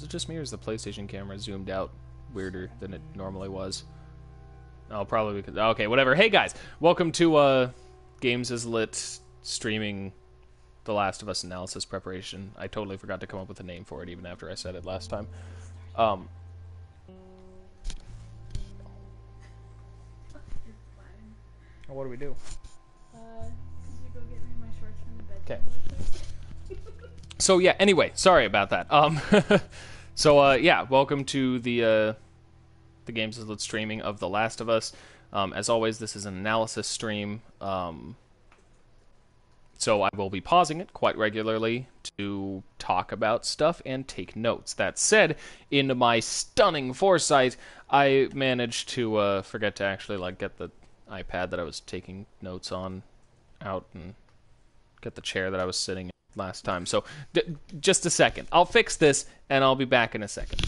Was it just me, or is the PlayStation camera zoomed out weirder than it normally was? Oh, probably because... Okay, whatever. Hey, guys! Welcome to Games is Lit streaming The Last of Us analysis preparation. I totally forgot to come up with a name for it, even after I said it last time. What do we do? Could you go get me my shorts from the bed? Okay. So yeah, anyway, sorry about that. Yeah, welcome to the Games is Lit streaming of The Last of Us. As always, this is an analysis stream. So I will be pausing it quite regularly to talk about stuff and take notes. That said, in my stunning foresight, I managed to forget to actually get the iPad that I was taking notes on out and get the chair that I was sitting in last time. So just a second. I'll fix this and I'll be back in a second.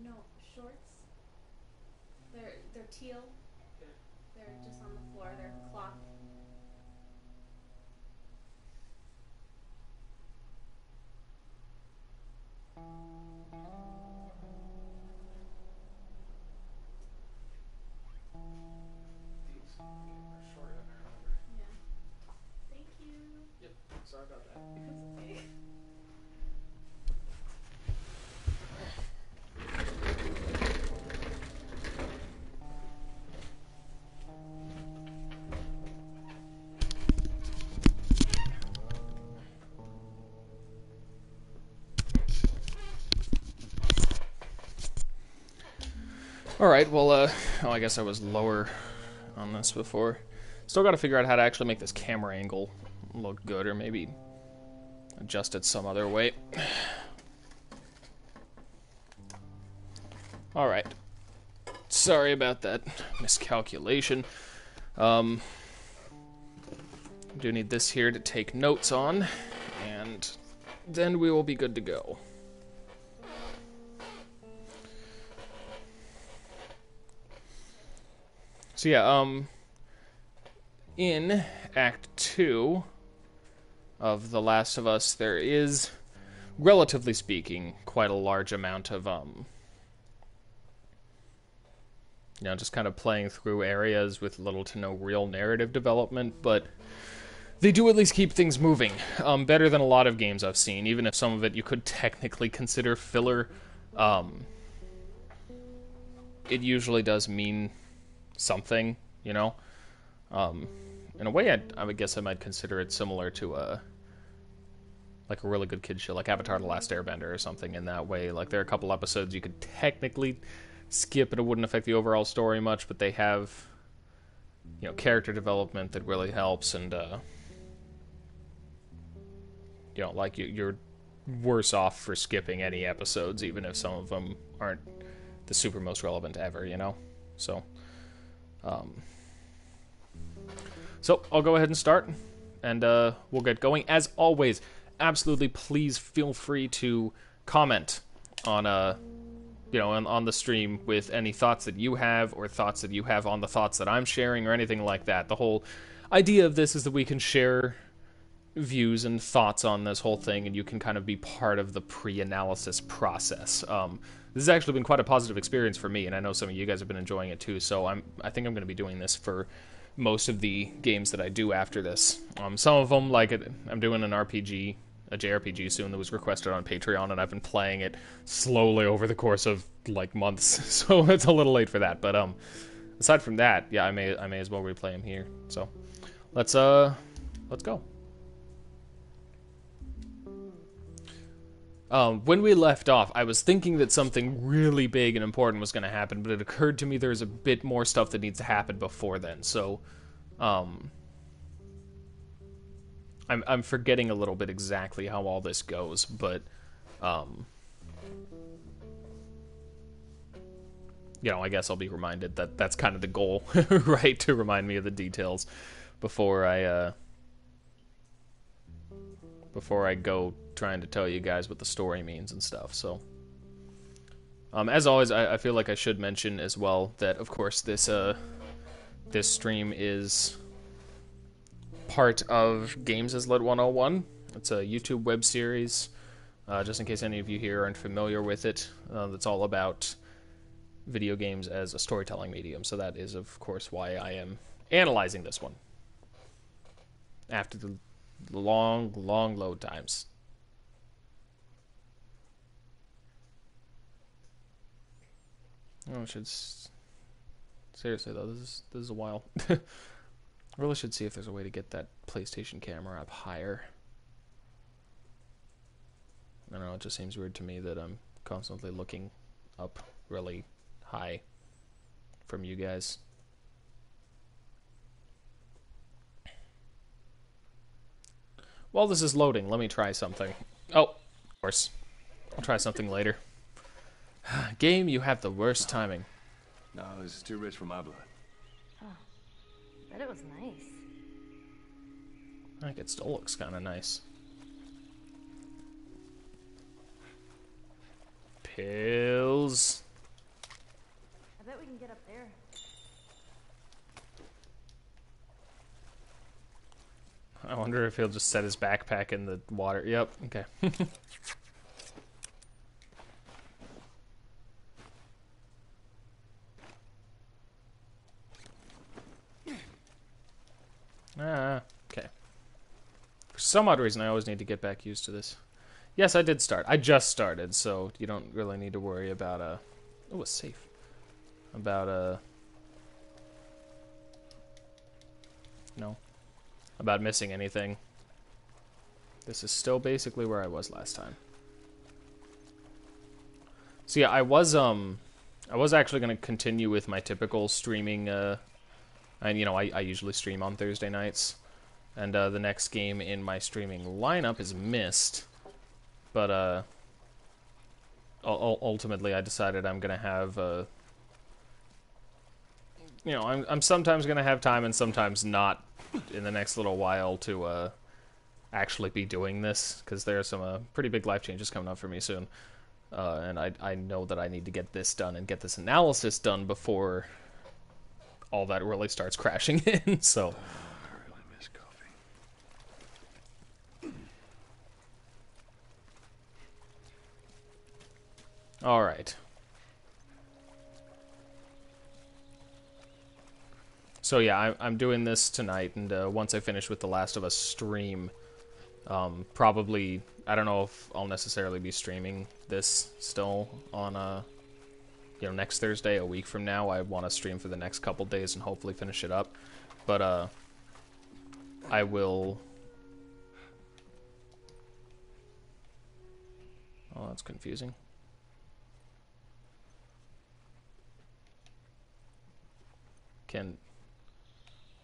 No, shorts. They're teal. They're just on the floor. They're cloth. These are shorter than I remember. Yeah. Thank you. Yep, sorry about that. It's okay. Alright, well, oh, I guess I was lower on this before. Still gotta figure out how to actually make this camera angle look good, or maybe adjust it some other way. Alright. Sorry about that miscalculation. Do need this here to take notes on, and then we will be good to go. So yeah, in Act 2 of The Last of Us, there is, relatively speaking, quite a large amount of, just kind of playing through areas with little to no real narrative development, but they do at least keep things moving, better than a lot of games I've seen, even if some of it you could technically consider filler. It usually does mean something, in a way I would guess I might consider it similar to a really good kid show like Avatar: The Last Airbender or something. In that way, there are a couple episodes you could technically skip and it wouldn't affect the overall story much, but they have character development that really helps, and you're worse off for skipping any episodes, even if some of them aren't the super most relevant ever, so So I'll go ahead and start, and we'll get going. As always, absolutely, please feel free to comment on on the stream with any thoughts that you have, or thoughts that you have on the thoughts that I'm sharing, or anything like that. The whole idea of this is that we can share views and thoughts on this whole thing, and you can kind of be part of the pre-analysis process. This has actually been quite a positive experience for me, and I know some of you guys have been enjoying it too, so I think I'm going to be doing this for most of the games that I do after this. Some of them, I'm doing an RPG, a JRPG soon that was requested on Patreon, and I've been playing it slowly over the course of, months, so it's a little late for that, but aside from that, yeah, I may as well replay them here, so let's go. When we left off, I was thinking that something really big and important was going to happen, but it occurred to me there's a bit more stuff that needs to happen before then, so, I'm forgetting a little bit exactly how all this goes, but, I guess I'll be reminded that that's kind of the goal, right, to remind me of the details before I before I go trying to tell you guys what the story means and stuff. So, as always, I feel like I should mention as well that, of course, this stream is part of Games as Lit 101. It's a YouTube web series. Just in case any of you here aren't familiar with it, that's all about video games as a storytelling medium. So that is, of course, why I am analyzing this one after the long load times. Oh, I should seriously though, this is a while. I really should see if there's a way to get that PlayStation camera up higher. I don't know, it just seems weird to me that I'm constantly looking up really high from you guys. While this is loading, let me try something. Oh, of course. I'll try something later. Game, you have the worst timing. No, this is too rich for my blood. Oh, bet it was nice. I think it still looks kind of nice. Pills. I bet we can get up there. I wonder if he'll just set his backpack in the water. Yep, okay. Okay. For some odd reason, I always need to get back used to this. Yes, I did start. I just started, so you don't really need to worry about, oh, it's safe. About, no. About missing anything. This is still basically where I was last time. So yeah, I was actually going to continue with my typical streaming, and you know, I usually stream on Thursday nights, and the next game in my streaming lineup is Myst, but ultimately I decided I'm going to have, you know, I'm sometimes going to have time and sometimes not in the next little while to actually be doing this, because there are some pretty big life changes coming up for me soon, and I know that I need to get this done and get this analysis done before all that really starts crashing in. So I really miss coffee. all right. So yeah, I'm doing this tonight, and once I finish with the Last of Us stream, probably, I don't know if I'll necessarily be streaming this still on, you know, next Thursday, a week from now. I want to stream for the next couple days and hopefully finish it up. But, I will... Oh, that's confusing.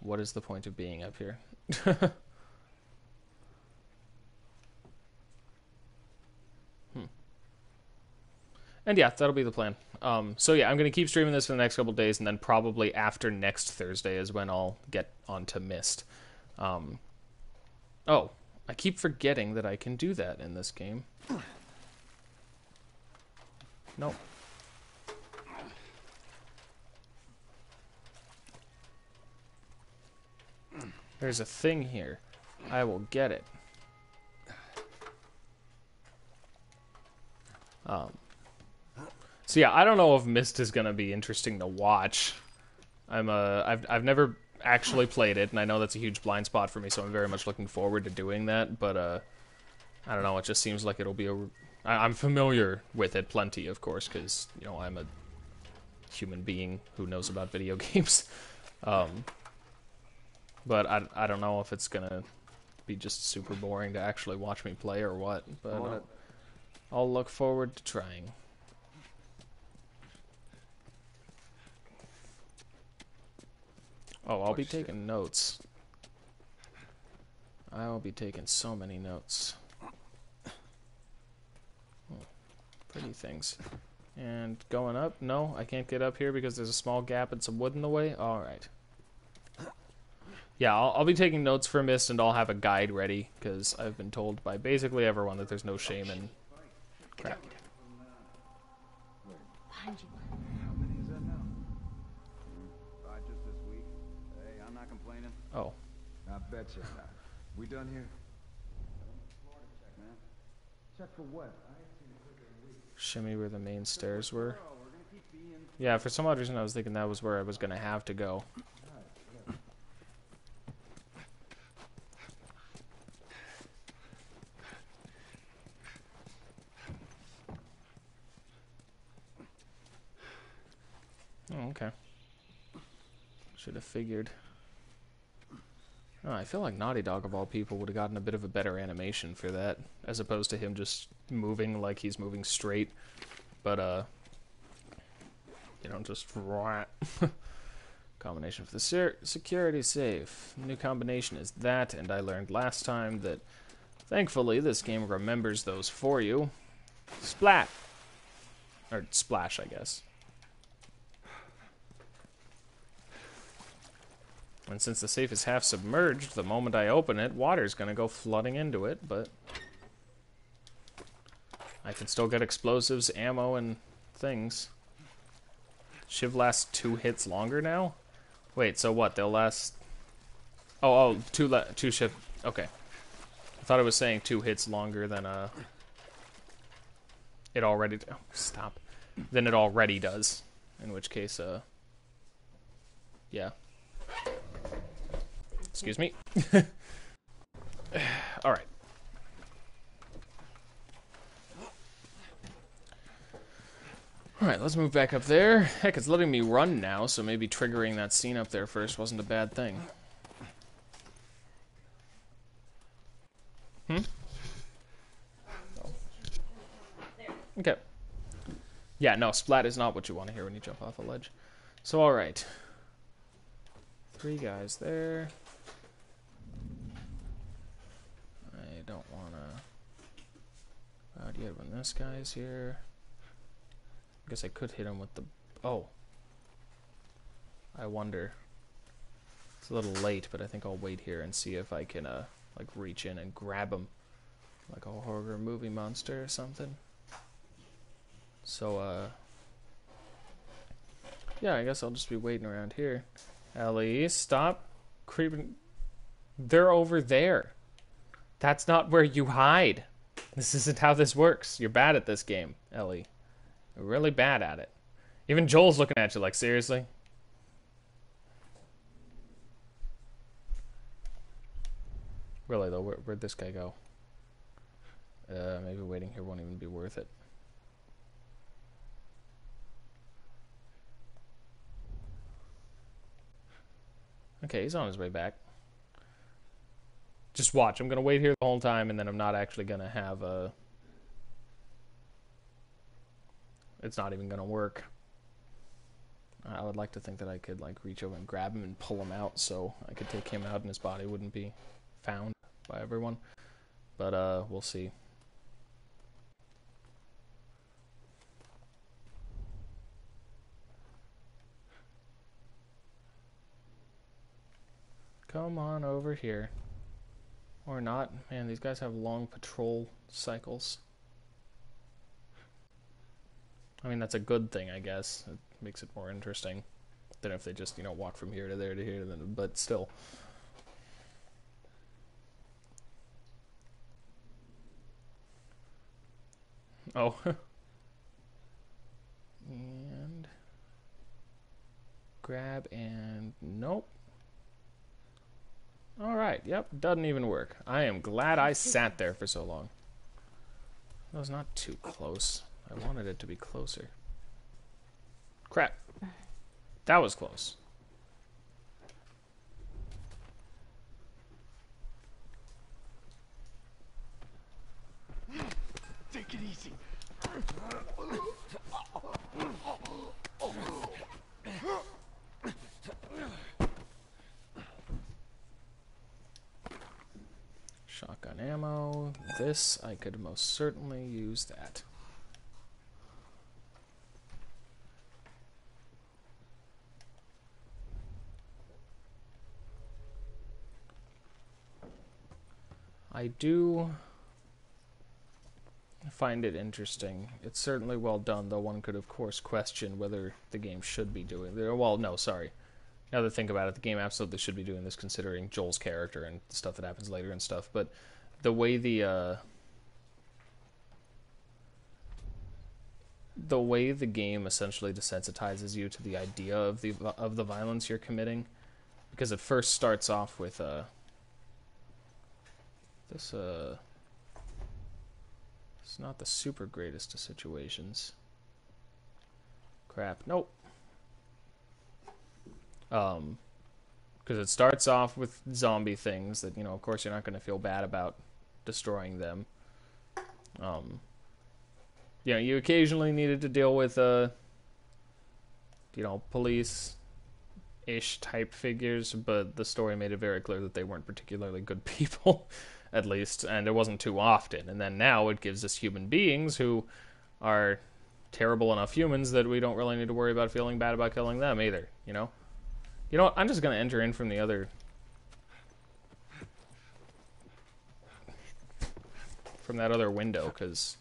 What is the point of being up here? And yeah, that'll be the plan. So yeah, I'm going to keep streaming this for the next couple days, and then probably after next Thursday is when I'll get onto Myst. Oh, I keep forgetting that I can do that in this game. No. There's a thing here. I will get it. So yeah, I don't know if Myst is gonna be interesting to watch. I've never actually played it, and I know that's a huge blind spot for me, so I'm very much looking forward to doing that. But I don't know. It just seems like it'll be I'm familiar with it plenty, of course, because you know I'm a human being who knows about video games. But I don't know if it's gonna be just super boring to actually watch me play or what. But I'll look forward to trying. Oh, I'll be taking notes. I'll be taking so many notes. Oh, pretty things. And going up? No, I can't get up here because there's a small gap and some wood in the way? Alright. Yeah, I'll be taking notes for Mist, and I'll have a guide ready, because I've been told by basically everyone that there's no shame in... Crap. Behind you. How many is that now? 5 just this week. Hey, I'm not complaining. Oh. I bet you not. We done here? Florida check, man. Check for what? I ain't seen it quicker in weeks. Shimmy where the main stairs were. Yeah, for some odd reason I was thinking that was where I was going to have to go. Oh, okay. Should have figured. Oh, I feel like Naughty Dog, of all people, would have gotten a bit of a better animation for that, as opposed to him just moving like he's moving straight. But, you know, just... Combination for the security safe. New combination is that, and I learned last time that, thankfully, this game remembers those for you. Splat! Or splash, I guess. And since the safe is half submerged, the moment I open it, water's gonna go flooding into it, but I can still get explosives, ammo, and things. Shiv lasts 2 hits longer now? Wait, so what? They'll last... Oh, two Shiv... Okay. I thought it was saying 2 hits longer than, it already... Oh, stop. Than it already does. In which case, yeah. Excuse me. Alright. Alright, let's move back up there. Heck, it's letting me run now, so maybe triggering that scene up there first wasn't a bad thing. Hmm? Oh. Okay. Yeah, no, splat is not what you want to hear when you jump off a ledge. So, alright. 3 guys there. I don't want to... out yet when this guy's here. I guess I could hit him with the... Oh. I wonder. It's a little late, but I think I'll wait here and see if I can, like, reach in and grab him. Like a horror movie monster or something. So, yeah, I guess I'll just be waiting around here. Ellie, stop creeping. They're over there. That's not where you hide. This isn't how this works. You're bad at this game, Ellie. You're really bad at it. Even Joel's looking at you like, seriously? Really, though, where'd this guy go? Maybe waiting here won't even be worth it. Okay, he's on his way back. Just watch. I'm going to wait here the whole time, and then I'm not actually going to have a... It's not even going to work. I would like to think that I could, like, reach over and grab him and pull him out so I could take him out and his body wouldn't be found by everyone. But, we'll see. Come on over here. Or not. Man, these guys have long patrol cycles. I mean, that's a good thing, I guess. It makes it more interesting than if they just, you know, walk from here to there to here to there, but still. Oh. And... grab and... nope. Alright, yep, doesn't even work. I am glad I sat there for so long. That was not too close. I wanted it to be closer. Crap. That was close. Take it easy. Shotgun ammo. This, I could most certainly use that. I do find it interesting. It's certainly well done, though one could, of course, question whether the game should be doing... Well, no, sorry. Now that I think about it, the game absolutely should be doing this, considering Joel's character and the stuff that happens later and stuff. But the way the game essentially desensitizes you to the idea of the violence you're committing, because it first starts off with this it's not the super greatest of situations. Crap. Nope. Because it starts off with zombie things that, of course you're not going to feel bad about destroying them. You occasionally needed to deal with, police-ish type figures, but the story made it very clear that they weren't particularly good people, at least, and it wasn't too often. And then now it gives us human beings who are terrible enough humans that we don't really need to worry about feeling bad about killing them either, You know what? I'm just going to enter in from the other... from that other window, because...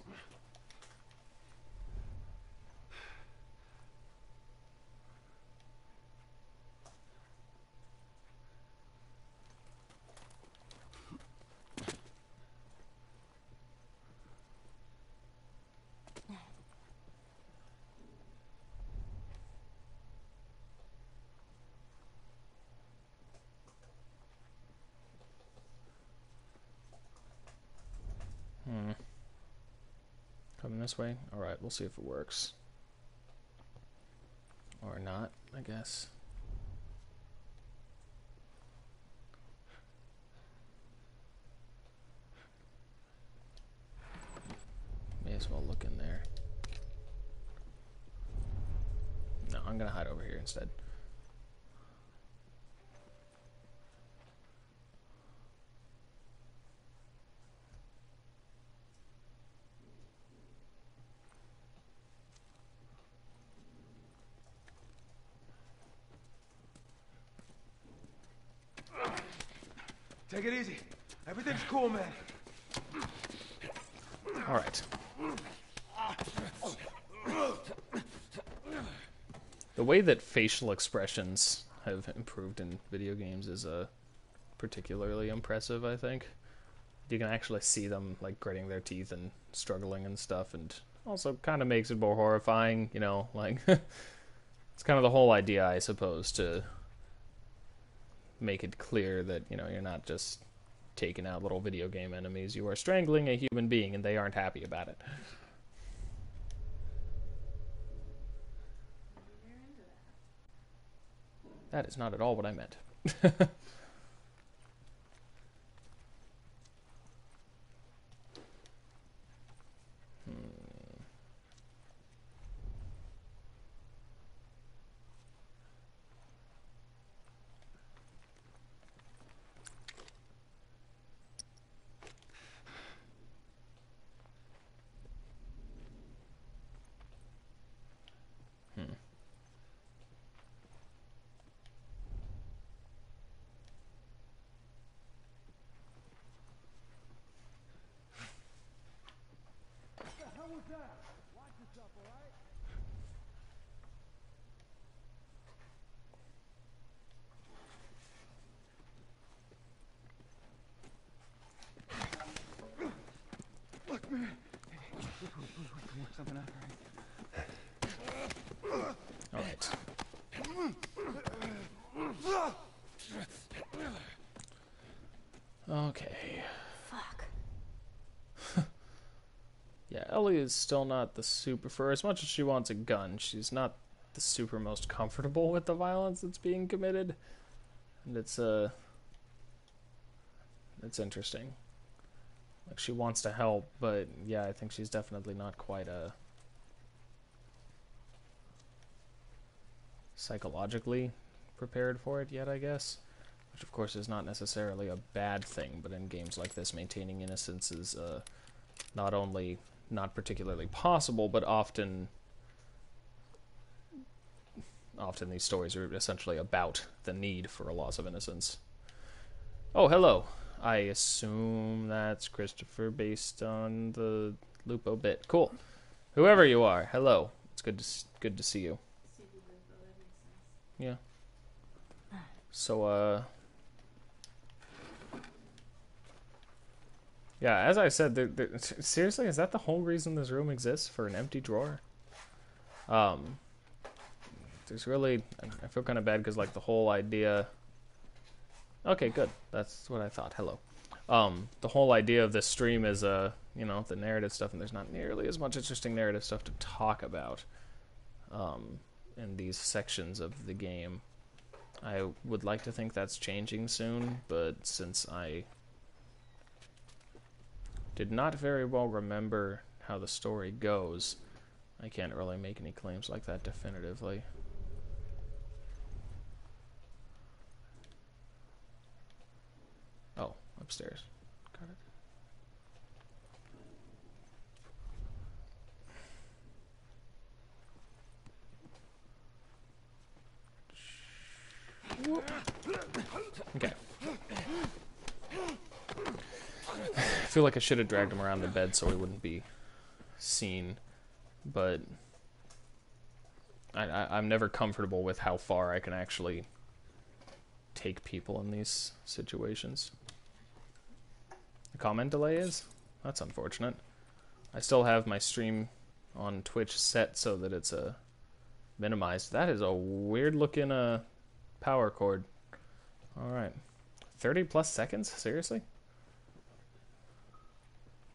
Coming this way? Alright, we'll see if it works. Or not, I guess. May as well look in there. No, I'm gonna hide over here instead. Take it easy. Everything's cool, man. All right. The way that facial expressions have improved in video games is particularly impressive, I think. You can actually see them like gritting their teeth and struggling and stuff, and also kind of makes it more horrifying, like it's kind of the whole idea, I suppose, to make it clear that, you're not just taking out little video game enemies, you are strangling a human being and they aren't happy about it. That is not at all what I meant. Something out, All right. Okay. Fuck. Yeah, Ellie is still not the super... For as much as she wants a gun, she's not the super most comfortable with the violence that's being committed. And it's interesting. Like, she wants to help, but yeah, I think she's definitely not quite psychologically prepared for it yet, I guess. Which, of course, is not necessarily a bad thing, but in games like this, maintaining innocence is not only not particularly possible, but often these stories are essentially about the need for a loss of innocence. Oh, hello. I assume that's Christopher based on the Lupo bit. Cool. Whoever you are, hello. It's good to see you. Yeah. So, yeah, as I said, seriously, is that the whole reason this room exists, for an empty drawer? There's really, I feel kind of bad because, like, the whole idea... Okay, good. That's what I thought. Hello. The whole idea of this stream is, you know, the narrative stuff, and there's not nearly as much interesting narrative stuff to talk about, in these sections of the game. I would like to think that's changing soon, but since I did not very well remember how the story goes, I can't really make any claims like that definitively. Oh, upstairs. Got it. Okay. I feel like I should have dragged him around the bed so he wouldn't be seen, but I'm never comfortable with how far I can actually take people in these situations. The comment delay is? That's unfortunate. I still have my stream on Twitch set so that it's minimized. That is a weird looking power cord. Alright. 30 plus seconds? Seriously?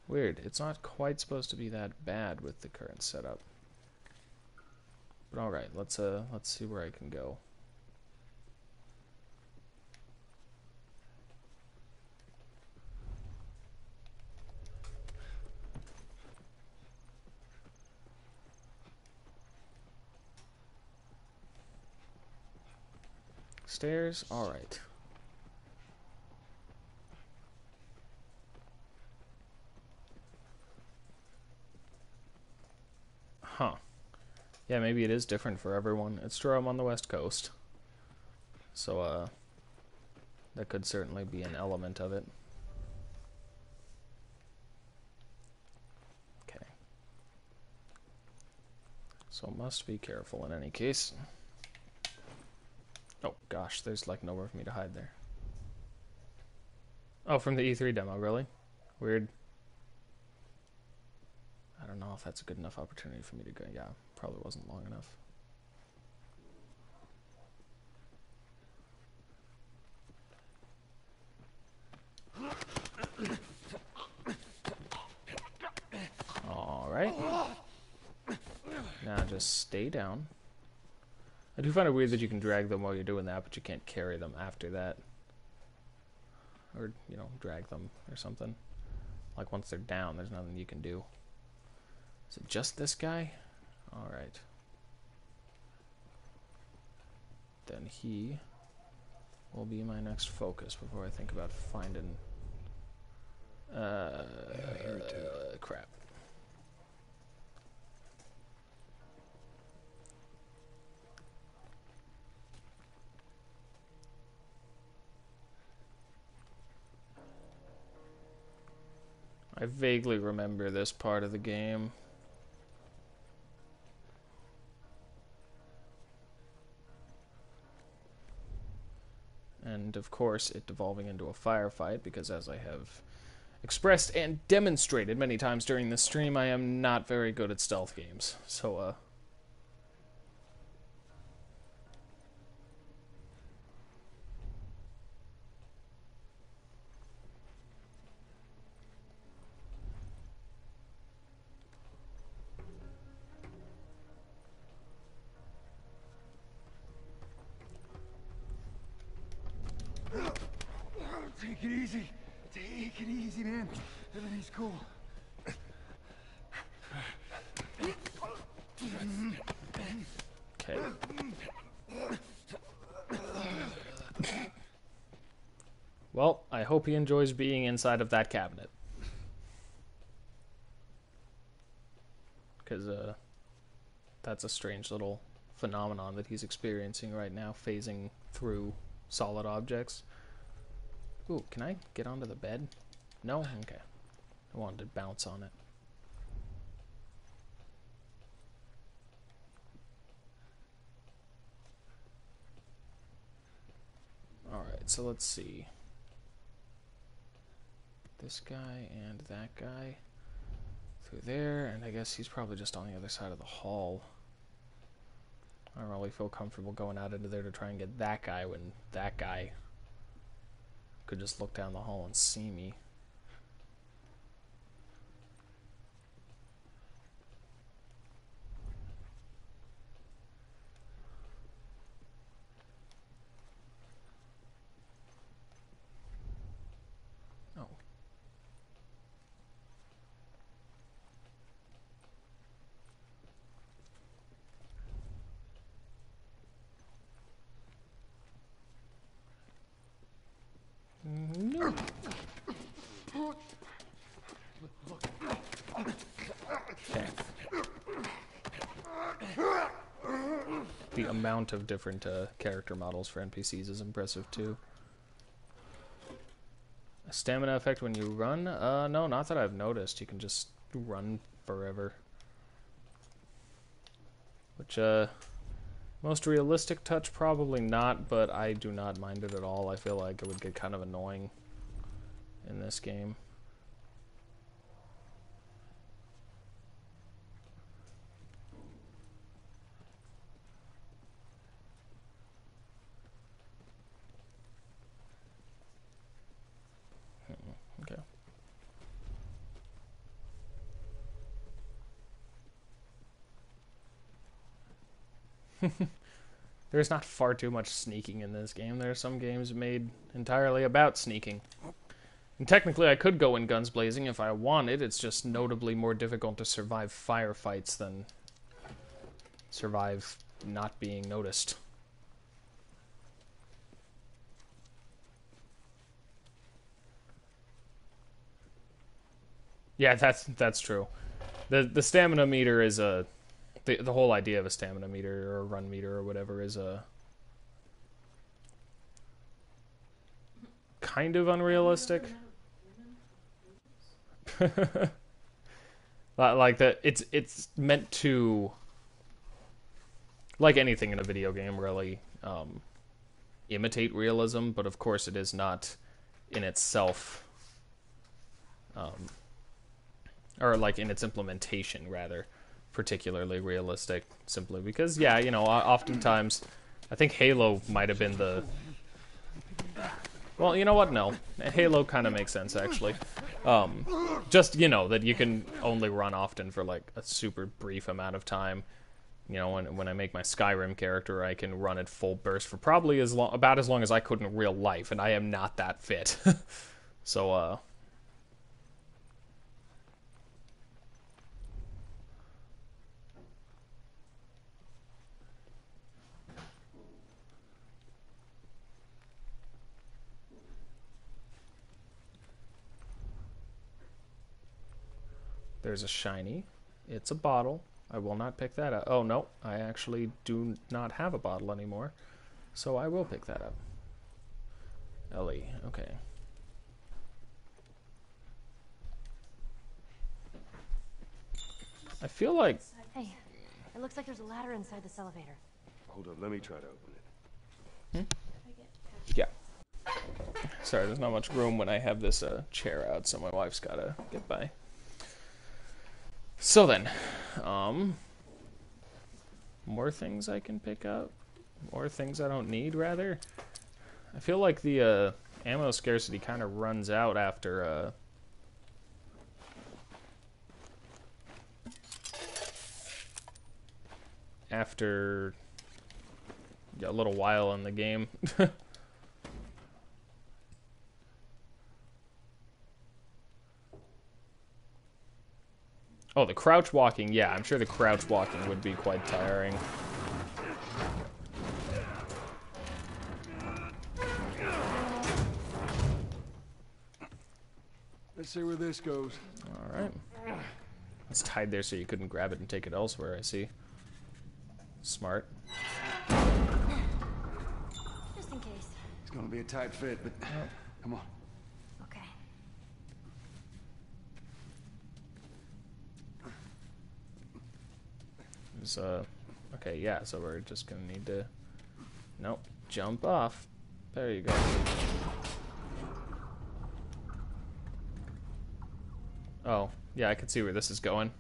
Weird. It's not quite supposed to be that bad with the current setup. But alright, let's see where I can go. Stairs? Alright. Huh. Yeah, maybe it is different for everyone. It's true I'm on the West Coast. So, that could certainly be an element of it. Okay. So must be careful in any case. Oh, gosh, there's like nowhere for me to hide there. Oh, from the E3 demo, really? Weird. I don't know if that's a good enough opportunity for me to go. Yeah, probably wasn't long enough. Alright. Now just stay down. I do find it weird that you can drag them while you're doing that, but you can't carry them after that. Or, you know, drag them or something. Like, once they're down, there's nothing you can do. Is it just this guy? Alright. Then he will be my next focus before I think about finding... crap. I vaguely remember this part of the game. And of course, it devolving into a firefight, because as I have expressed and demonstrated many times during this stream, I am not very good at stealth games. So, Take it easy. Take it easy, man. Everything's cool. okay. Well, I hope he enjoys being inside of that cabinet. Because, that's a strange little phenomenon that he's experiencing right now, phasing through solid objects. Ooh, can I get onto the bed? No? Okay. I wanted to bounce on it. Alright, so let's see. This guy and that guy. Through there, and I guess he's probably just on the other side of the hall. I don't really feel comfortable going out into there to try and get that guy when that guy could just look down the hall and see me. Oh. No. Okay. The amount of different character models for NPCs is impressive too. A stamina effect when you run? No, not that I've noticed. You can just run forever. Which, most realistic touch, probably not, but I do not mind it at all. I feel like it would get kind of annoying in this game. Okay. There's not far too much sneaking in this game. There are some games made entirely about sneaking. And technically I could go in guns blazing if I wanted. It's just notably more difficult to survive firefights than survive not being noticed. Yeah, that's true. The stamina meter is a the whole idea of a stamina meter or a run meter or whatever is a kind of unrealistic. Like that, it's meant to, like anything in a video game, really imitate realism, but of course it is not in itself, or like in its implementation rather, particularly realistic, simply because, yeah, you know, oftentimes, I think Halo might have been the... Well, you know what? No. Halo kind of makes sense, actually. Just, you know, that you can only run often for, like, a super brief amount of time. You know, when I make my Skyrim character, I can run at full burst for probably about as long as I could in real life, and I am not that fit. So, there's a shiny. It's a bottle. I will not pick that up. Oh, no. I actually do not have a bottle anymore. So I will pick that up. Ellie. Okay. I feel like... Hey, it looks like there's a ladder inside this elevator. Hold up, let me try to open it. Yeah. Sorry, there's not much room when I have this chair out, so my wife's gotta get by. So then, more things I can pick up? More things I don't need, rather? I feel like the ammo scarcity kind of runs out after a little while in the game. Oh, the crouch walking. Yeah, I'm sure the crouch walking would be quite tiring. Let's see where this goes. Alright. It's tied there so you couldn't grab it and take it elsewhere, I see. Smart. Just in case. It's gonna be a tight fit, but come on. Okay, yeah, so we're just gonna need to... Nope, jump off. There you go. Oh, yeah, I can see where this is going.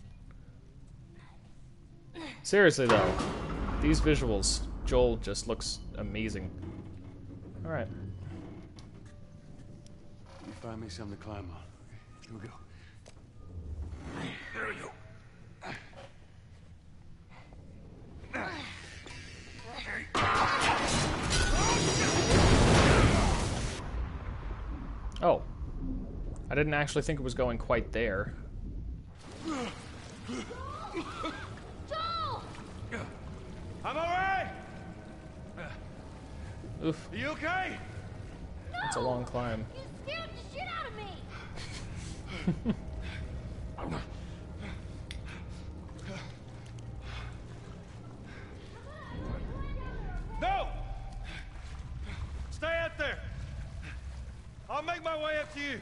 Seriously, though, these visuals, Joel just looks amazing. Alright. You find me something to climb on. Here we go. There we go. Oh. I didn't actually think it was going quite there. Joel! I'm alright! Oof, Are you okay? it's a long climb. You scared the shit out of me! No! Stay out there! I'll make my way up to you.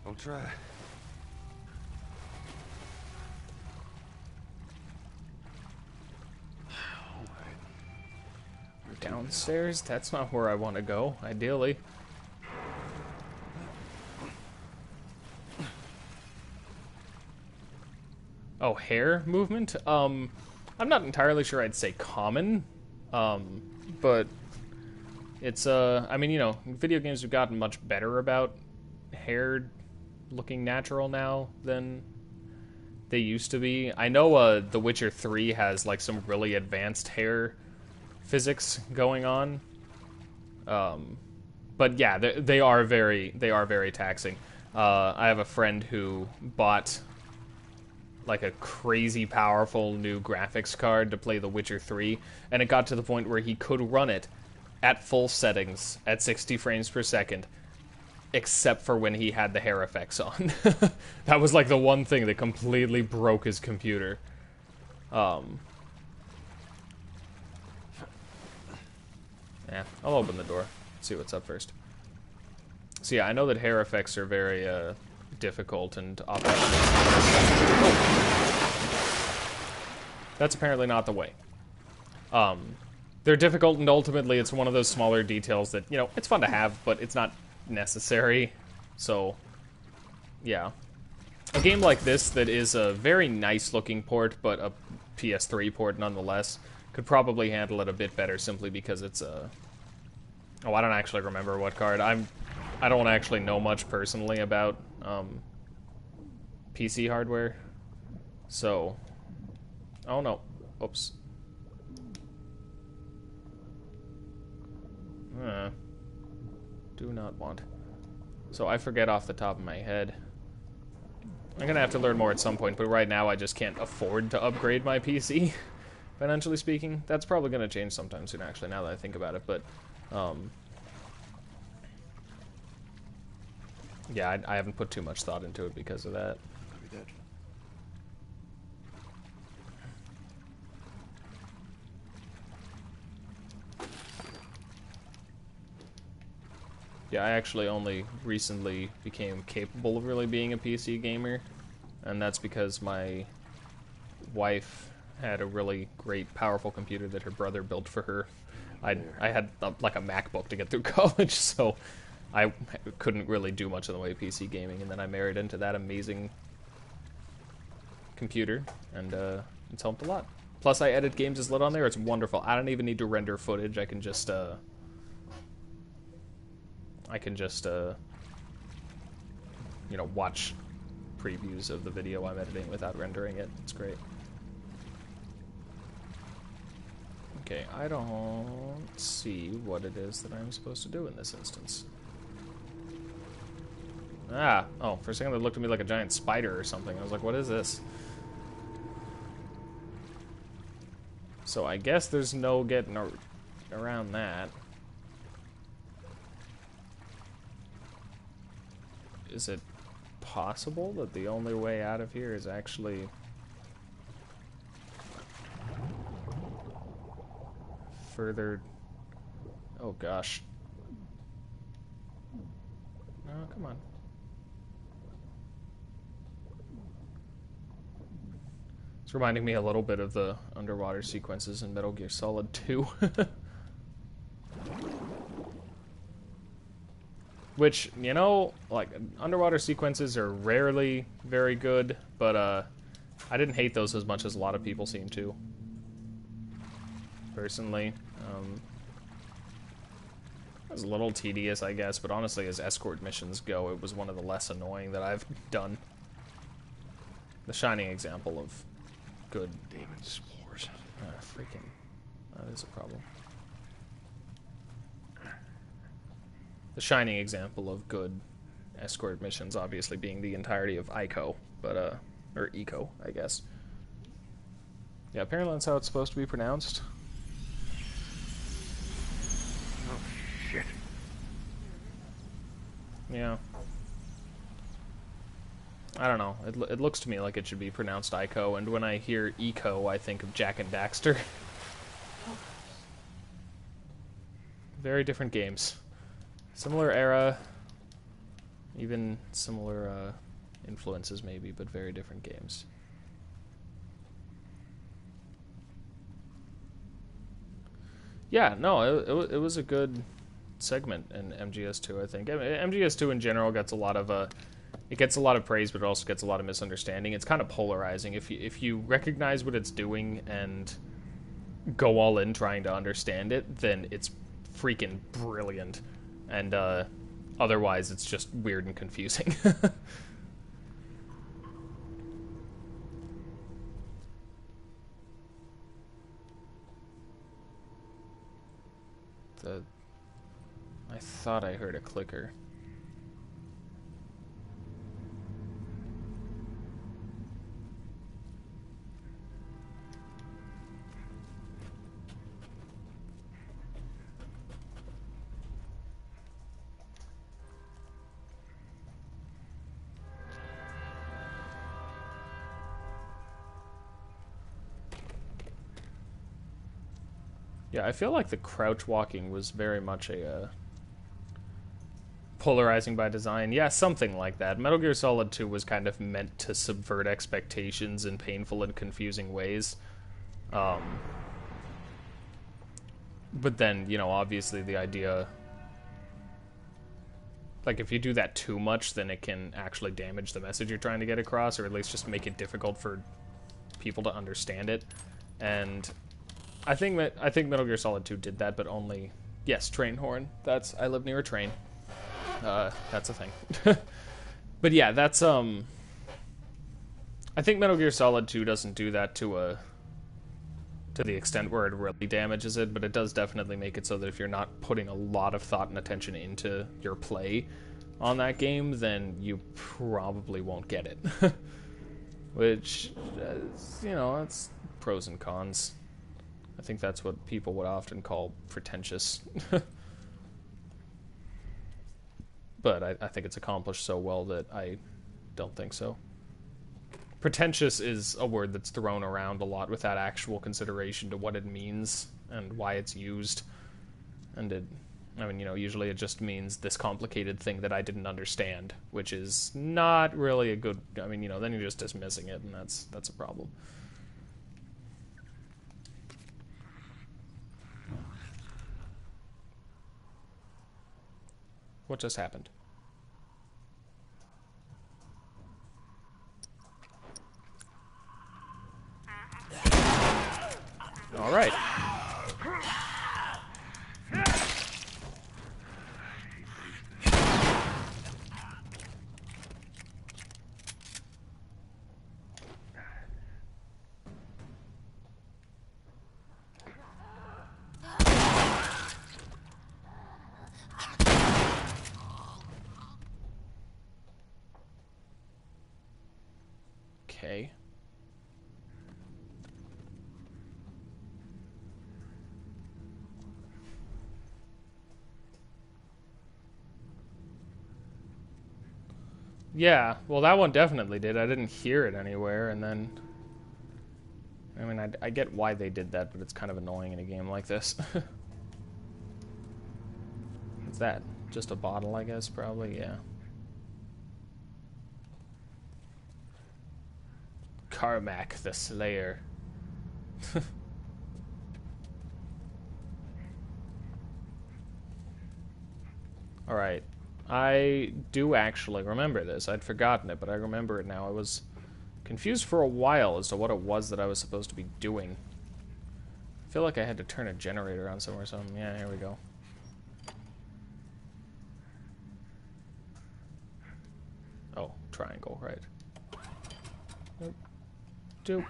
Don't try. Downstairs? That's not where I want to go, ideally. Oh, hair movement? I'm not entirely sure I'd say common, but it's, I mean, you know, video games have gotten much better about hair looking natural now than they used to be. I know, The Witcher 3 has, like, some really advanced hair physics going on. But yeah, they are very taxing. I have a friend who bought like a crazy powerful new graphics card to play The Witcher 3, and it got to the point where he could run it at full settings at 60 frames per second, except for when he had the hair effects on. That was like the one thing that completely broke his computer. Yeah, I'll open the door, see what's up first. So yeah, I know that hair effects are very difficult and often... That's apparently not the way. They're difficult, and ultimately it's one of those smaller details that, you know, it's fun to have, but it's not necessary. So, yeah. A game like this that is a very nice-looking port, but a PS3 port nonetheless, could probably handle it a bit better simply because it's a... Oh, I don't actually remember what card. I don't actually know much personally about PC hardware. So... Oh no. Oops. Do not want. So I forget off the top of my head. I'm gonna have to learn more at some point, but right now I just can't afford to upgrade my PC, financially speaking. That's probably gonna change sometime soon, actually, now that I think about it, but... yeah, I haven't put too much thought into it because of that. Maybe that. Yeah, I actually only recently became capable of really being a PC gamer, and that's because my wife had a really great, powerful computer that her brother built for her. I had like a MacBook to get through college, so I couldn't really do much in the way of PC gaming, and then I married into that amazing computer, and it's helped a lot. Plus, I edit games as lit on there. It's wonderful. I don't even need to render footage. I can just you know, watch previews of the video I'm editing without rendering it. It's great. Okay, I don't see what it is that I'm supposed to do in this instance. Ah, oh, for a second it looked at me like a giant spider or something. I was like, what is this? So I guess there's no getting around that. Is it possible that the only way out of here is actually... further... Oh gosh. No, come on. It's reminding me a little bit of the underwater sequences in Metal Gear Solid 2. Which, you know, like, underwater sequences are rarely very good, but I didn't hate those as much as a lot of people seem to. Personally. It was a little tedious, I guess, but honestly, as escort missions go, it was one of the less annoying that I've done. The shining example of good... Demon spores. Freaking... That is a problem. The shining example of good escort missions, obviously, being the entirety of ICO, but, or ECO, I guess. Yeah, apparently that's how it's supposed to be pronounced. Oh, shit. Yeah. I don't know. It looks to me like it should be pronounced ICO, and when I hear ECO, I think of Jak and Daxter. Very different games. Similar era, even similar influences maybe, but very different games. Yeah, no, it was a good segment in MGS2, I think. I mean, MGS2 in general gets a lot of it gets a lot of praise, but it also gets a lot of misunderstanding. It's kind of polarizing. If you recognize what it's doing and go all in trying to understand it, then it's freaking brilliant. And otherwise, it's just weird and confusing. I thought I heard a clicker. Yeah, I feel like the crouch walking was very much a polarizing by design. Yeah, something like that. Metal Gear Solid 2 was kind of meant to subvert expectations in painful and confusing ways. But then, you know, obviously the idea... Like, if you do that too much, then it can actually damage the message you're trying to get across, or at least just make it difficult for people to understand it. And... I think Metal Gear Solid 2 did that, but only... Yes, train horn. That's... I live near a train. That's a thing. But yeah, that's, I think Metal Gear Solid 2 doesn't do that to the extent where it really damages it, but it does definitely make it so that if you're not putting a lot of thought and attention into your play on that game, then you probably won't get it. Which, you know, that's pros and cons. I think that's what people would often call pretentious. But I think it's accomplished so well that I don't think so. Pretentious is a word that's thrown around a lot without actual consideration to what it means and why it's used. And it, I mean, you know, usually it just means this complicated thing that I didn't understand, which is not really a good, I mean, you know, then you're just dismissing it, and that's a problem. What just happened? All right. Okay. Yeah, well, that one definitely did. I didn't hear it anywhere, and then... I mean, I get why they did that, but it's kind of annoying in a game like this. What's that? Just a bottle, I guess, probably, yeah. Carmack the Slayer. Alright. I do actually remember this. I'd forgotten it, but I remember it now. I was confused for a while as to what it was that I was supposed to be doing. I feel like I had to turn a generator on somewhere or something. Yeah, here we go. Oh, triangle, right. Nope. Doop.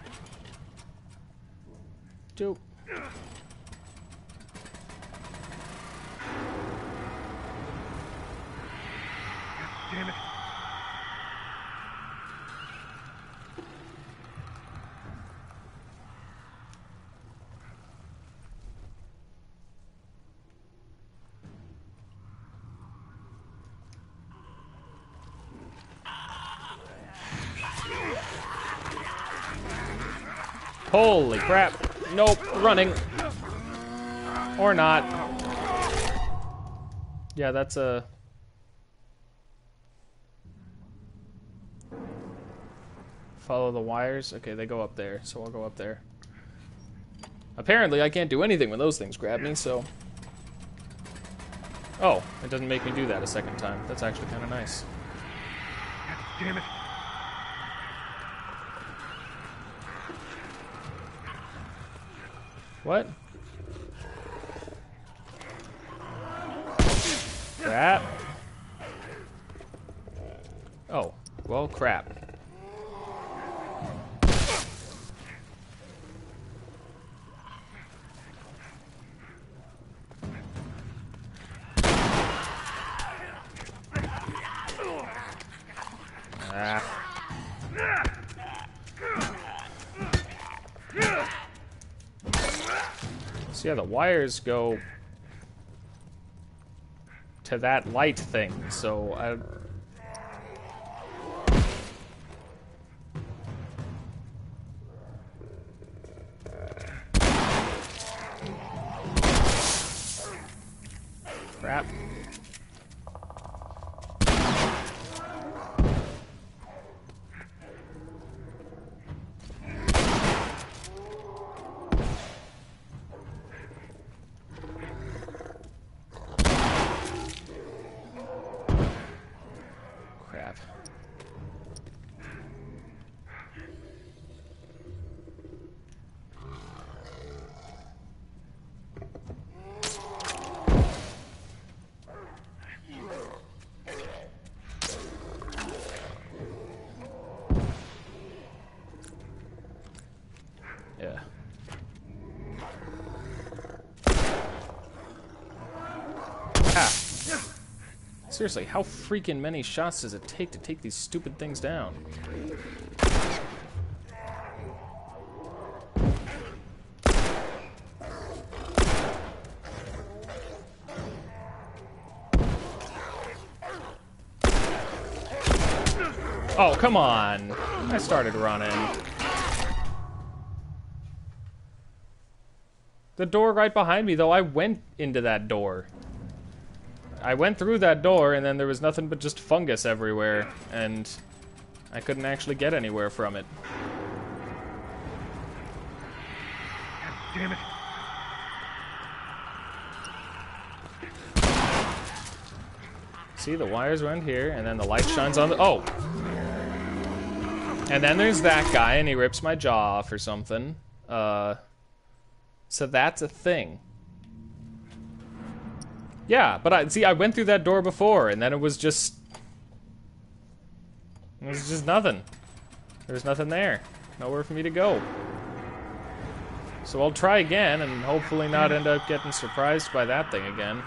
Doop. Damn it. Holy crap. Nope, running. Or not. Yeah, that's a... Follow the wires? Okay, they go up there, so I'll go up there. Apparently, I can't do anything when those things grab me, so... Oh, it doesn't make me do that a second time. That's actually kind of nice. God damn it. What? Crap. Oh, well, crap. So yeah, the wires go to that light thing, so I... Crap. Crap. Yeah. Ah. Seriously, how freaking many shots does it take these stupid things down? Oh, come on. I started running. The door right behind me, though, I went into that door. I went through that door, and then there was nothing but just fungus everywhere, and I couldn't actually get anywhere from it. God damn it. See, the wires went here, and then the light shines on the... Oh! And then there's that guy, and he rips my jaw off or something. So that's a thing. Yeah, but I went through that door before, and then it was just nothing. There was nothing there. Nowhere for me to go. So I'll try again, and hopefully not end up getting surprised by that thing again.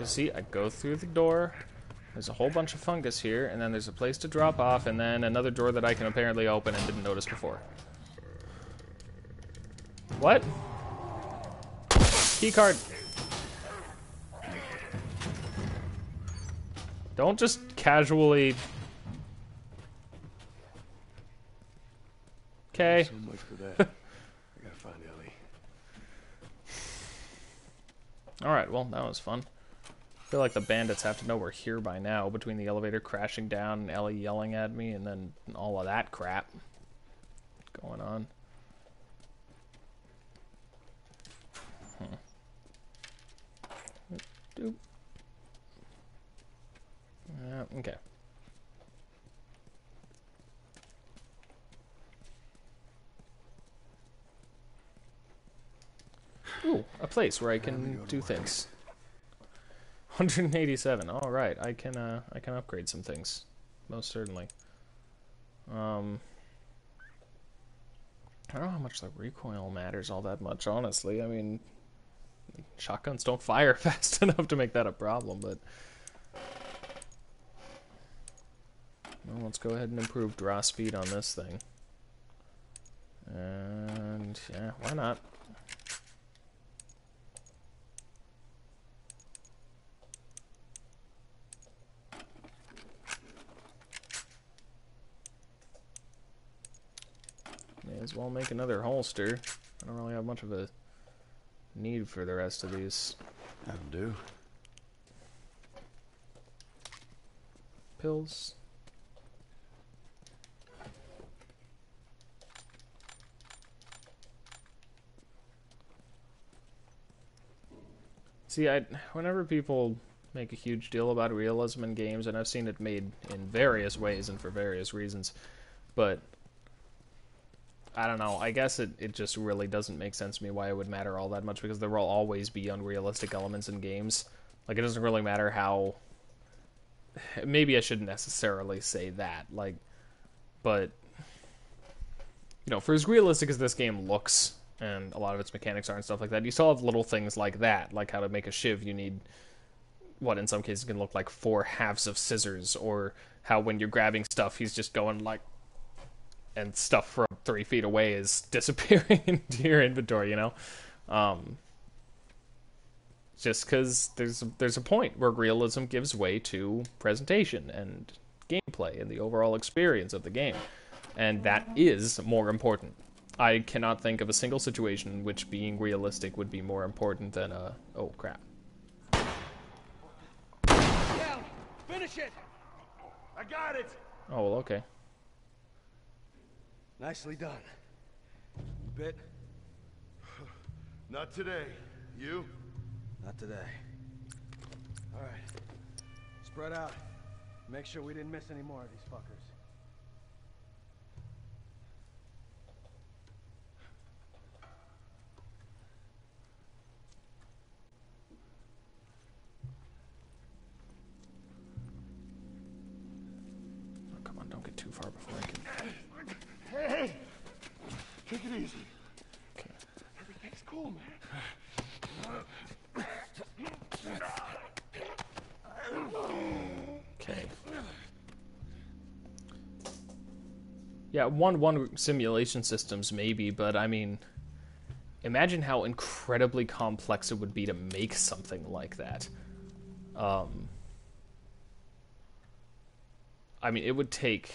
See, I go through the door, there's a whole bunch of fungus here, and then there's a place to drop off, and then another door that I can apparently open and didn't notice before. What? Keycard. Don't just casually... Okay. So much for that. I gotta find Ellie. Alright, well, that was fun. I feel like the bandits have to know we're here by now, between the elevator crashing down and Ellie yelling at me and then all of that crap going on. Doop. Okay. Ooh, a place where I can do things. 187. All right, I can upgrade some things, most certainly. I don't know how much the recoil matters all that much, honestly. I mean, shotguns don't fire fast enough to make that a problem, but well, let's go ahead and improve draw speed on this thing. And yeah, why not? May as well make another holster. I don't really have much of a need for the rest of these. That'll do. Pills. See, whenever people make a huge deal about realism in games, and I've seen it made in various ways and for various reasons, but I don't know, I guess it just really doesn't make sense to me why it would matter all that much, because there will always be unrealistic elements in games. Like, it doesn't really matter how... Maybe I shouldn't necessarily say that, like, but, you know, for as realistic as this game looks, and a lot of its mechanics are and stuff like that, you still have little things like that, like how to make a shiv, you need, what in some cases can look like 4 halves of scissors, or how when you're grabbing stuff, he's just going like, and stuff from 3 feet away is disappearing into your inventory, you know? Just because there's a point where realism gives way to presentation and gameplay and the overall experience of the game. And that is more important. I cannot think of a single situation in which being realistic would be more important than oh crap. Down! Finish it! I got it! Oh, well, okay. Nicely done. You bit? Not today. You? Not today. All right. Spread out. Make sure we didn't miss any more of these fuckers. Oh, come on, don't get too far before I can... Hey! Take it easy. Okay. Everything's cool, man. Okay. Yeah, one simulation systems maybe, but I mean, imagine how incredibly complex it would be to make something like that. I mean, it would take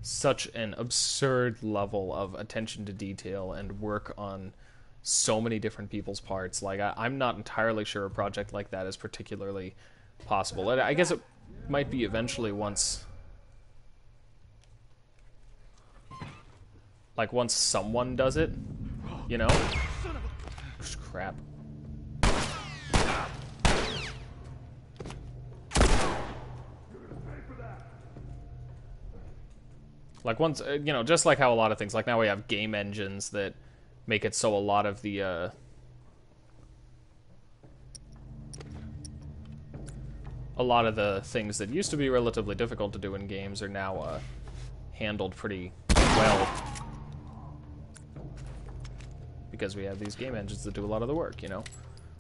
such an absurd level of attention to detail and work on so many different people's parts. Like, I'm not entirely sure a project like that is particularly possible. I guess it might be eventually once... Like, once someone does it, you know? Crap. Like, once, you know, just like how a lot of things, like now we have game engines that make it so a lot of the, things that used to be relatively difficult to do in games are now, handled pretty well. Because we have these game engines that do a lot of the work, you know?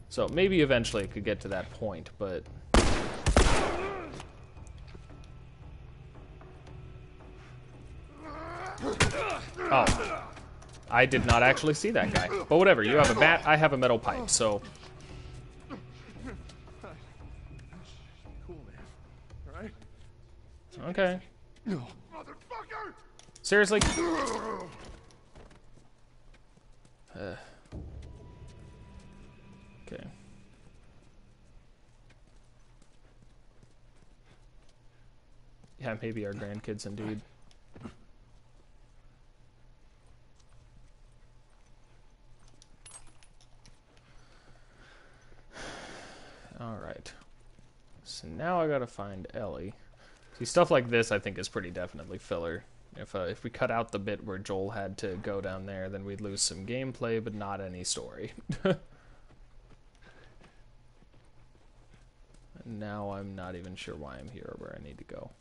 So maybe eventually it could get to that point, but... Oh. I did not actually see that guy. But whatever, you have a bat, I have a metal pipe, so... Cool, man. Okay. Motherfucker! Seriously? Okay. Yeah, maybe our grandkids indeed. Alright. So now I gotta find Ellie. See, stuff like this I think is pretty definitely filler. If we cut out the bit where Joel had to go down there, then we'd lose some gameplay, but not any story. And now I'm not even sure why I'm here or where I need to go.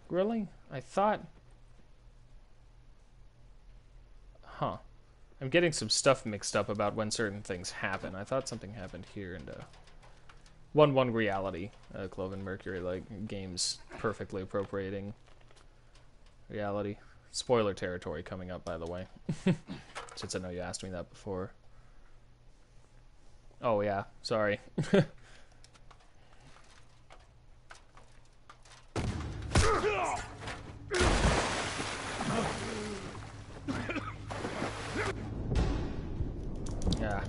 Really? I thought... Huh. I'm getting some stuff mixed up about when certain things happen. I thought something happened here and 1-1 reality. Cloven Mercury, like, games perfectly appropriating reality. Spoiler territory coming up, by the way. Since I know you asked me that before. Oh, yeah. Sorry. Yeah.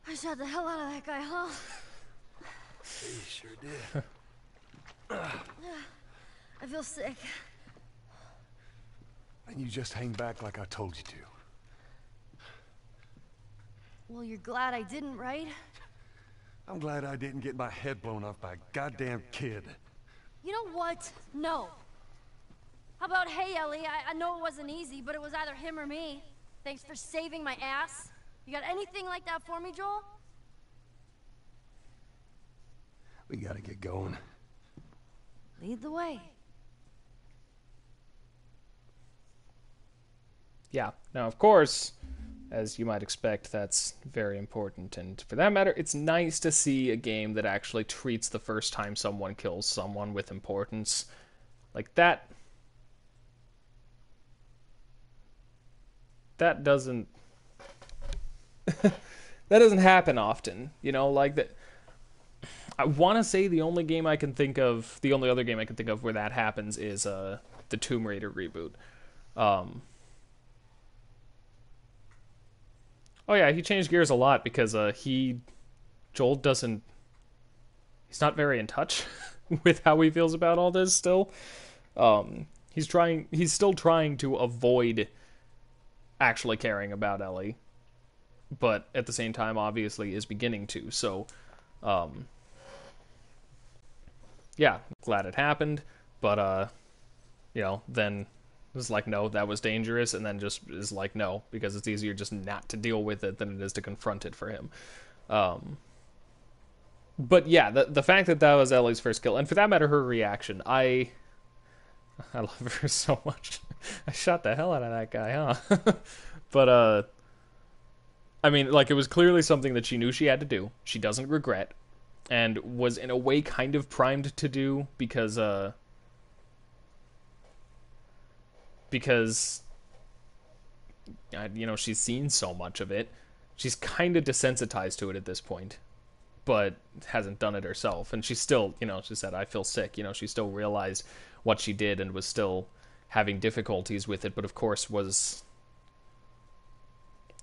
I shot the hell out of that guy, huh? You sure did. I feel sick. And you just hang back like I told you to. Well, you're glad I didn't, right? I'm glad I didn't get my head blown off by a goddamn kid. You know what? No. How about, hey, Ellie, I know it wasn't easy, but it was either him or me. Thanks for saving my ass. You got anything like that for me, Joel? We gotta get going. Lead the way. Yeah. Now, of course, as you might expect, that's very important. And for that matter, it's nice to see a game that actually treats the first time someone kills someone with importance. Like that... That doesn't... that doesn't happen often. You know, like that... I want to say the only game I can think of... The only other game I can think of where that happens is the Tomb Raider reboot. Oh yeah, he changed gears a lot because Joel doesn't... He's not very in touch with how he feels about all this still. He's still trying to avoid actually caring about Ellie, but at the same time obviously is beginning to, so yeah, glad it happened, but you know, then it was like, no, that was dangerous, and then just is like, no, because it's easier just not to deal with it than it is to confront it for him. But yeah, the fact that was Ellie's first kill, and for that matter, her reaction, I love her so much. I shot the hell out of that guy, huh? But, I mean, like, it was clearly something that she knew she had to do. She doesn't regret, and was in a way kind of primed to do because, you know, she's seen so much of it. She's kind of desensitized to it at this point, but hasn't done it herself. And she's still, you know, she said, I feel sick. You know, she still realized what she did and was still having difficulties with it, but of course was,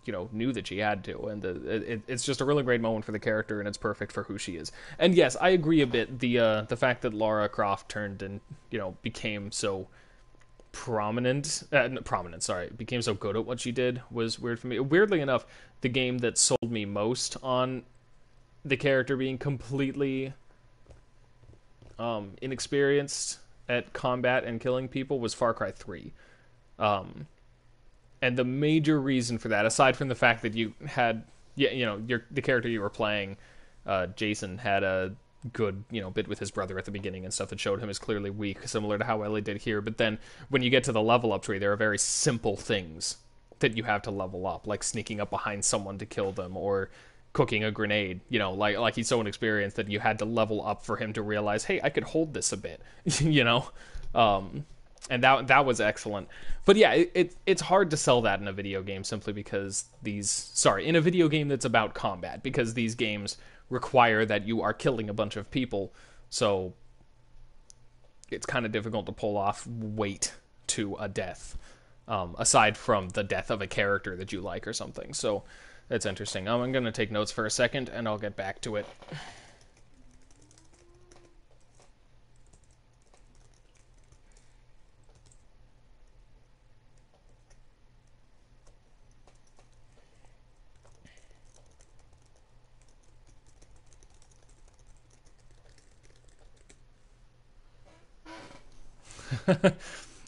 you know, knew that she had to. And it's just a really great moment for the character, and it's perfect for who she is. And yes, I agree a bit. The fact that Lara Croft turned and, you know, became so became so good at what she did was weird for me. Weirdly enough, the game that sold me most on the character being completely inexperienced at combat and killing people was Far Cry 3. And the major reason for that, aside from the fact that you had, the character you were playing, Jason, had a good, bit with his brother at the beginning and stuff that showed him as clearly weak, similar to how Ellie did here. But then when you get to the level up tree, there are very simple things that you have to level up, like sneaking up behind someone to kill them, or cooking a grenade, like he's so inexperienced that you had to level up for him to realize, hey, I could hold this a bit, and that was excellent. But yeah, it's hard to sell that in a video game simply because in a video game that's about combat, because these games require that you are killing a bunch of people, so it's kind of difficult to pull off weight to a death, aside from the death of a character that you like or something. So that's interesting. I'm going to take notes for a second, and I'll get back to it.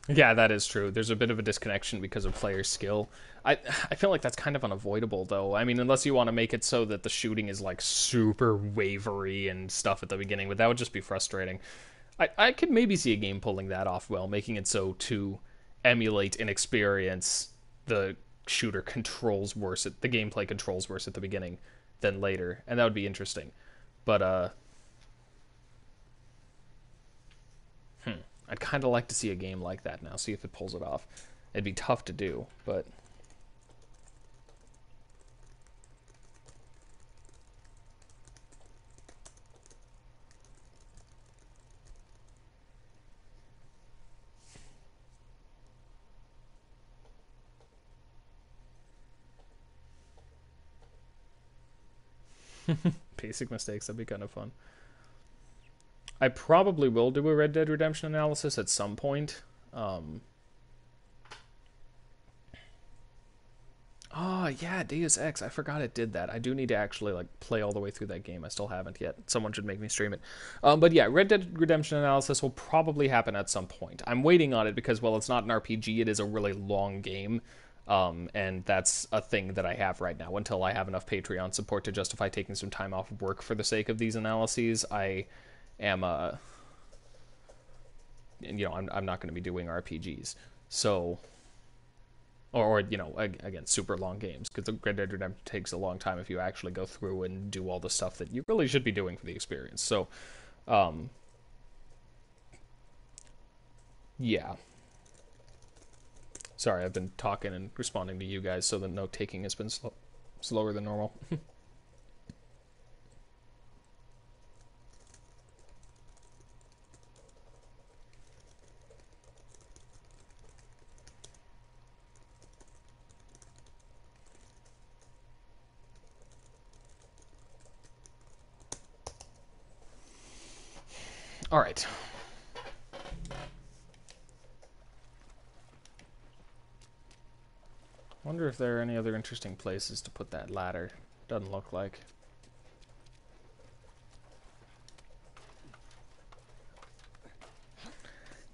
Yeah, that is true. There's a bit of a disconnection because of player skill. I feel like that's kind of unavoidable, though. I mean, unless you want to make it so that the shooting is, like, super wavery and stuff at the beginning, but that would just be frustrating. I could maybe see a game pulling that off well, making it so to emulate an experience, the shooter controls worse, the gameplay controls worse at the beginning than later, and that would be interesting. But, I'd kind of like to see a game like that now, see if it pulls it off. It'd be tough to do, but... Basic mistakes, that'd be kind of fun. I probably will do a Red Dead Redemption analysis at some point. Oh, yeah, Deus Ex. I forgot it did that. I do need to actually play all the way through that game. I still haven't yet. Someone should make me stream it. But yeah, Red Dead Redemption analysis will probably happen at some point. I'm waiting on it because, well, it's not an RPG. It is a really long game. And that's a thing that I have right now. Until I have enough Patreon support to justify taking some time off of work for the sake of these analyses, I am I'm not going to be doing RPGs, so or again, super long games, because Red Dead Redemption takes a long time if you actually go through and do all the stuff that you really should be doing for the experience. So yeah, sorry, I've been talking and responding to you guys, so the note taking has been slower than normal. All right. Wonder if there are any other interesting places to put that ladder. Doesn't look like.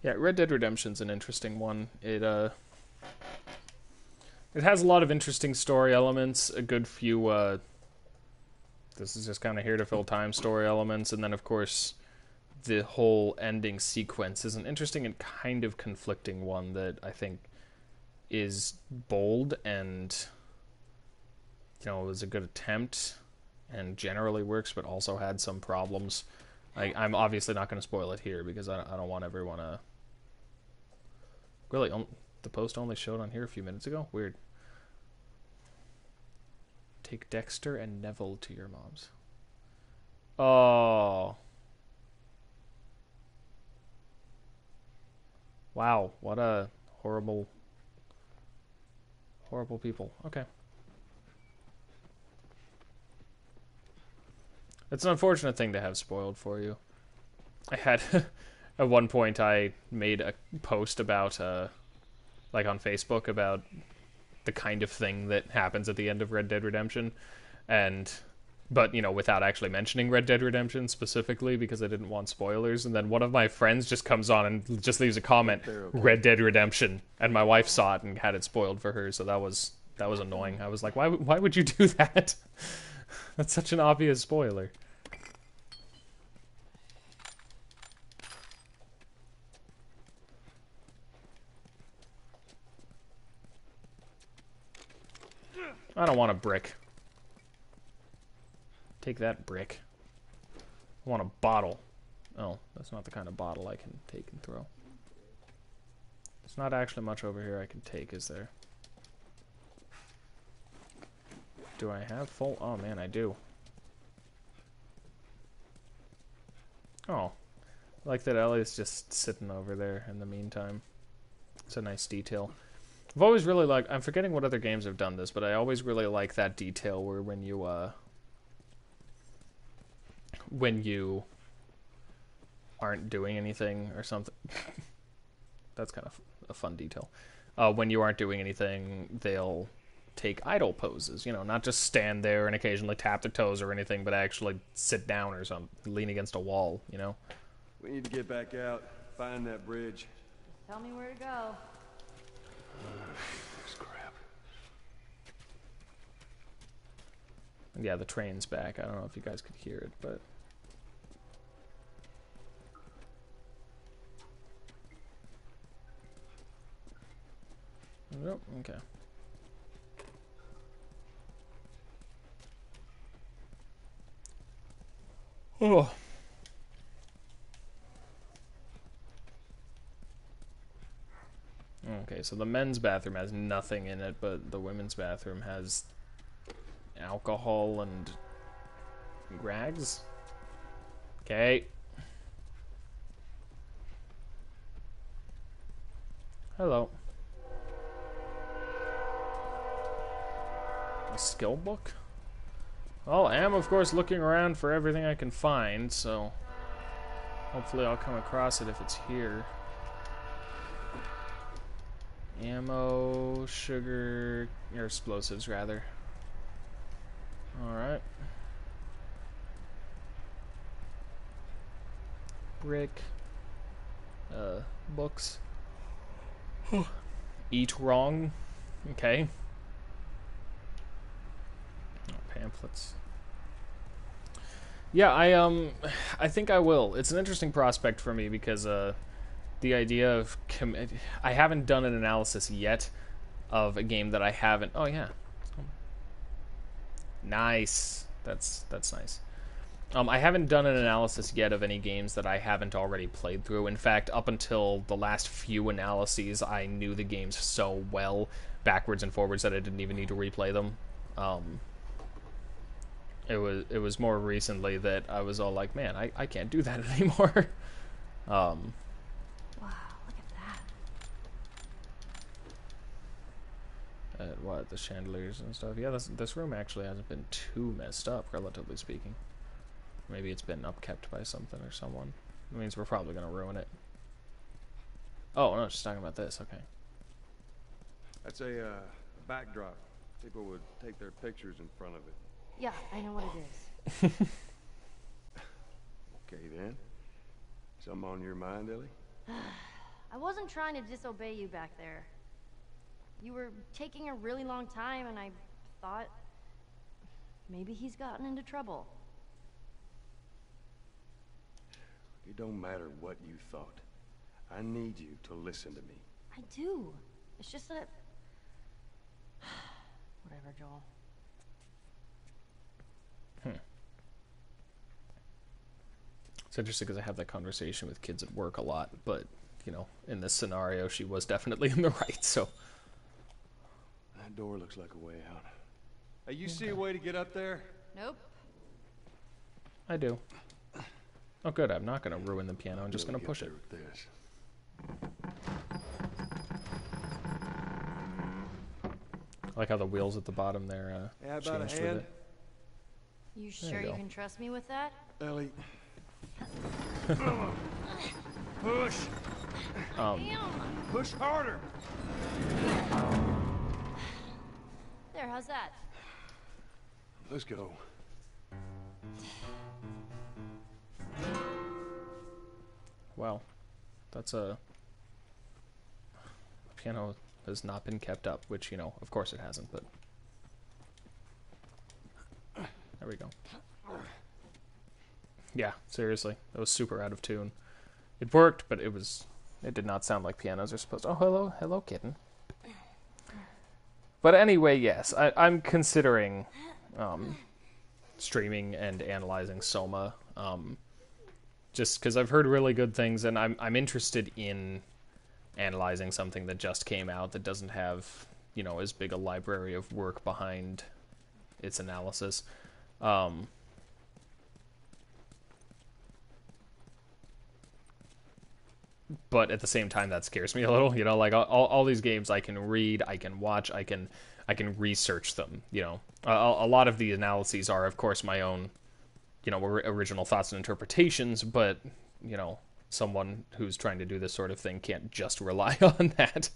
Yeah, Red Dead Redemption's an interesting one. It has a lot of interesting story elements, a good few this is just kind of here to fill time story elements, and then of course the whole ending sequence is an interesting and kind of conflicting one that I think is bold and, it was a good attempt and generally works, but also had some problems. I'm obviously not going to spoil it here because I don't want everyone to... Really, the post only showed on here a few minutes ago? Weird. Take Dexter and Neville to your mom's. Oh... Wow, what a horrible people. Okay. It's an unfortunate thing to have spoiled for you. I had, at one point, I made a post about, on Facebook about the kind of thing that happens at the end of Red Dead Redemption, and but, you know, without actually mentioning Red Dead Redemption specifically because I didn't want spoilers. And then one of my friends just comes on and just leaves a comment, Red Dead Redemption, and my wife saw it and had it spoiled for her, so that was annoying. I was like, why would you do that? That's such an obvious spoiler. I don't want a brick. Take that, brick. I want a bottle. Oh, that's not the kind of bottle I can take and throw. There's not actually much over here I can take, is there? Do I have full? Oh man, I do. Oh. I like that Ellie's just sitting over there in the meantime. It's a nice detail. I've always really liked... I'm forgetting what other games have done this, but I always really like that detail where when you aren't doing anything or something. That's kind of a fun detail. When you aren't doing anything, they'll take idle poses, you know, not just stand there and occasionally tap their toes or anything, but actually sit down or something, lean against a wall, you know? We need to get back out, find that bridge. Just tell me where to go. Crap. Yeah, the train's back. I don't know if you guys could hear it, but... Nope, okay. Oh. Okay, so the men's bathroom has nothing in it, but the women's bathroom has alcohol and rags. Okay. Hello. A skill book? Well, I am, of course, looking around for everything I can find, so hopefully I'll come across it if it's here. Ammo, sugar, or explosives, rather. Alright. Brick. Books. Eat wrong. Okay. Oh, pamphlets. Yeah, I think I will. It's an interesting prospect for me because, the idea of I haven't done an analysis yet of a game that I haven't. Oh yeah, nice. That's nice. I haven't done an analysis yet of any games that I haven't already played through. In fact, up until the last few analyses, I knew the games so well, backwards and forwards, that I didn't even need to replay them. It was more recently that I was all like, man, I can't do that anymore. Wow, look at that. What, the chandeliers and stuff? Yeah, this room actually hasn't been too messed up, relatively speaking. Maybe it's been upkept by something or someone. It means we're probably going to ruin it. Oh, no, just talking about this, okay. That's a backdrop. People would take their pictures in front of it. Yeah, I know what it is. Okay, then. Something on your mind, Ellie? I wasn't trying to disobey you back there. You were taking a really long time, and I thought maybe he's gotten into trouble. It don't matter what you thought. I need you to listen to me. I do. It's just that... Whatever, Joel. It's interesting because I have that conversation with kids at work a lot, but, you know, in this scenario, she was definitely in the right, so... That door looks like a way out. Hey, you see a way to get up there? Nope. I do. Oh, good. I'm not going to ruin the piano. I'm just going to push it. I like how the wheels at the bottom there changed with it. You sure you can trust me with that? Ellie. Push! Push harder! There, how's that? Let's go. wow. That's a... Piano has not been kept up, which, you know, of course it hasn't, but... There we go. Yeah, seriously. That was super out of tune. It worked, but it did not sound like pianos are supposed to... Oh, hello, kitten. But anyway, yes, I'm considering streaming and analyzing Soma, just because I've heard really good things, and I'm interested in analyzing something that just came out that doesn't have, you know, as big a library of work behind its analysis. But at the same time, that scares me a little. You know, like all these games, I can read, I can watch, I can research them. You know, a lot of the analyses are, of course, my own, you know, original thoughts and interpretations. But you know, someone who's trying to do this sort of thing can't just rely on that.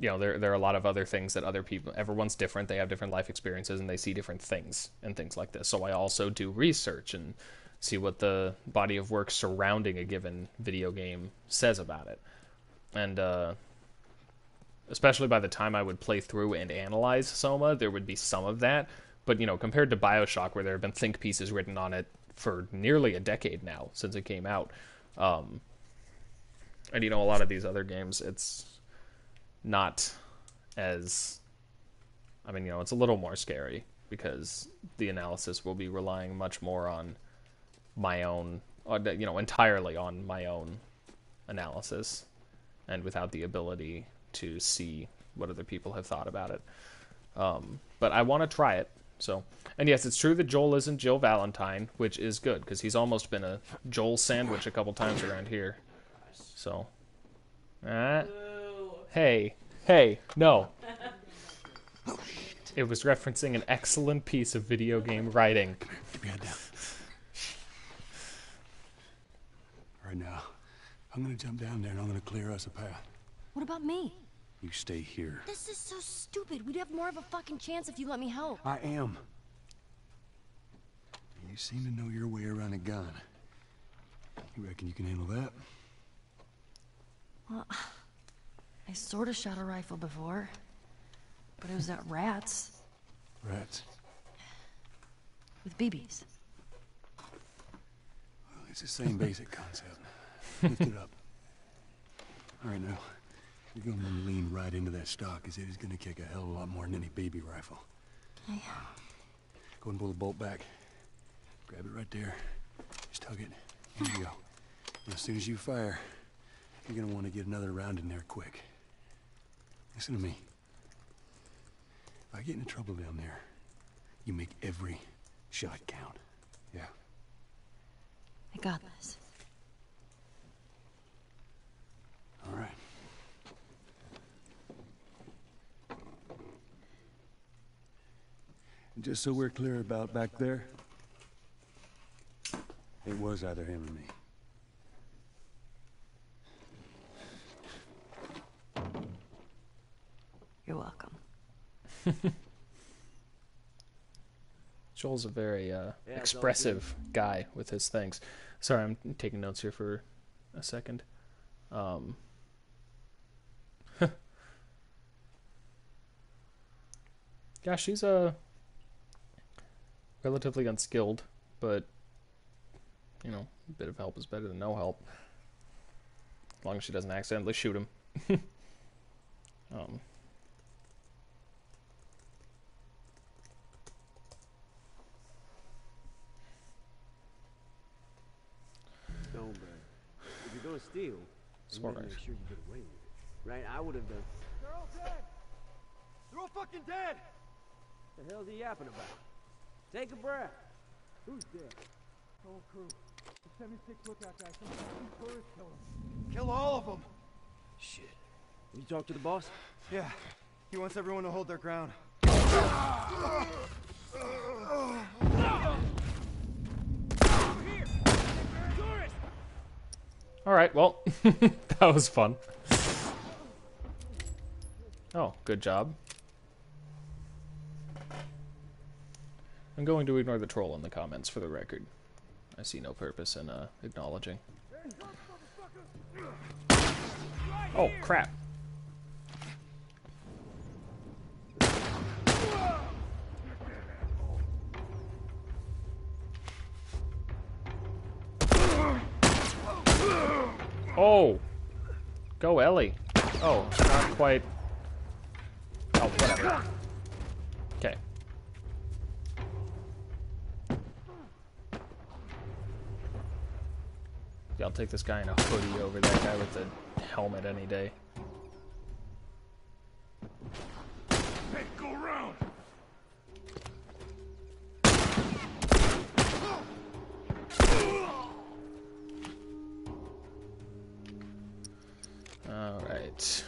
You know, there are a lot of other things that other people. Everyone's different. They have different life experiences, and they see different things and things like this. So I also do research and see what the body of work surrounding a given video game says about it. And especially by the time I would play through and analyze Soma, there would be some of that. But, you know, compared to BioShock, where there have been think pieces written on it for nearly a decade now since it came out. And, you know, a lot of these other games, it's not as... I mean, you know, it's a little more scary because the analysis will be relying much more on my own, you know, entirely on my own analysis, and without the ability to see what other people have thought about it. But I want to try it. So, and yes, it's true that Joel isn't Jill Valentine, which is good because he's almost been a Joel sandwich a couple times around here. So, hey, no. It was referencing an excellent piece of video game writing. Keep your head down. Right now, I'm gonna jump down there and I'm gonna clear us a path. What about me? You stay here. This is so stupid. We'd have more of a fucking chance if you let me help. I am. You seem to know your way around a gun. You reckon you can handle that? Well, I sort of shot a rifle before, but it was at rats. Rats? With BBs. Well, it's the same basic concept. Lift it up. All right, now. You're gonna lean right into that stock, because it is gonna kick a hell of a lot more than any baby rifle. Okay. Go and pull the bolt back. Grab it right there. Just tug it. Here you go. And as soon as you fire, you're gonna want to get another round in there quick. Listen to me. If I get into trouble down there, you make every shot count. Yeah. I got this. All right. And just so we're clear about back there, it was either him or me. You're welcome. Joel's a very expressive guy with his things. Sorry, I'm taking notes here for a second. Yeah, she's relatively unskilled, but you know, a bit of help is better than no help. As long as she doesn't accidentally shoot him. Don't, bro. If you're gonna steal, you Smart better make guys. sure you get away with it. Right? I would have done. They're all dead! They're all fucking dead! What the hell's he yapping about? Take a breath. Who's dead? Whole crew. The 76 lookout guy. Some fucking tourists killed him. Kill all of them! Shit. Did you talk to the boss? Yeah. He wants everyone to hold their ground. Alright, well, that was fun. Oh, good job. I'm going to ignore the troll in the comments for the record. I see no purpose in acknowledging. Hey, Oh, crap. Oh! Go, Ellie. Oh, not quite. Oh, whatever. Okay. Yeah, I'll take this guy in a hoodie over that guy with the helmet any day. Hey, go around! Alright.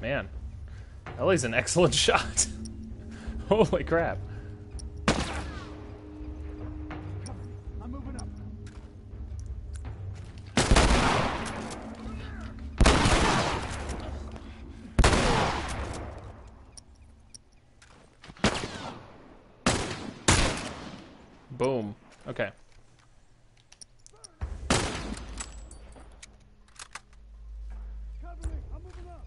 Man, Ellie's an excellent shot. Holy crap. I'm moving up. Boom. Okay. Cover me. I'm moving up.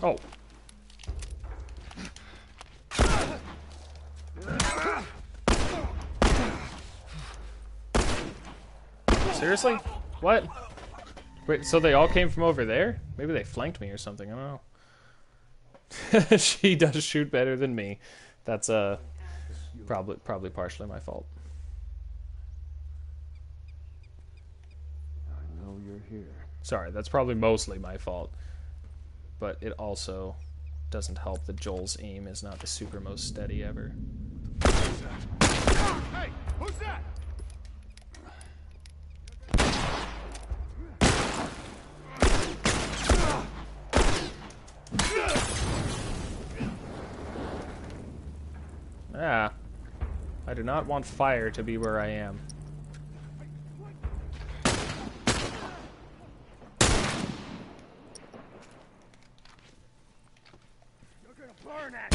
Oh. Seriously? What? Wait, so they all came from over there? Maybe they flanked me or something, I don't know. She does shoot better than me. That's probably partially my fault. I know you're here. Sorry, that's probably mostly my fault. But it also doesn't help that Joel's aim is not the super most steady ever. Hey, who's that? Ah. I do not want fire to be where I am. You're gonna burn at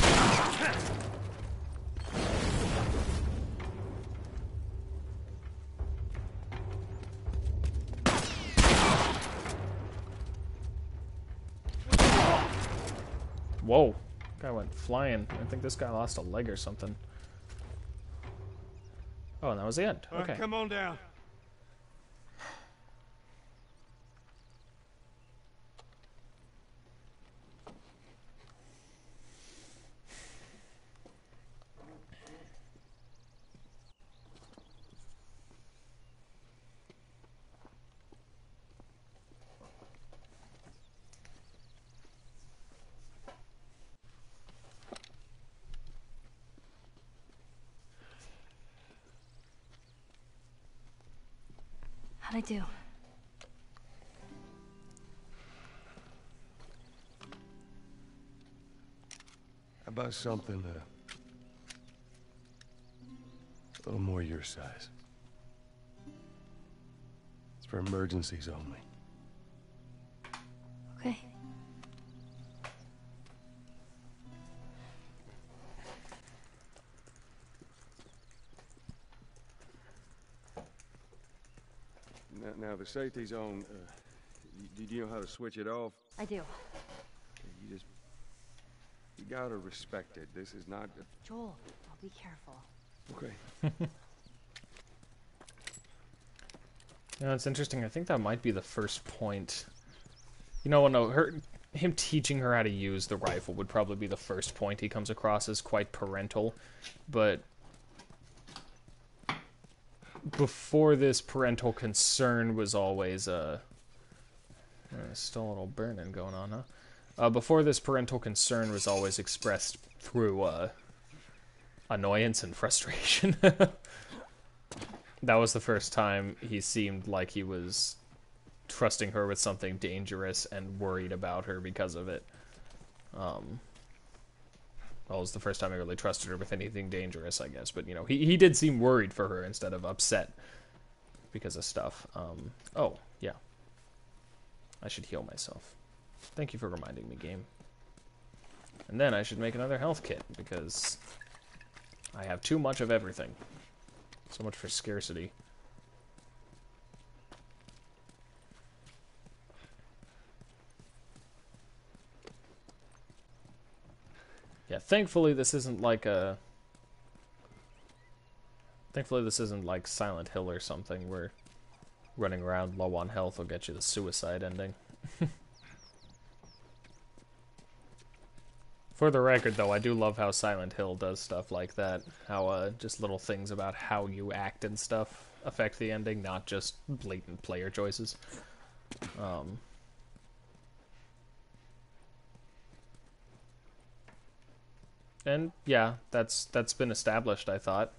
Whoa. Guy went flying. I think this guy lost a leg or something. Oh, and that was the end. Okay. Come on down. How'd I do? How about something a little more your size? It's for emergencies only. Okay. Now the safety's on. Do you know how to switch it off? I do. You gotta respect it. This is not. Joel, I'll be careful. Okay. You know, it's interesting. I think that might be the first point. You know, no, him teaching her how to use the rifle would probably be the first point he comes across as quite parental. But before this, parental concern was always still a little burning going on, huh? Before this, parental concern was always expressed through annoyance and frustration. That was the first time he seemed like he was trusting her with something dangerous and worried about her because of it. Well, it was the first time I really trusted her with anything dangerous, I guess. But, you know, he did seem worried for her instead of upset because of stuff. Oh, yeah. I should heal myself. Thank you for reminding me, game. And then I should make another health kit, because I have too much of everything. So much for scarcity. Yeah, thankfully this isn't like a... Thankfully this isn't like Silent Hill or something, where running around low on health will get you the suicide ending. For the record, though, I do love how Silent Hill does stuff like that. How, just little things about how you act and stuff affect the ending, not just blatant player choices. And, yeah, that's been established, I thought.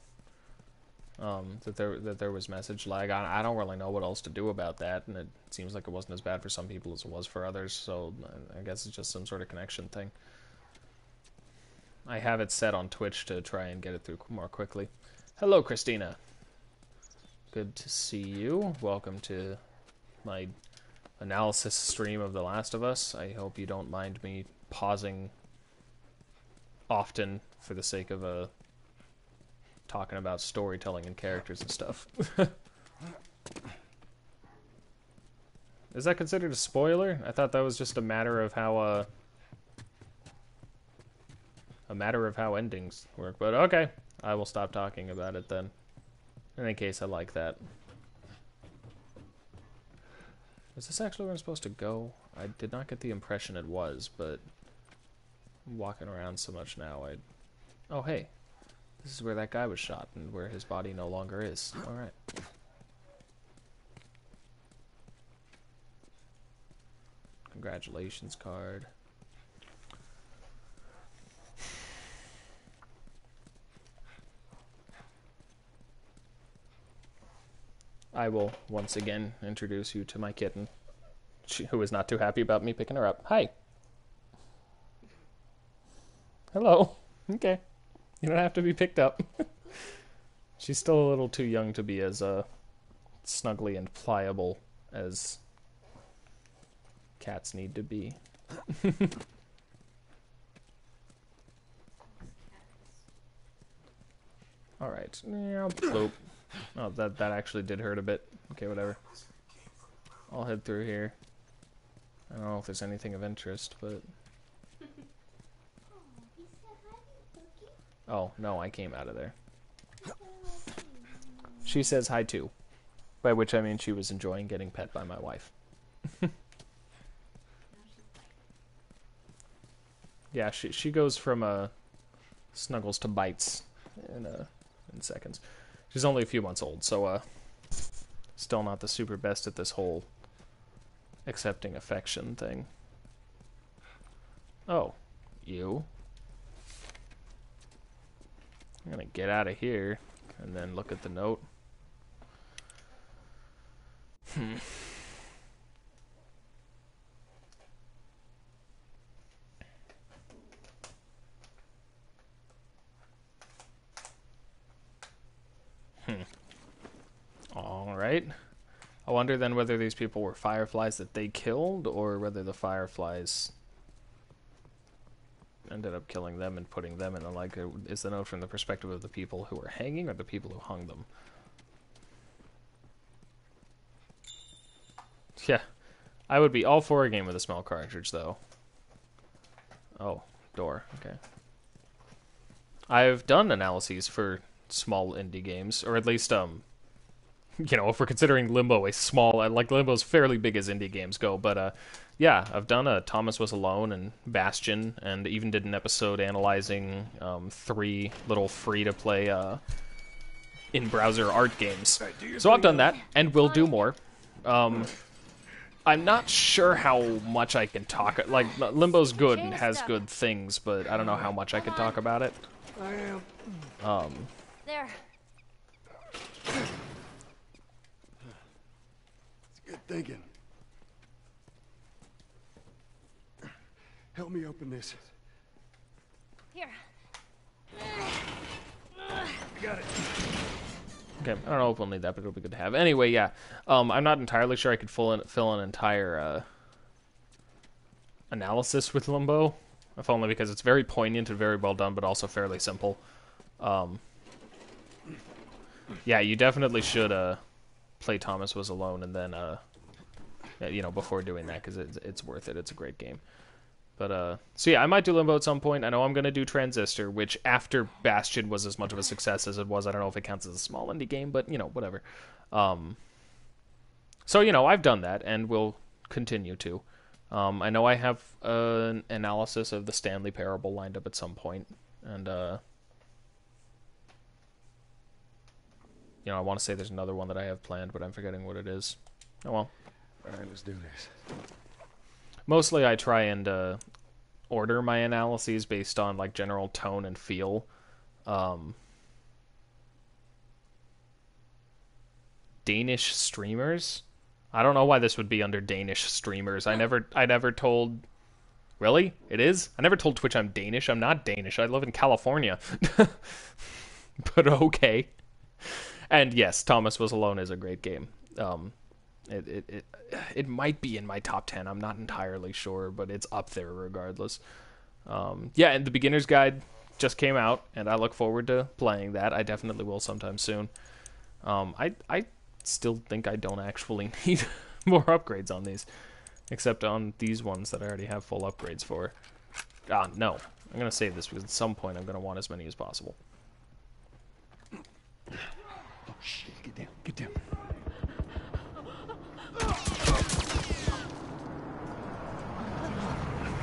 That there was message lag. I don't really know what else to do about that, and it seems like it wasn't as bad for some people as it was for others, so I guess it's just some sort of connection thing. I have it set on Twitch to try and get it through more quickly. Hello, Christina. Good to see you. Welcome to my analysis stream of The Last of Us. I hope you don't mind me pausing often for the sake of talking about storytelling and characters and stuff. Is that considered a spoiler? I thought that was just a matter of how endings work, but okay. I will stop talking about it then. In any case, I like that. Is this actually where I'm supposed to go? I did not get the impression it was, but I'm walking around so much now, Oh, hey. This is where that guy was shot and where his body no longer is. Alright. Congratulations card. I will once again introduce you to my kitten, who is not too happy about me picking her up. Hi. Hello. Okay. You don't have to be picked up. She's still a little too young to be as snuggly and pliable as cats need to be. Alright. Bloop. Oh, that actually did hurt a bit. Okay, whatever. I'll head through here. I don't know if there's anything of interest, but... Oh, no, I came out of there. She says hi too. By which I mean she was enjoying getting pet by my wife. Yeah, she goes from snuggles to bites in seconds. She's only a few months old, so still not the super best at this whole accepting affection thing. Oh, you. I'm gonna get out of here and then look at the note. Alright. I wonder then whether these people were fireflies that they killed, or whether the fireflies ended up killing them and putting them in the, like, is the note from the perspective of the people who were hanging or the people who hung them? Yeah. I would be all for a game with a small cartridge, though. Oh, door. Okay. I've done analyses for small indie games, or at least, you know, if we're considering Limbo a small, like, Limbo's fairly big as indie games go, but, yeah, I've done Thomas Was Alone and Bastion, and even did an episode analyzing 3 little free-to-play in-browser art games. So I've done that, and will do more. I'm not sure how much I can talk... Like, Limbo's good and has good things, but I don't know how much I can talk about it. There. It's good thinking. Help me open this. Here. I got it. Okay, I don't know if we'll need that, but it'll be good to have. Anyway, yeah, I'm not entirely sure I could fill an entire analysis with Limbo, if only because it's very poignant and very well done, but also fairly simple. Yeah, you definitely should play Thomas Was Alone, and then you know, before doing that, because it's worth it. It's a great game. But so yeah, I might do Limbo at some point. I know I'm gonna do Transistor, which after Bastion was as much of a success as it was. I don't know if it counts as a small indie game, but you know, whatever. So you know, I've done that, and will continue to. I know I have an analysis of the Stanley Parable lined up at some point, and you know, I want to say there's another one that I have planned, but I'm forgetting what it is. Oh well. All right, let's do this. Mostly I try and order my analyses based on like general tone and feel. Danish streamers? I don't know why this would be under Danish streamers. I never told... Really? It is? I never told Twitch I'm Danish. I'm not Danish. I live in California. But okay. And yes, Thomas Was Alone is a great game. It might be in my top 10. I'm not entirely sure, but it's up there regardless. Yeah, and the Beginner's Guide just came out, and I look forward to playing that. I definitely will sometime soon. I still think I don't actually need more upgrades on these, except on these ones that I already have full upgrades for. No. I'm going to save this because at some point I'm going to want as many as possible. Oh, shit. Get down. Get down.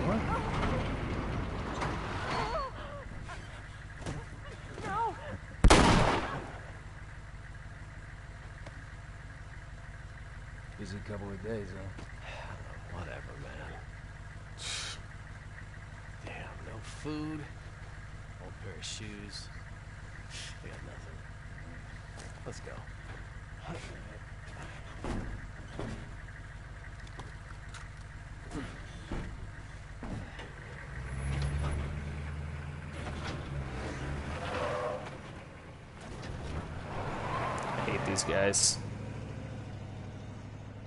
What? No. Busy couple of days, huh? Whatever, man. Damn, no food, old pair of shoes. We got nothing. Let's go. I hate these guys.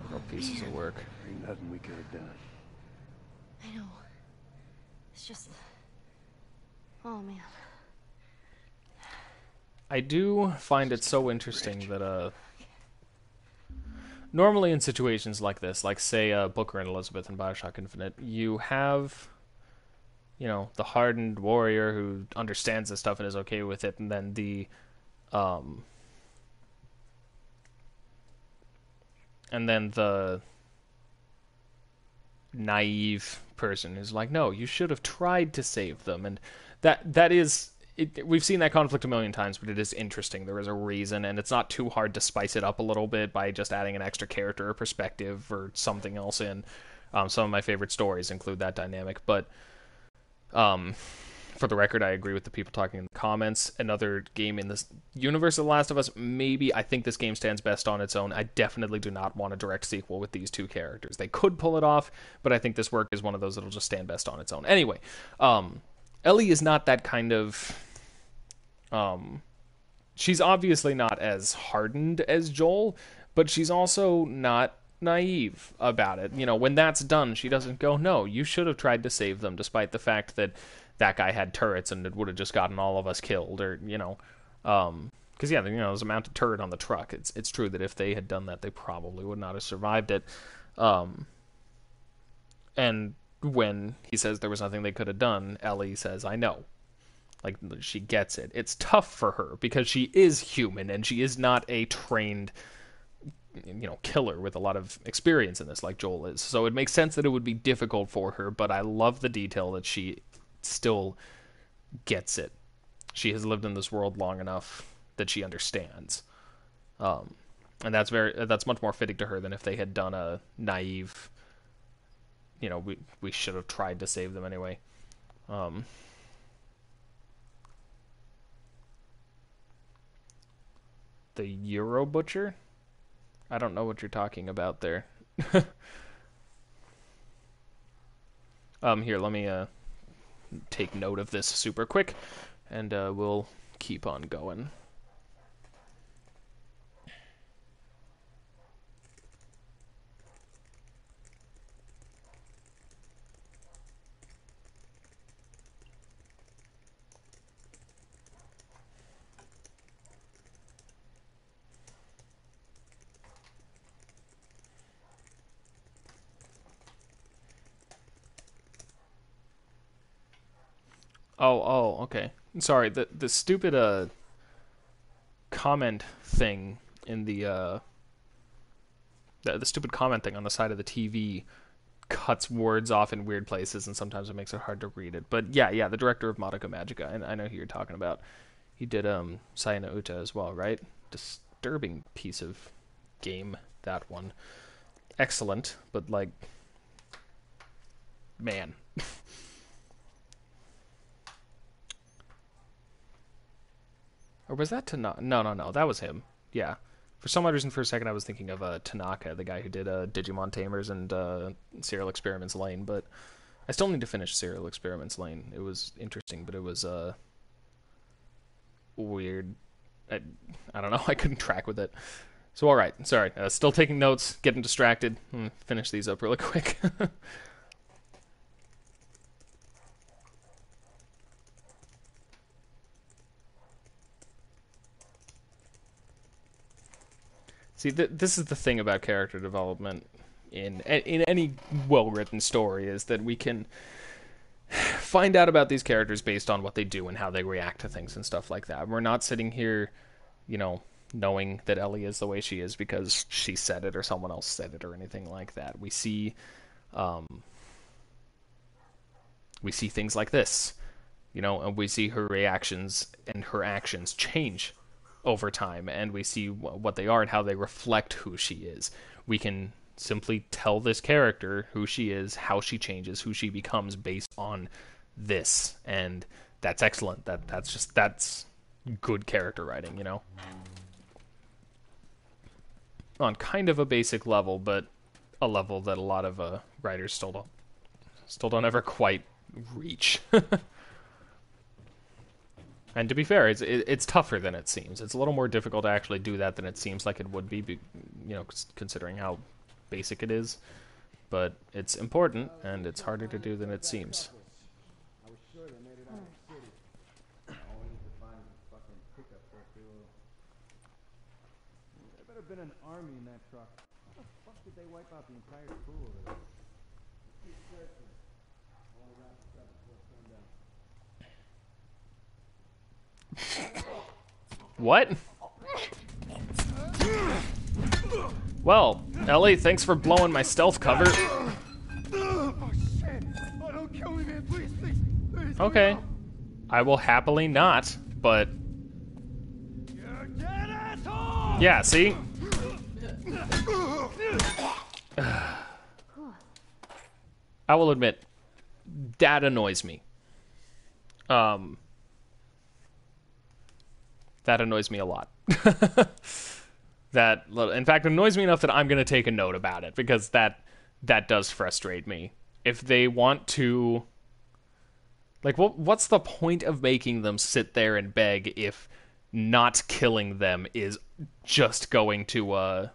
Real pieces of work. Ain't nothing we could have done. I know. It's just... Oh, man. I do find it so interesting that, normally in situations like this, like, say, Booker and Elizabeth in Bioshock Infinite, you have, you know, the hardened warrior who understands this stuff and is okay with it, and then the, naive person who's like, no, you should have tried to save them, and that is... we've seen that conflict a million times, but it is interesting. There is a reason, and it's not too hard to spice it up a little bit by just adding an extra character or perspective or something else in. Some of my favorite stories include that dynamic, but for the record, I agree with the people talking in the comments. Another game in this universe of The Last of Us, maybe. I think this game stands best on its own. I definitely do not want a direct sequel with these two characters. They could pull it off, but I think this work is one of those that'll just stand best on its own. Anyway, Ellie is not that kind of... she's obviously not as hardened as Joel, but she's also not naive about it. You know, when that's done, she doesn't go, no, you should have tried to save them, despite the fact that that guy had turrets and it would have just gotten all of us killed, or, you know, because, yeah, you know, there's a mounted turret on the truck. It's true that if they had done that, they probably would not have survived it. And when he says there was nothing they could have done, Ellie says, I know. Like, she gets it. It's tough for her because she is human and she is not a trained, you know, killer with a lot of experience in this like Joel is. So it makes sense that it would be difficult for her, but I love the detail that she still gets it. She has lived in this world long enough that she understands. And that's much more fitting to her than if they had done a naive, you know, we should have tried to save them anyway. The Euro Butcher? I don't know what you're talking about there. Here, let me take note of this super quick, and we'll keep on going. Okay. Sorry, the stupid comment thing in the stupid comment thing on the side of the TV cuts words off in weird places, and sometimes it makes it hard to read it. But yeah, the director of Madoka Magica, I know who you're talking about. He did Sayano Uta as well, right? Disturbing piece of game, that one. Excellent, but like, man. Or was that Tanaka? No, that was him. Yeah. For some odd reason, for a second, I was thinking of Tanaka, the guy who did Digimon Tamers and Serial Experiments Lane, but I still need to finish Serial Experiments Lane. It was interesting, but it was weird. I don't know. I couldn't track with it. So, all right. Sorry. Still taking notes, getting distracted. Finish these up really quick. See, this is the thing about character development in any well-written story, is that we can find out about these characters based on what they do and how they react to things and stuff like that. We're not sitting here, knowing that Ellie is the way she is because she said it or someone else said it or anything like that. We see things like this, and we see her reactions and her actions change over time, and we see what they are and how they reflect who she is. We can simply tell this character who she is, how she changes, who she becomes based on this, and that's excellent. That's good character writing, on kind of a basic level, but a level that a lot of writers still don't ever quite reach. And to be fair, it's tougher than it seems. It's a little more difficult to actually do that than it seems like it would be, considering how basic it is. But it's important, and it's harder to do than it seems. I was sure they made it out of the city. All we need to find is a fucking pickup for fuel. There better been an army in that truck. How the fuck did they wipe out the entire crew over there? Keep searching. All wrapped up before sundown. What? Well, Ellie, thanks for blowing my stealth cover. Oh, shit! Oh, don't kill me, man. Please. Okay. I will happily not, but... You're dead, asshole! Yeah, see? I will admit, that annoys me. That annoys me a lot. That, in fact, annoys me enough that I'm going to take a note about it, because that does frustrate me. If they want to... Like, what's the point of making them sit there and beg if not killing them is just going to,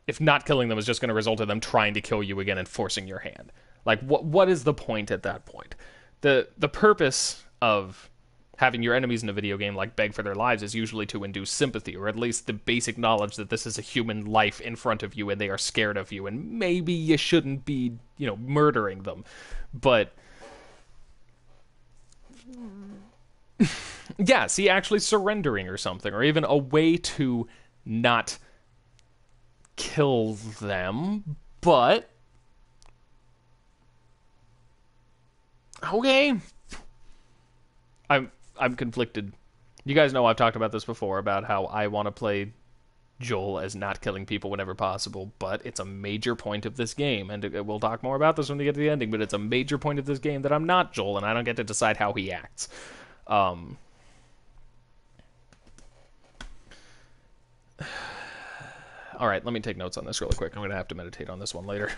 if not killing them is just going to result in them trying to kill you again and forcing your hand? Like, what is the point at that point? The purpose of having your enemies in a video game like beg for their lives is usually to induce sympathy, or at least the basic knowledge that this is a human life in front of you and they are scared of you, and maybe you shouldn't be, murdering them. But yeah, see, actually surrendering or something, or even a way to not kill them, but okay. I'm conflicted. You guys know I've talked about this before, about how I want to play Joel as not killing people whenever possible, but it's a major point of this game, and we'll talk more about this when we get to the ending, but it's a major point of this game that I'm not Joel, and I don't get to decide how he acts. Alright, let me take notes on this really quick. I'm going to have to meditate on this one later.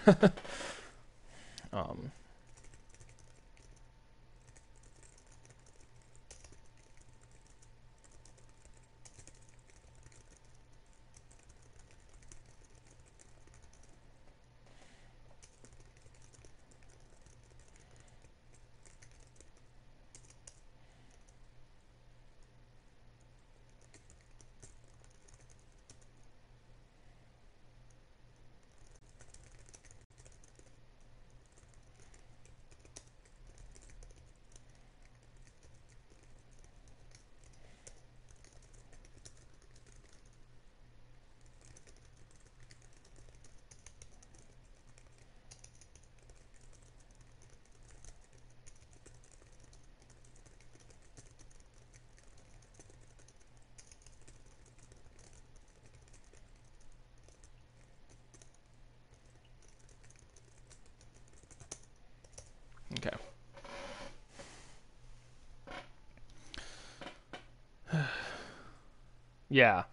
Yeah.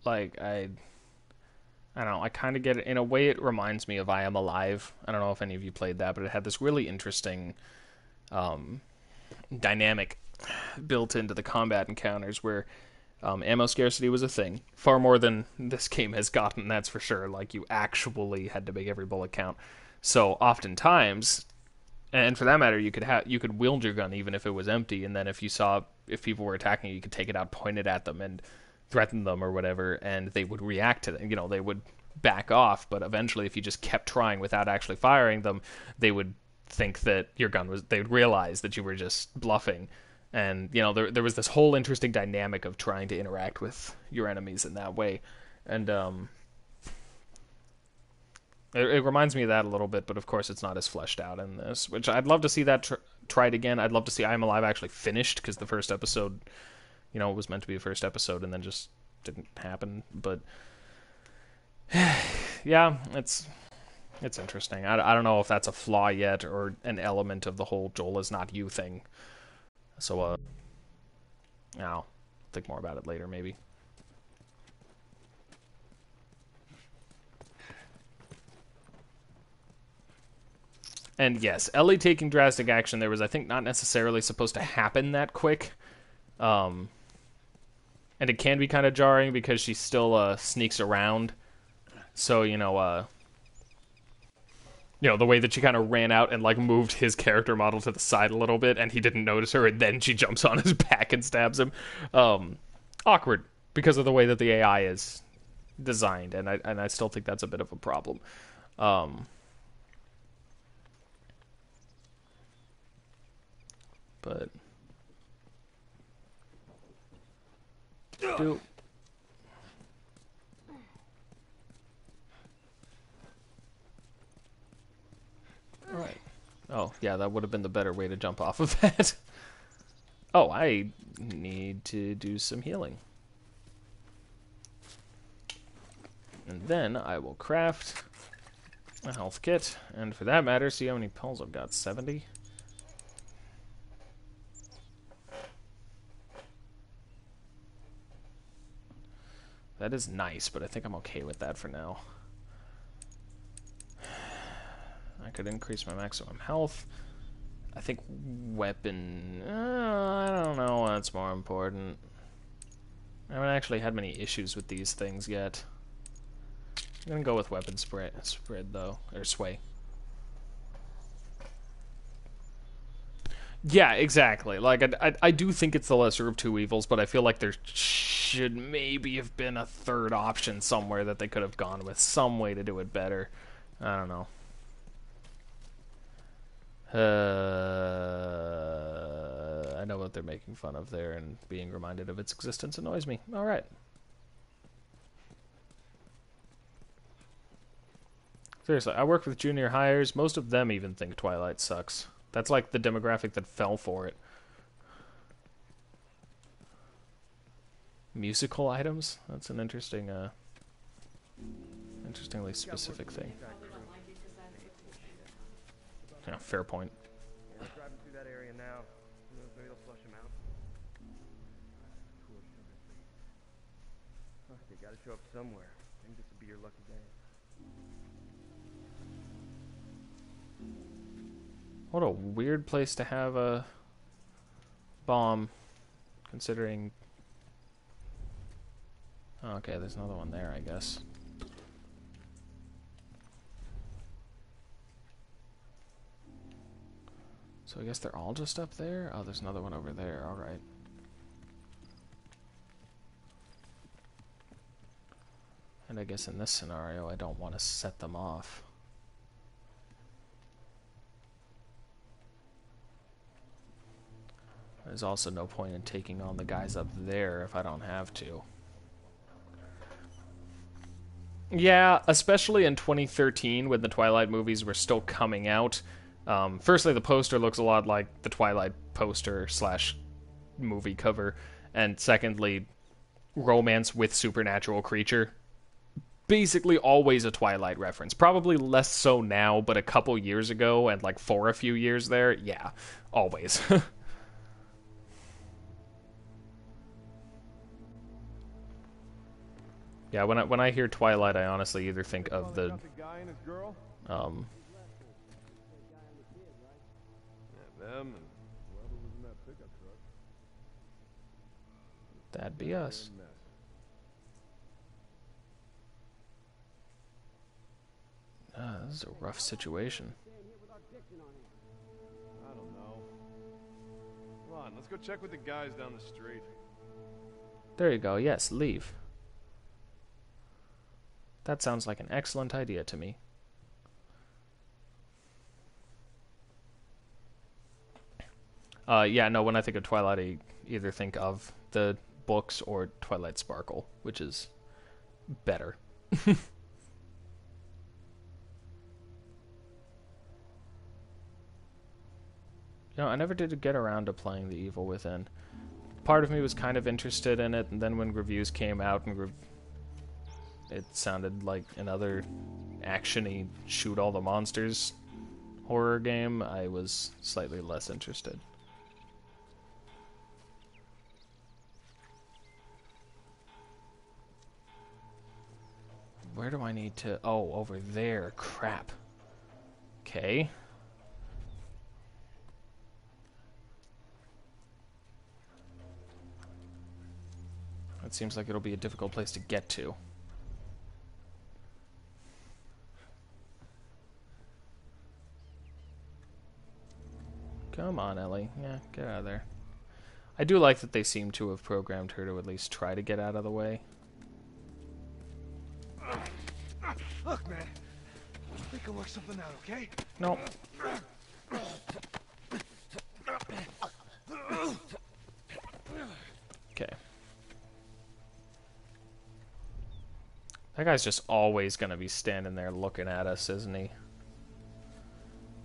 Like, I don't know, I kind of get it. In a way, it reminds me of I Am Alive. I don't know if any of you played that, but it had this really interesting dynamic built into the combat encounters where ammo scarcity was a thing. Far more than this game has gotten, that's for sure. Like, you actually had to make every bullet count. So, oftentimes, and for that matter, you could wield your gun even if it was empty, and then if people were attacking you, you could take it out, point it at them, and threaten them or whatever, and they would react to them. They would back off, but eventually if you just kept trying without actually firing them, they would think that your gun was, they would realize that you were just bluffing. And, there was this whole interesting dynamic of trying to interact with your enemies in that way. And it reminds me of that a little bit, but of course it's not as fleshed out in this, which I'd love to see that tried again. I'd love to see I Am Alive actually finished, because the first episode, it was meant to be a first episode and then just didn't happen. But yeah, it's interesting. I don't know if that's a flaw yet or an element of the whole Joel is not you thing. So I'll think more about it later, maybe. And yes, Ellie taking drastic action there was, I think, not necessarily supposed to happen that quick. And it can be kind of jarring because she still sneaks around. So, the way that she kind of ran out and, like, moved his character model to the side a little bit, and he didn't notice her, and then she jumps on his back and stabs him. Awkward, because of the way that the AI is designed, and I still think that's a bit of a problem. But... Alright. Oh, yeah, that would have been the better way to jump off of that. Oh, I need to do some healing. And then I will craft a health kit. And for that matter, see how many pills I've got. 70? That is nice, but I think I'm okay with that for now. I could increase my maximum health. I think weapon... I don't know what's more important. I haven't actually had many issues with these things yet. I'm gonna go with weapon spread though. Or sway. Yeah, exactly. Like, I do think it's the lesser of two evils, but I feel like there should maybe have been a third option somewhere that they could have gone with. Some way to do it better. I don't know. I know what they're making fun of there, and being reminded of its existence annoys me. Alright. Seriously, I work with junior hires. Most of them even think Twilight sucks. That's like the demographic that fell for it. Musical items? That's an interesting, interestingly specific thing. Yeah, fair point. Yeah, driving through that area now. Maybe they'll flush him out. Cool sugar face. Huh, you gotta show up somewhere. I think this will be your lucky day. What a weird place to have a bomb, considering... Oh, okay, there's another one there, I guess. So I guess they're all just up there? Oh, there's another one over there, alright. And I guess in this scenario, I don't want to set them off. There's also no point in taking on the guys up there if I don't have to. Yeah, especially in 2013 when the Twilight movies were still coming out. Firstly, the poster looks a lot like the Twilight poster / movie cover. And secondly, romance with supernatural creature. Basically always a Twilight reference. Probably less so now, but a couple years ago and like for a few years there, yeah, always. Yeah, when I hear Twilight, I honestly either think of the Got the guy and his girl? um Yeah, them and whoever was in that pickup truck. that'd be us. Mess. This is a rough situation. I don't know. Come on, let's go check with the guys down the street. There you go. Yes, leave. That sounds like an excellent idea to me. Yeah, no, when I think of Twilight, I either think of the books or Twilight Sparkle, which is better. You know, I never did get around to playing The Evil Within. Part of me was kind of interested in it, and then when reviews came out and it sounded like another action-y shoot all the monsters horror game, I was slightly less interested. Where do I need to... Oh, over there. Crap. Okay. It seems like it'll be a difficult place to get to. Come on, Ellie. Yeah, get out of there. I do like that they seem to have programmed her to at least try to get out of the way. Look, man. We can work something out, okay? No. Okay. That guy's just always gonna be standing there looking at us, isn't he?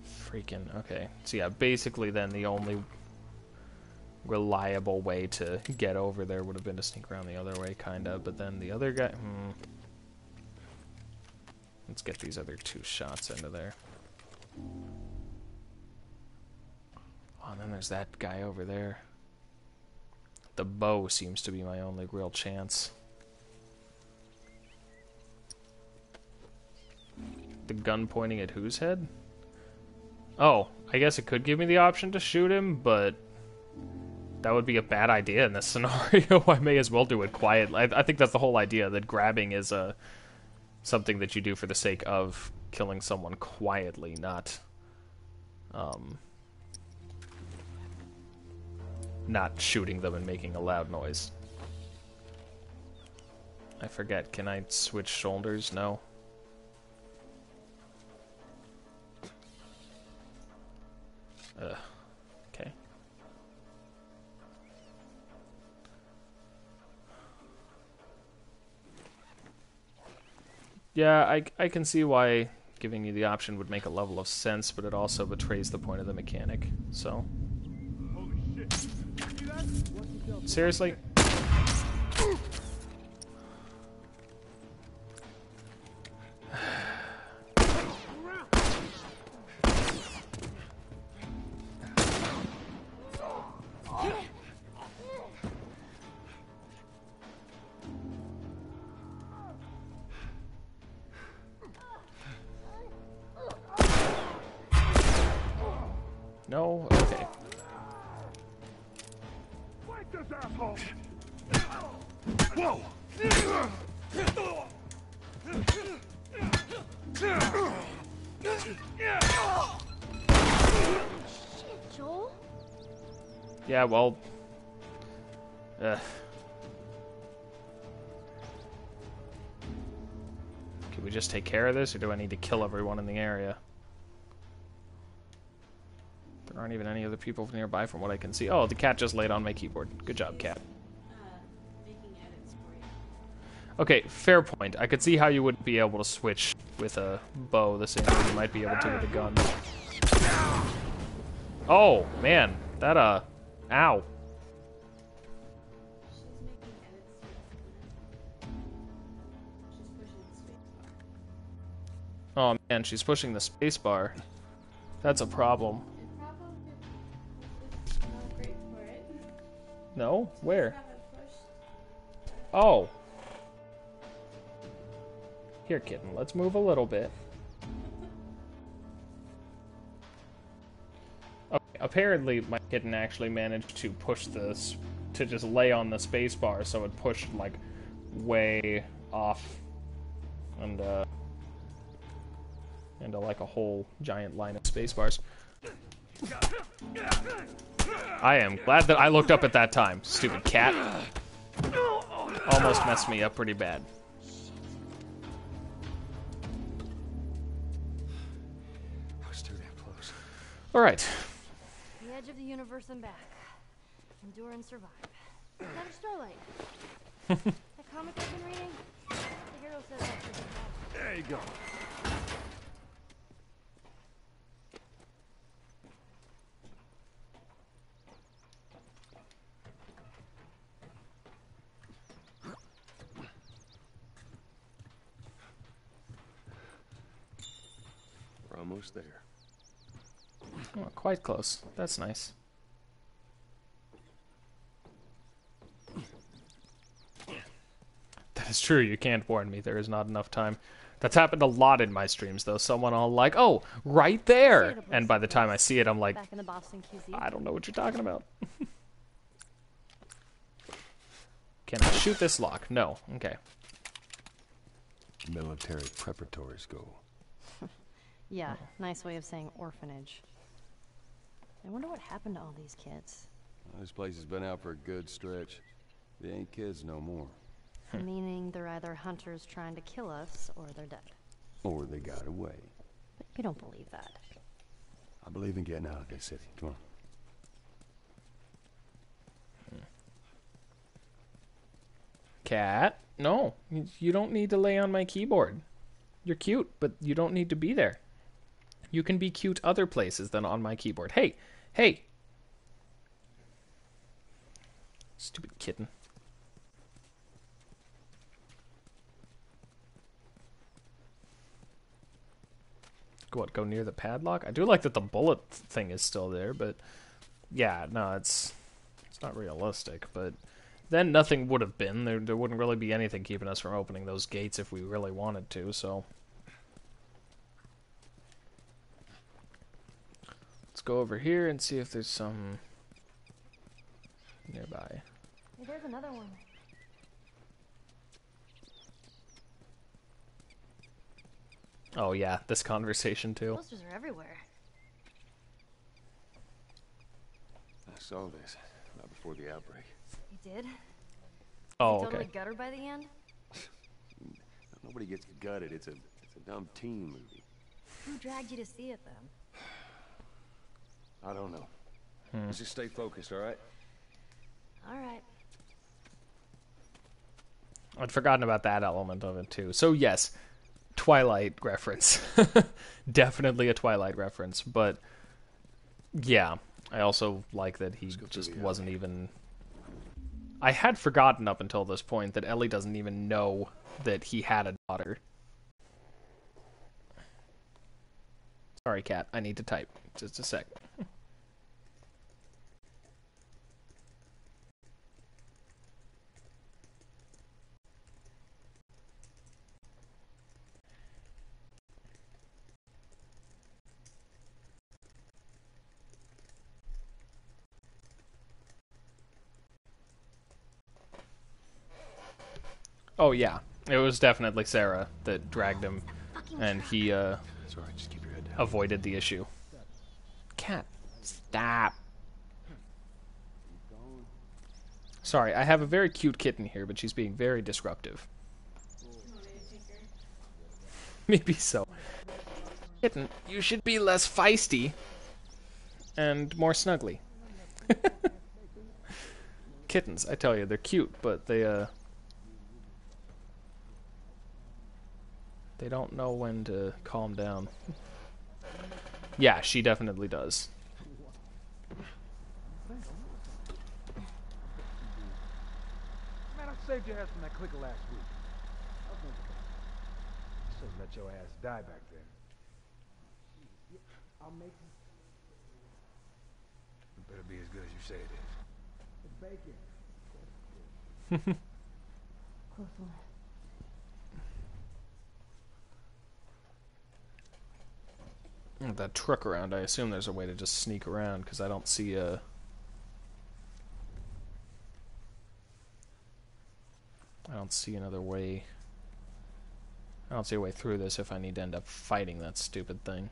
Freaking, okay. So yeah, basically then the only reliable way to get over there would have been to sneak around the other way, kinda, but then the other guy... Let's get these other two shots into there. Oh, and then there's that guy over there. The bow seems to be my only real chance. The gun pointing at whose head? Oh, I guess it could give me the option to shoot him, but that would be a bad idea in this scenario. I may as well do it quietly. I think that's the whole idea, that grabbing is something that you do for the sake of killing someone quietly, not shooting them and making a loud noise. I forget, can I switch shoulders? No. Okay. Yeah, I can see why giving you the option would make a level of sense, but it also betrays the point of the mechanic, so... Holy shit. See that? Seriously? No? Okay. Fight this asshole! Whoa! Shit, Joel. Yeah, well... Can we just take care of this, or do I need to kill everyone in the area? There aren't even any other people nearby from what I can see. Oh, the cat just laid on my keyboard. Good job, cat. Making edits for you. Okay, fair point. I could see how you wouldn't be able to switch with a bow the same way you might be able to with a gun. Oh, man. That, ow. She's making edits to it. She's pushing the space bar. Oh, man, she's pushing the spacebar. That's a problem. It probably is not great for it. No? Where? Have it pushed. Oh. Here, kitten, let's move a little bit. Okay, apparently my kitten actually managed to push this, to just lay on the space bar, so it pushed, like, way off, and, into, like, a whole giant line of space bars. I am glad that I looked up at that time, stupid cat. Almost messed me up pretty bad. I was too damn close. Alright. The edge of the universe and back. Endure and survive. Another Starlight. That comic I've been reading? The hero says that's the big problem. There you go. We're almost there. Oh, quite close. That's nice. That is true, you can't warn me. There is not enough time. That's happened a lot in my streams, though. Someone all like, oh, right there! And by the time I see it, I'm like, Back in the Boston QZ. I don't know what you're talking about. Can I shoot this lock? No. Okay. Military preparatory school. Yeah, nice way of saying orphanage. I wonder what happened to all these kids. Well, this place has been out for a good stretch. They ain't kids no more. Meaning they're either hunters trying to kill us, or they're dead. Or they got away. But you don't believe that. I believe in getting out of this city. Come on. Cat? No. You don't need to lay on my keyboard. You're cute, but you don't need to be there. You can be cute other places than on my keyboard. Hey! Hey! Stupid kitten. What, go near the padlock? I do like that the bullet thing is still there, but yeah, no, it's not realistic, but then nothing would have been. There wouldn't really be anything keeping us from opening those gates if we really wanted to, so let's go over here and see if there's some nearby. Hey, there's another one. Oh yeah, this conversation too. Posters are everywhere. I saw this right before the outbreak. You did? Oh, You totally okay. gutted by the end? Nobody gets gutted. It's a dumb teen movie. Who dragged you to see it then? I don't know. Let's just stay focused, all right? All right. I'd forgotten about that element of it too. So yes, Twilight reference. Definitely a Twilight reference, but yeah, I also like that he just wasn't even... I had forgotten up until this point that Ellie doesn't even know that he had a daughter. Sorry, cat, I need to type. Just a sec. Oh yeah, it was definitely Sarah that dragged him, and he It's all right. Just keep your head down. avoided the issue. Cat, stop. Sorry, I have a very cute kitten here, but she's being very disruptive. Maybe so. Kitten, you should be less feisty and more snuggly. Kittens, I tell you, they're cute, but they don't know when to calm down. Yeah, she definitely does. Man, I saved your ass from that clicker last week. I'll think about it. I should have let your ass die back then. I'll make it. It better be as good as you say it is. It's bacon. Close one. With that truck around, I assume there's a way to just sneak around, because I don't see a... I don't see another way. I don't see a way through this if I need to end up fighting that stupid thing.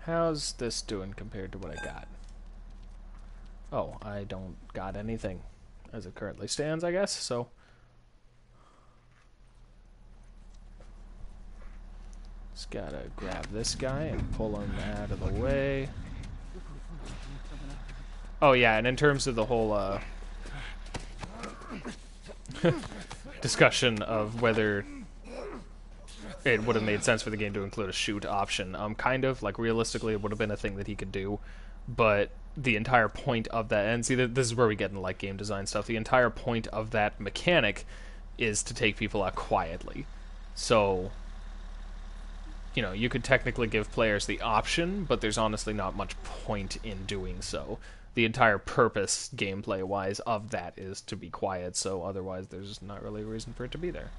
How's this doing compared to what I got? Oh, I don't got anything as it currently stands, I guess, so... Just gotta grab this guy and pull him out of the way. Oh yeah, and in terms of the whole discussion of whether it would have made sense for the game to include a shoot option, kind of, like, realistically it would have been a thing that he could do, but the entire point of that, and see, this is where we get into, like, game design stuff, the entire point of that mechanic is to take people out quietly. So, you know, you could technically give players the option, but there's honestly not much point in doing so. The entire purpose, gameplay-wise, of that is to be quiet, so otherwise there's not really a reason for it to be there.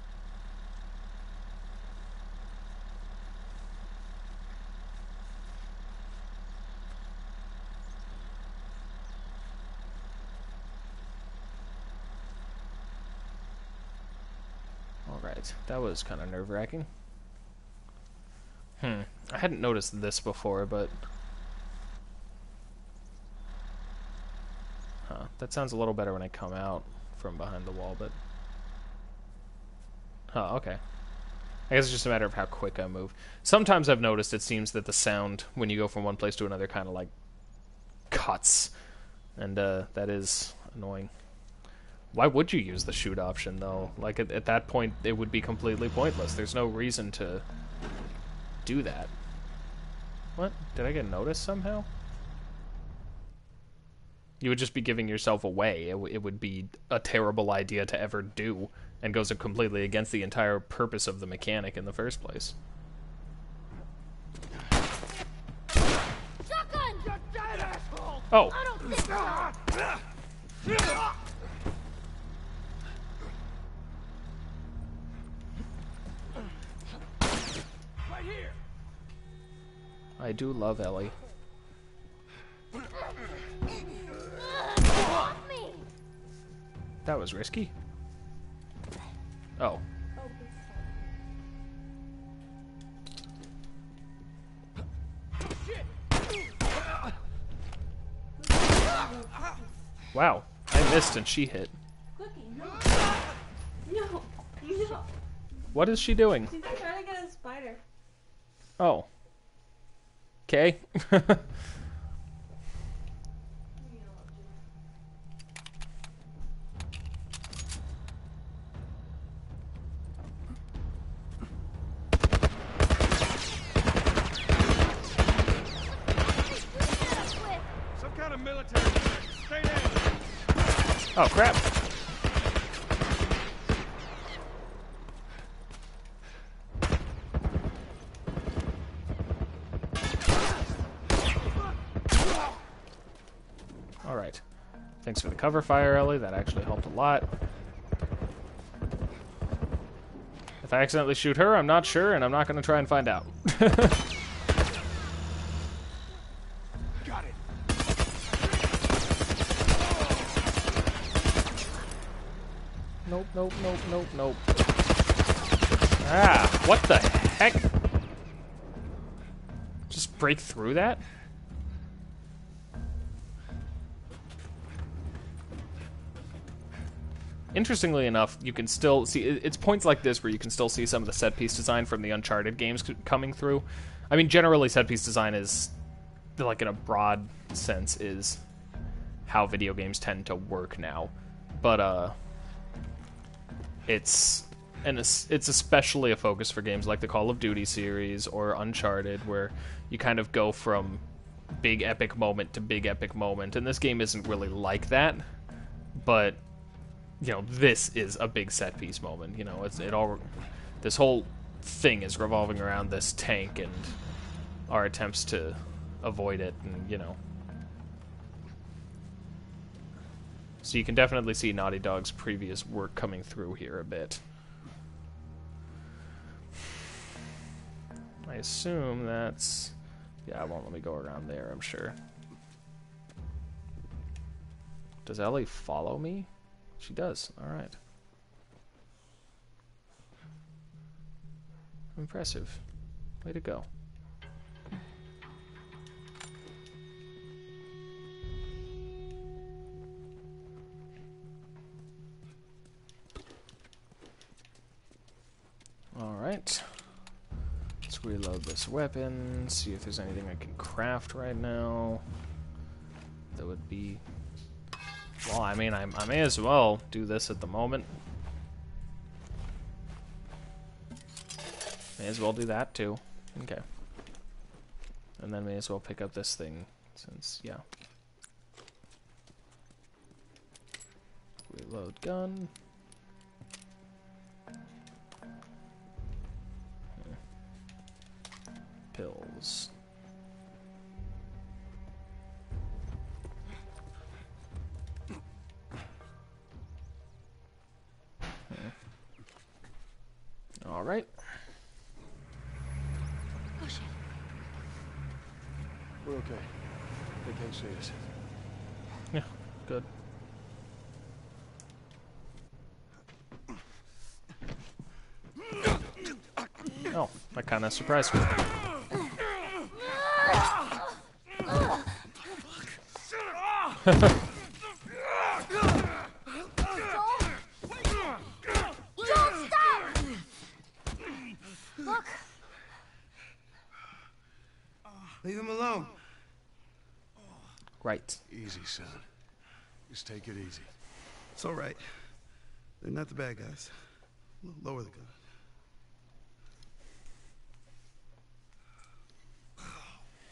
Alright, that was kind of nerve-wracking. I hadn't noticed this before, but... Huh, that sounds a little better when I come out from behind the wall, but... Huh, okay. I guess it's just a matter of how quick I move. Sometimes I've noticed it seems that the sound, when you go from one place to another, kind of, like, cuts. And, that is annoying. Why would you use the shoot option, though? Like, at that point, it would be completely pointless. There's no reason to do that. What? Did I get noticed somehow? You would just be giving yourself away. It would be a terrible idea to ever do, and goes completely against the entire purpose of the mechanic in the first place. Shotgun! You're dead, asshole! Oh! I don't think so! Right here! I do love Ellie. Off me! That was risky. Oh. Wow, I missed and she hit. Cookie, no. No. No. What is she doing? She's trying to get a spider. Oh. Okay. Some kind of military check. Stay down. Oh, crap. Alright. Thanks for the cover fire, Ellie. That actually helped a lot. If I accidentally shoot her, I'm not sure, and I'm not going to try and find out. Got it. Nope, nope, nope, nope, nope. Ah, what the heck? Just break through that? Interestingly enough, you can still see, it's points like this where you can still see some of the set-piece design from the Uncharted games coming through. I mean, generally set-piece design is, like in a broad sense, is how video games tend to work now. But, it's especially a focus for games like the Call of Duty series or Uncharted, where you kind of go from big epic moment to big epic moment, and this game isn't really like that, but... You know, this is a big set piece moment. You know, this whole thing is revolving around this tank and our attempts to avoid it, and you know. So you can definitely see Naughty Dog's previous work coming through here a bit. I assume that's... Yeah, it won't let me go around there, I'm sure. Does Ellie follow me? She does. Alright. Impressive. Way to go. Alright. Let's reload this weapon, see if there's anything I can craft right now. That would be... Well, I mean, I may as well do this at the moment. May as well do that, too. Okay. And then may as well pick up this thing, since, yeah. Reload gun. Pills. All right. Oh shit. We're okay. They can't see us. Yeah, good. Oh, that kind of surprised me. Look! Leave him alone. Right. Easy, son. Just take it easy. It's all right. They're not the bad guys. Lower the gun.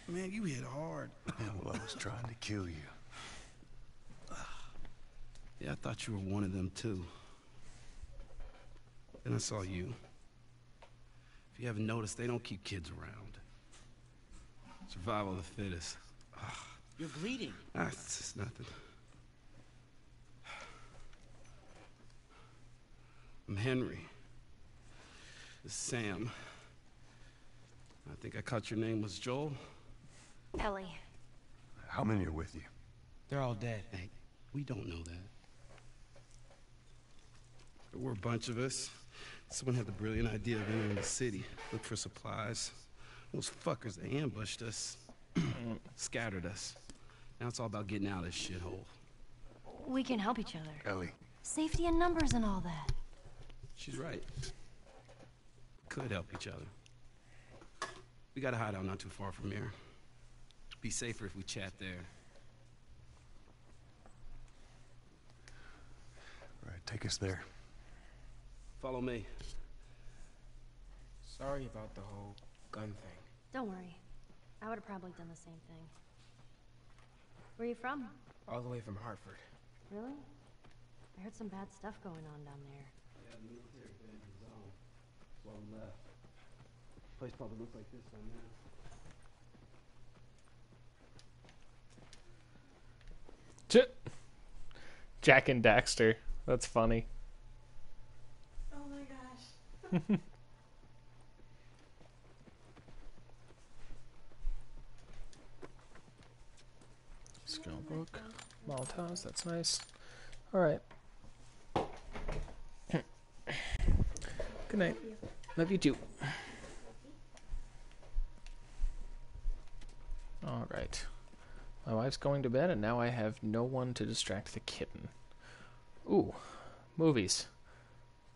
Man, you hit hard. Yeah, well, I was trying to kill you. Yeah, I thought you were one of them, too. Then I saw you. If you haven't noticed, they don't keep kids around. Survival of the fittest. You're bleeding. It's just nothing. I'm Henry. This is Sam. I think I caught your name was Joel. Ellie. How many are with you? They're all dead. Hey, we don't know that. There were a bunch of us. Someone had the brilliant idea of entering the city, look for supplies. Those fuckers, they ambushed us, scattered us. Now it's all about getting out of this shithole. We can help each other. Ellie. Safety in numbers and all that. She's right. Could help each other. We got a hideout not too far from here. Be safer if we chat there. All right, take us there. Follow me. Sorry about the whole gun thing. Don't worry. I would have probably done the same thing. Where are you from? All the way from Hartford. Really? I heard some bad stuff going on down there. Yeah, the military banned the zone. That's why we left. Place probably looks like this on there. Jack and Daxter. That's funny. Oh my gosh. Skill book. Molotovs, that's nice. Alright. Good night. Love you too. Alright. My wife's going to bed, and now I have no one to distract the kitten. Ooh. Movies.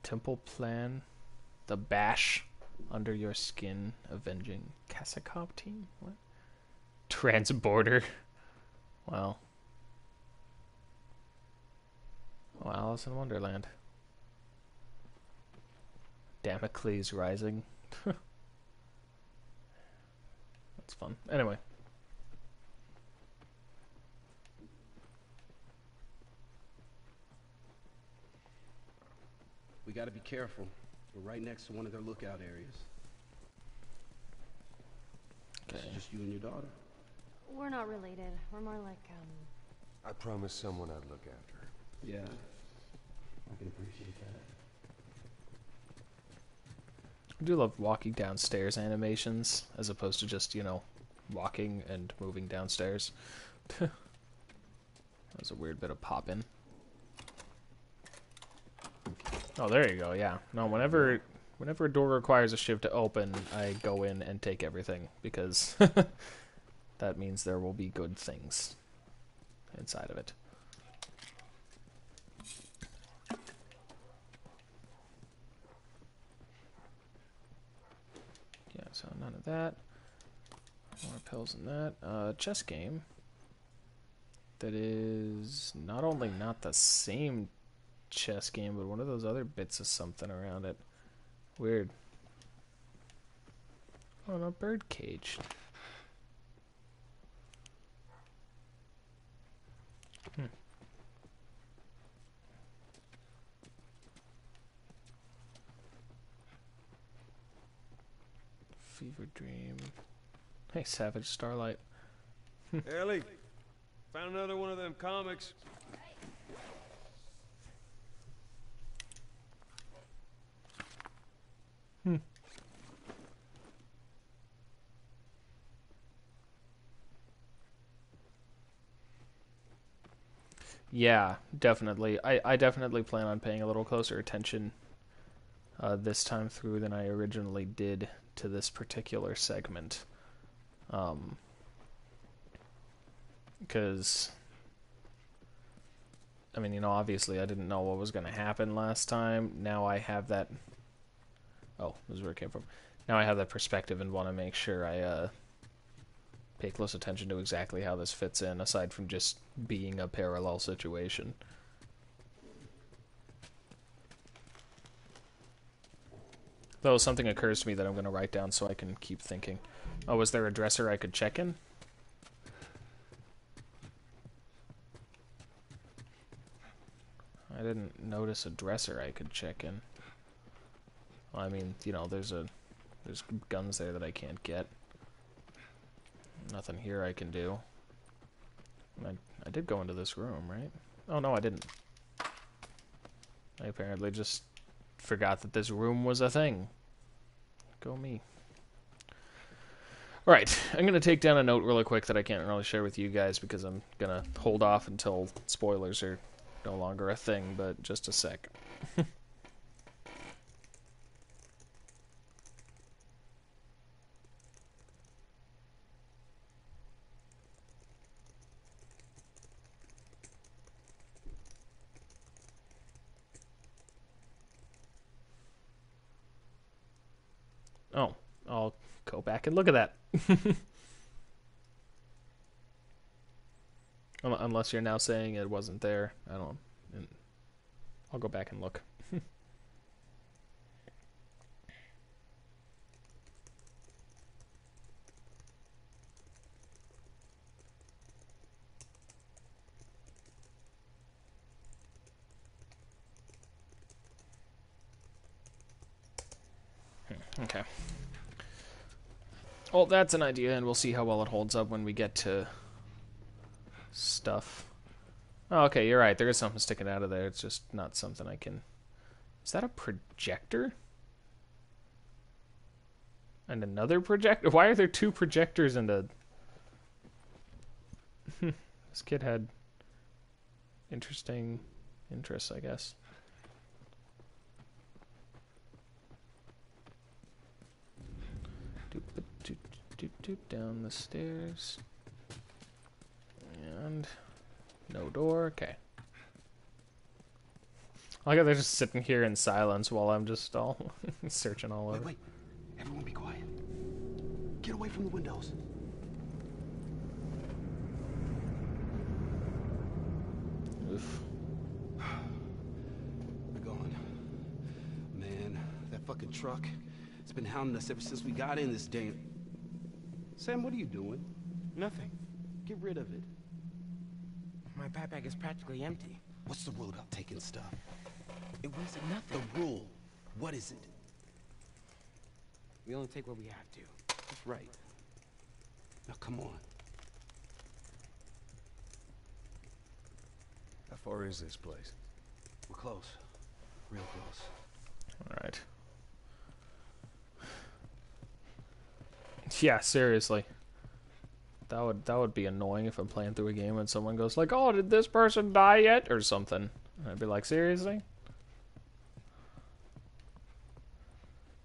Temple Plan. The Bash. Under Your Skin. Avenging Kasakov Team? What? Transborder. Wow. Oh, Alice in Wonderland. Damocles Rising. That's fun. Anyway. We gotta be careful. We're right next to one of their lookout areas. Okay. This is just you and your daughter. We're not related. We're more like, I promised someone I'd look after her. Yeah, I can appreciate that. I do love walking downstairs animations, as opposed to just, you know, walking and moving downstairs. That was a weird bit of popping. Oh, there you go, yeah. No, whenever a door requires a shiv to open, I go in and take everything, because that means there will be good things inside of it. Yeah, so none of that. More pills than that. Chess game. That is not only not the same chess game, but one of those other bits of something around it. Weird. Oh, no, bird cage. Fever dream. Hey, Savage Starlight. Ellie, found another one of them comics. Yeah, definitely. I definitely plan on paying a little closer attention this time through than I originally did to this particular segment. Because, I mean, you know, obviously I didn't know what was going to happen last time. Now I have that... Oh, this is where it came from. Now I have that perspective and want to make sure I pay close attention to exactly how this fits in, aside from just being a parallel situation. Though something occurs to me that I'm going to write down so I can keep thinking. Oh, was there a dresser I could check in? I didn't notice a dresser I could check in. Well, I mean, you know, there's guns there that I can't get. Nothing here I can do. I did go into this room, right? Oh, no, I didn't. I apparently just forgot that this room was a thing. Go me. Alright, I'm going to take down a note really quick that I can't really share with you guys because I'm going to hold off until spoilers are no longer a thing, but just a sec. Oh, I'll go back and look at that. Unless you're now saying it wasn't there. I don't know. I'll go back and look. Okay. Well, that's an idea, and we'll see how well it holds up when we get to stuff. Oh, okay, you're right. There is something sticking out of there. It's just not something I can... Is that a projector? And another projector? Why are there two projectors and a... This kid had interesting interests, I guess. Doop, down the stairs. And no door. Okay. I like they're just sitting here in silence while I'm just all searching all over. Wait. Everyone be quiet. Get away from the windows. Oof. We're going. Man, that fucking truck. It's been hounding us ever since we got in this damn... Sam, what are you doing? Nothing. Get rid of it. My backpack is practically empty. What's the rule about taking stuff? It weighs nothing. The rule. What is it? We only take what we have to. That's right. Now come on. That far is this place? We're close. Real close. All right. Yeah, seriously. That would be annoying if I'm playing through a game and someone goes like, "Oh, did this person die yet?" or something. And I'd be like, "Seriously?"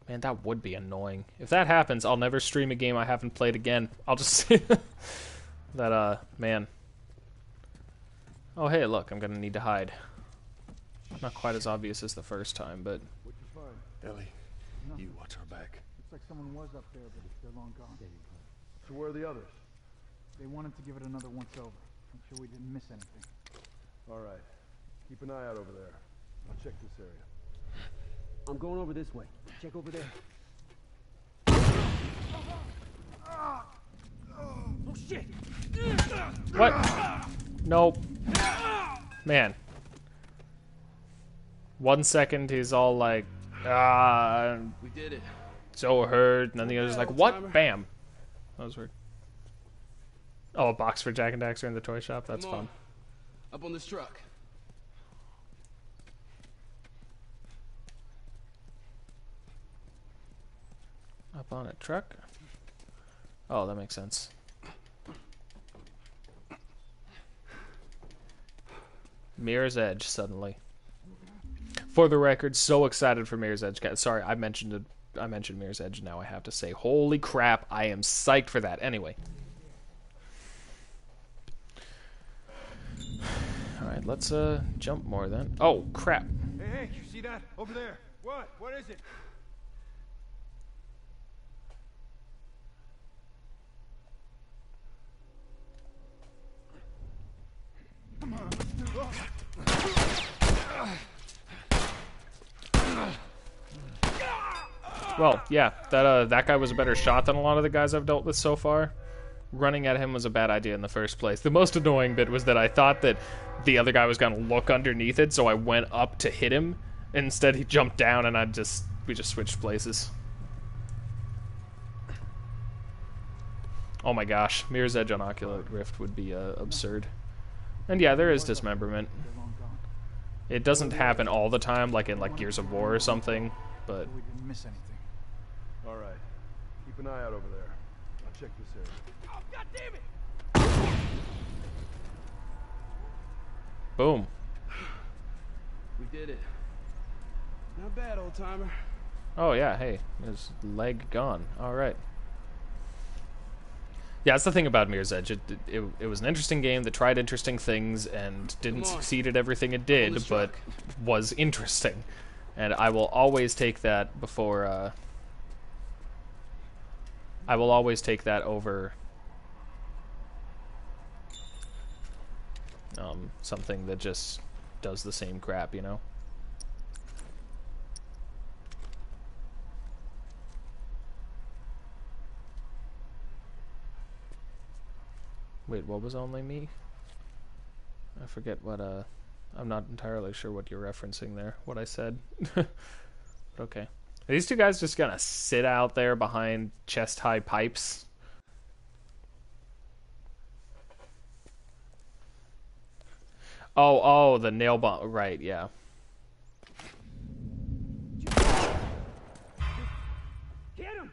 Man, that would be annoying. If that happens, I'll never stream a game I haven't played again. I'll just say that, man. Oh, hey, look, I'm gonna need to hide. Not quite as obvious as the first time, but... What'd you find? Ellie, you watch our back. Looks like someone was up there, but they're long gone. So where are the others? They wanted to give it another once over. I'm sure we didn't miss anything. All right. Keep an eye out over there. I'll check this area. I'm going over this way. Check over there. Oh shit! What? Nope. Man. 1 second he's all like, We did it. so hurt, and then the other's like, what? Bam. That was weird. Oh, a box for Jack and Daxter in the toy shop? That's Come on. fun. Up on this truck. Up on a truck? Oh, that makes sense. Mirror's Edge, suddenly. For the record, so excited for Mirror's Edge. Sorry, I mentioned Mirror's Edge, now I have to say, holy crap, I am psyched for that. Anyway. Alright, let's jump more then. Oh, crap. Hey, you see that? Over there. What? What is it? Well, yeah, that guy was a better shot than a lot of the guys I've dealt with so far. Running at him was a bad idea in the first place. The most annoying bit was that I thought that the other guy was going to look underneath it, so I went up to hit him. Instead, he jumped down, and we just switched places. Oh my gosh, Mirror's Edge on Ocular Rift would be absurd. And yeah, there is dismemberment. It doesn't happen all the time, like in Gears of War or something, but... We didn't miss anything. All right. Keep an eye out over there. I'll check this area. Oh god damn it! Boom. We did it. Not bad, old timer. Oh yeah, hey, his leg gone. All right. Yeah, that's the thing about Mirror's Edge. It was an interesting game that tried interesting things and didn't succeed at everything it did, but was interesting. And I will always take that before. I will always take that over something that just does the same crap, you know? Wait, what was only me? I forget what, I'm not entirely sure what you're referencing there, what I said. But okay. Are these two guys just gonna sit out there behind chest-high pipes? Oh, the nail bomb. Right, yeah. Get him!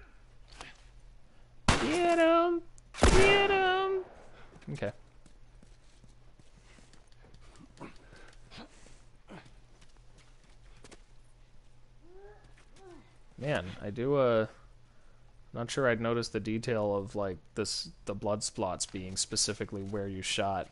Get him! Get him! Okay. Man, I do, not sure I'd noticed the detail of, the blood splots being specifically where you shot.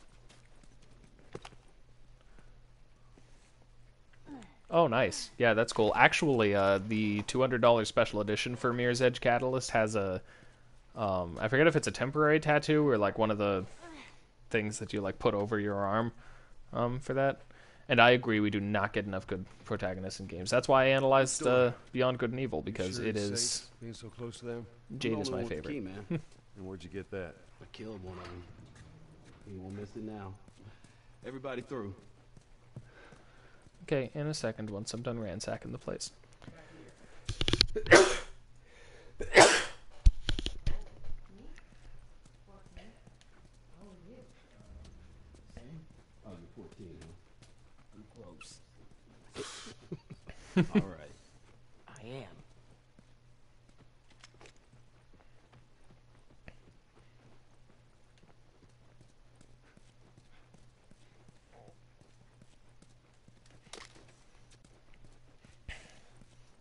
Oh, nice. Yeah, that's cool. Actually, the $200 special edition for Mirror's Edge Catalyst has a, I forget if it's a temporary tattoo or, one of the things that you, put over your arm, for that. And I agree, we do not get enough good protagonists in games. That's why I analyzed Beyond Good and Evil, because sure it it's is... safe being so close to them? Jade is I'm the my one with the favorite. key, man. And where'd you get that? I killed one of them. You won't miss it now. Everybody through. Okay, in a second, once I'm done ransacking the place. Oh, you're 14, huh? gross. All right. I am.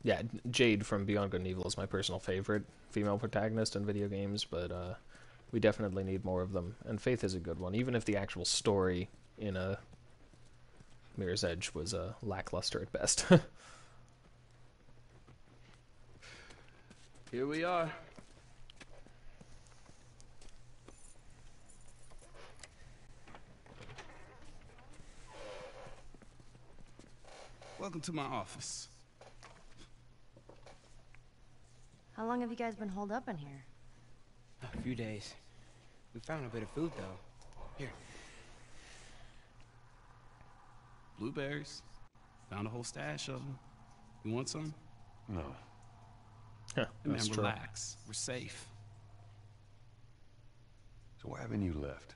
Yeah, Jade from Beyond Good and Evil is my personal favorite female protagonist in video games, but we definitely need more of them. And Faith is a good one, even if the actual story in Mirror's Edge was lackluster at best. Here we are. Welcome to my office. How long have you guys been holed up in here? A few days. We found a bit of food, though. Here. Blueberries. Found a whole stash of them. You want some? No. Huh, Man, that's true. relax. We're safe. So why haven't you left?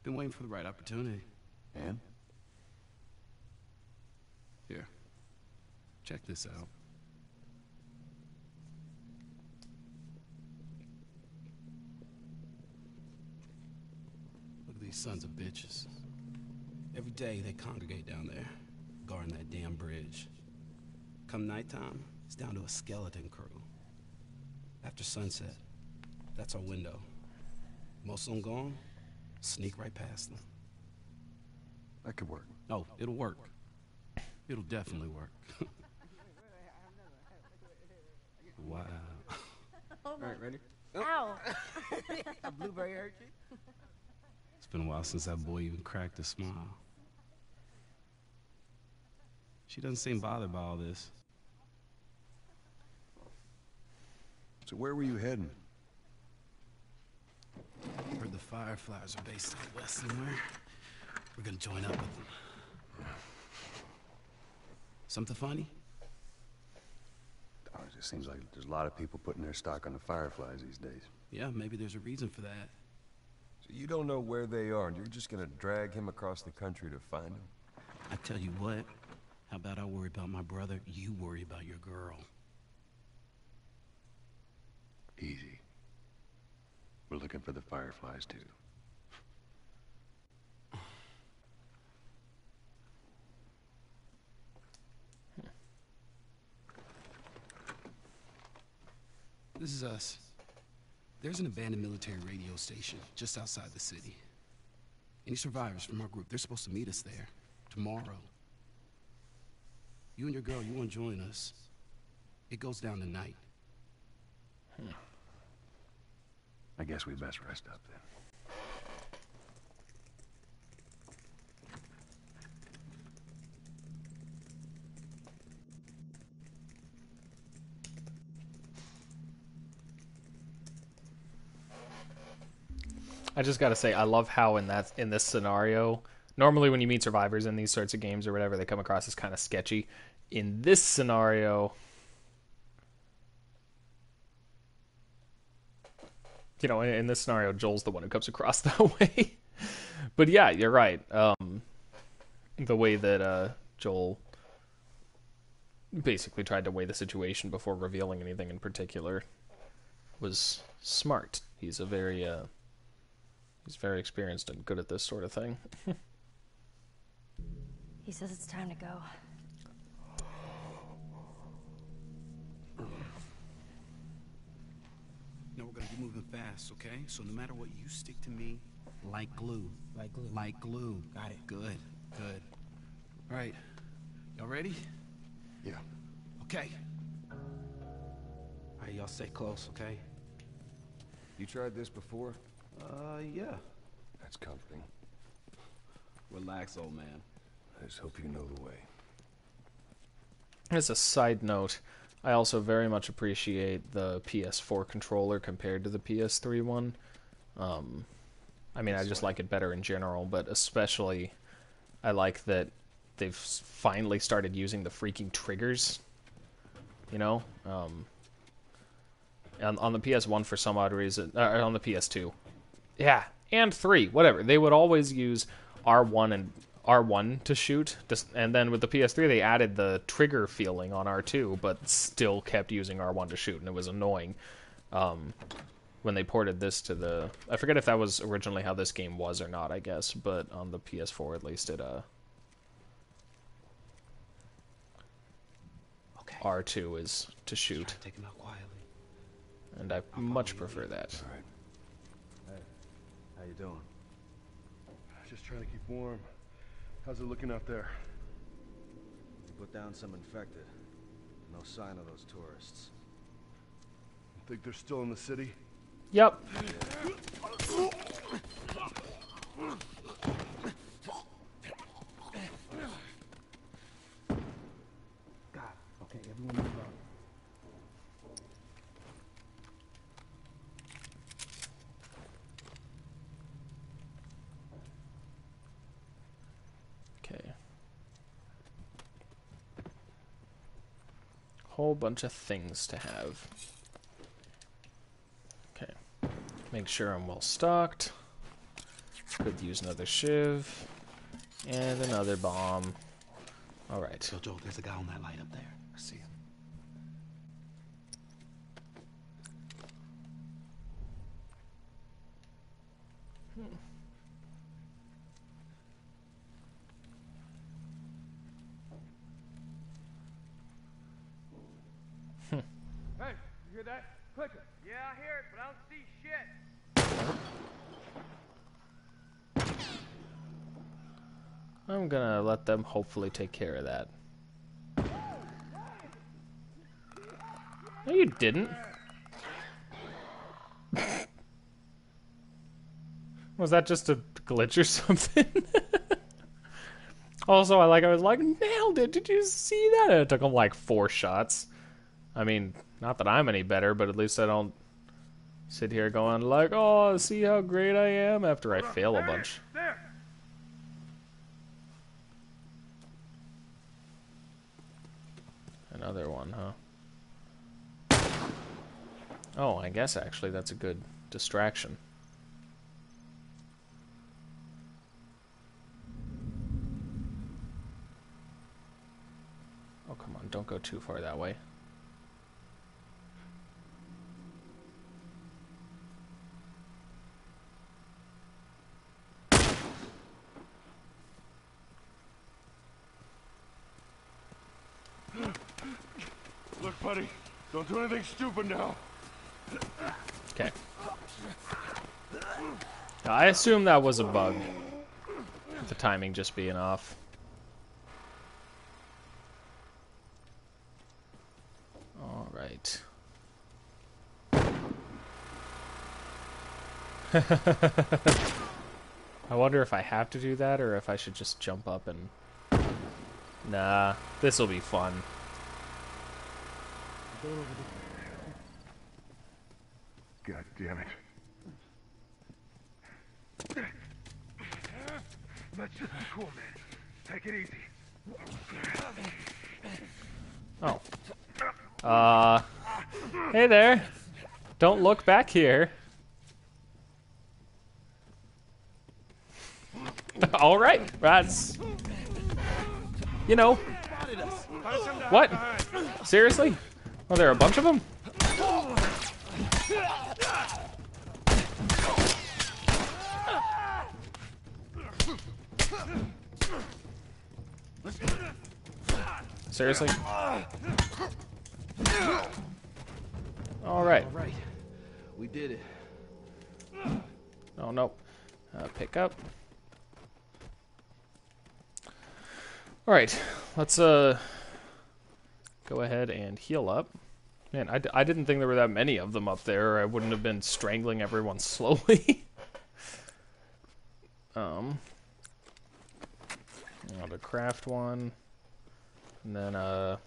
Been waiting for the right opportunity. And? Here. Check this out. Look at these sons of bitches. Every day they congregate down there, guarding that damn bridge. Come nighttime, it's down to a skeleton crew. After sunset, that's our window. Most of them gone, sneak right past them. That could work. Oh, it'll work. It'll definitely work. Wow. Oh All right, ready? Ow! A blueberry hurt you? It's been a while since that boy even cracked a smile. She doesn't seem bothered by all this. So where were you heading? Heard the Fireflies are based out west somewhere. We're gonna join up with them. Something funny? Oh, it just seems like there's a lot of people putting their stock on the Fireflies these days. Yeah, maybe there's a reason for that. So you don't know where they are, and you're just gonna drag him across the country to find them? I tell you what, how about I worry about my brother, you worry about your girl. Easy. We're looking for the Fireflies, too. This is us. There's an abandoned military radio station just outside the city. Any survivors from our group, they're supposed to meet us there tomorrow. You and your girl, you want to join us? It goes down tonight. I guess we best rest up then. I just gotta say, I love how in this scenario, normally when you meet survivors in these sorts of games or whatever, they come across as kind of sketchy. In this scenario, you know, in this scenario, Joel's the one who comes across that way. But yeah, you're right. The way that Joel basically tried to weigh the situation before revealing anything in particular was smart. He's very experienced and good at this sort of thing. He says it's time to go. No, we're gonna be moving fast, okay? So no matter what, you stick to me like glue. Like glue. Like glue. Got it. Good, good. All right, y'all ready? Yeah. Okay. All right, y'all stay close, okay? You tried this before? Yeah. That's comforting. Relax, old man. I just hope you know the way. As a side note, I also very much appreciate the PS4 controller compared to the PS3 one. I mean, I just like it better in general, but especially I like that they've finally started using the freaking triggers. You know? On the PS1 for some odd reason, or on the PS2. Yeah, and 3, whatever. They would always use R1 and R1 to shoot, and then with the PS3 they added the trigger feeling on R2, but still kept using R1 to shoot, and it was annoying. When they ported this to the... I forget if that was originally how this game was or not, I guess, but on the PS4 at least it... R2 is to shoot. Take him out quietly. And I much prefer that. All right. Hey, how you doing? Just trying to keep warm. How's it looking out there? We put down some infected. No sign of those tourists. Think they're still in the city? Yep. Okay, everyone move out. Okay. Whole bunch of things to have. Okay. Make sure I'm well stocked. Could use another shiv. And another bomb. Alright. So, Joel, there's a guy on that light up there. I see him. Hey, you hear that? Clicker. Yeah, I hear it, but I don't see shit. I'm gonna let them hopefully take care of that. No, you didn't. Was that just a glitch or something? Also, I was like, nailed it. Did you see that? And it took him like 4 shots. I mean, not that I'm any better, but at least I don't sit here going like, oh, see how great I am after I fail a bunch. There. Another one, huh? Oh, I guess actually that's a good distraction. Oh, come on, don't go too far that way. Look, buddy, don't do anything stupid now. Okay. I assume that was a bug. The timing just being off. Alright. I wonder if I have to do that or if I should just jump up and... Nah, this'll be fun. God damn it. Let's just be cool, man. Take it easy. Oh. Hey there. Don't look back here. Alright, that's... You know. What? Seriously? Oh, there are a bunch of them? Seriously? All right. All right. We did it. Oh, no. Pick up. All right. Let's go ahead and heal up. Man, I didn't think there were that many of them up there, or I wouldn't have been strangling everyone slowly. I'll craft one. And then, okay.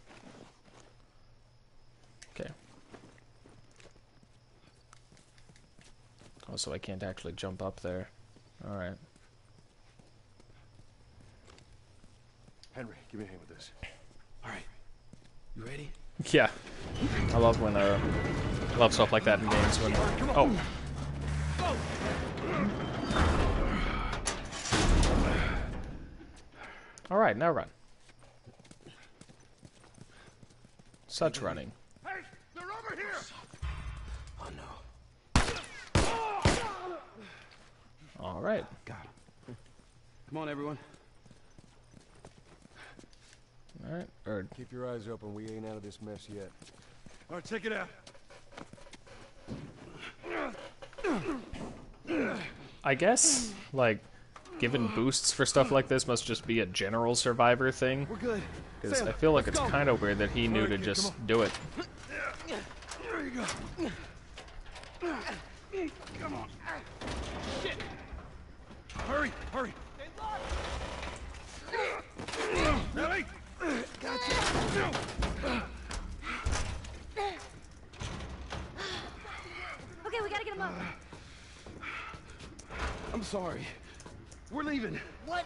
Oh, so I can't actually jump up there. Alright. Henry, give me a hand with this. All right. You ready? Yeah. I love when, I love stuff like that in games when, oh. Alright, now run. Such running. Hey, they're over here! Oh no. Alright. Got him. Come on, everyone. Alright, Bird. Keep your eyes open. We ain't out of this mess yet. All right, check it out. I guess, like, giving boosts for stuff like this must just be a general survivor thing. We're good. Because Sam, I feel like let's it's go. kind of weird that he knew to kid, just come do it. There you go. Come on. Shit. Hurry, hurry. Ellie! Gotcha. Okay, we gotta get him up. I'm sorry. We're leaving. What?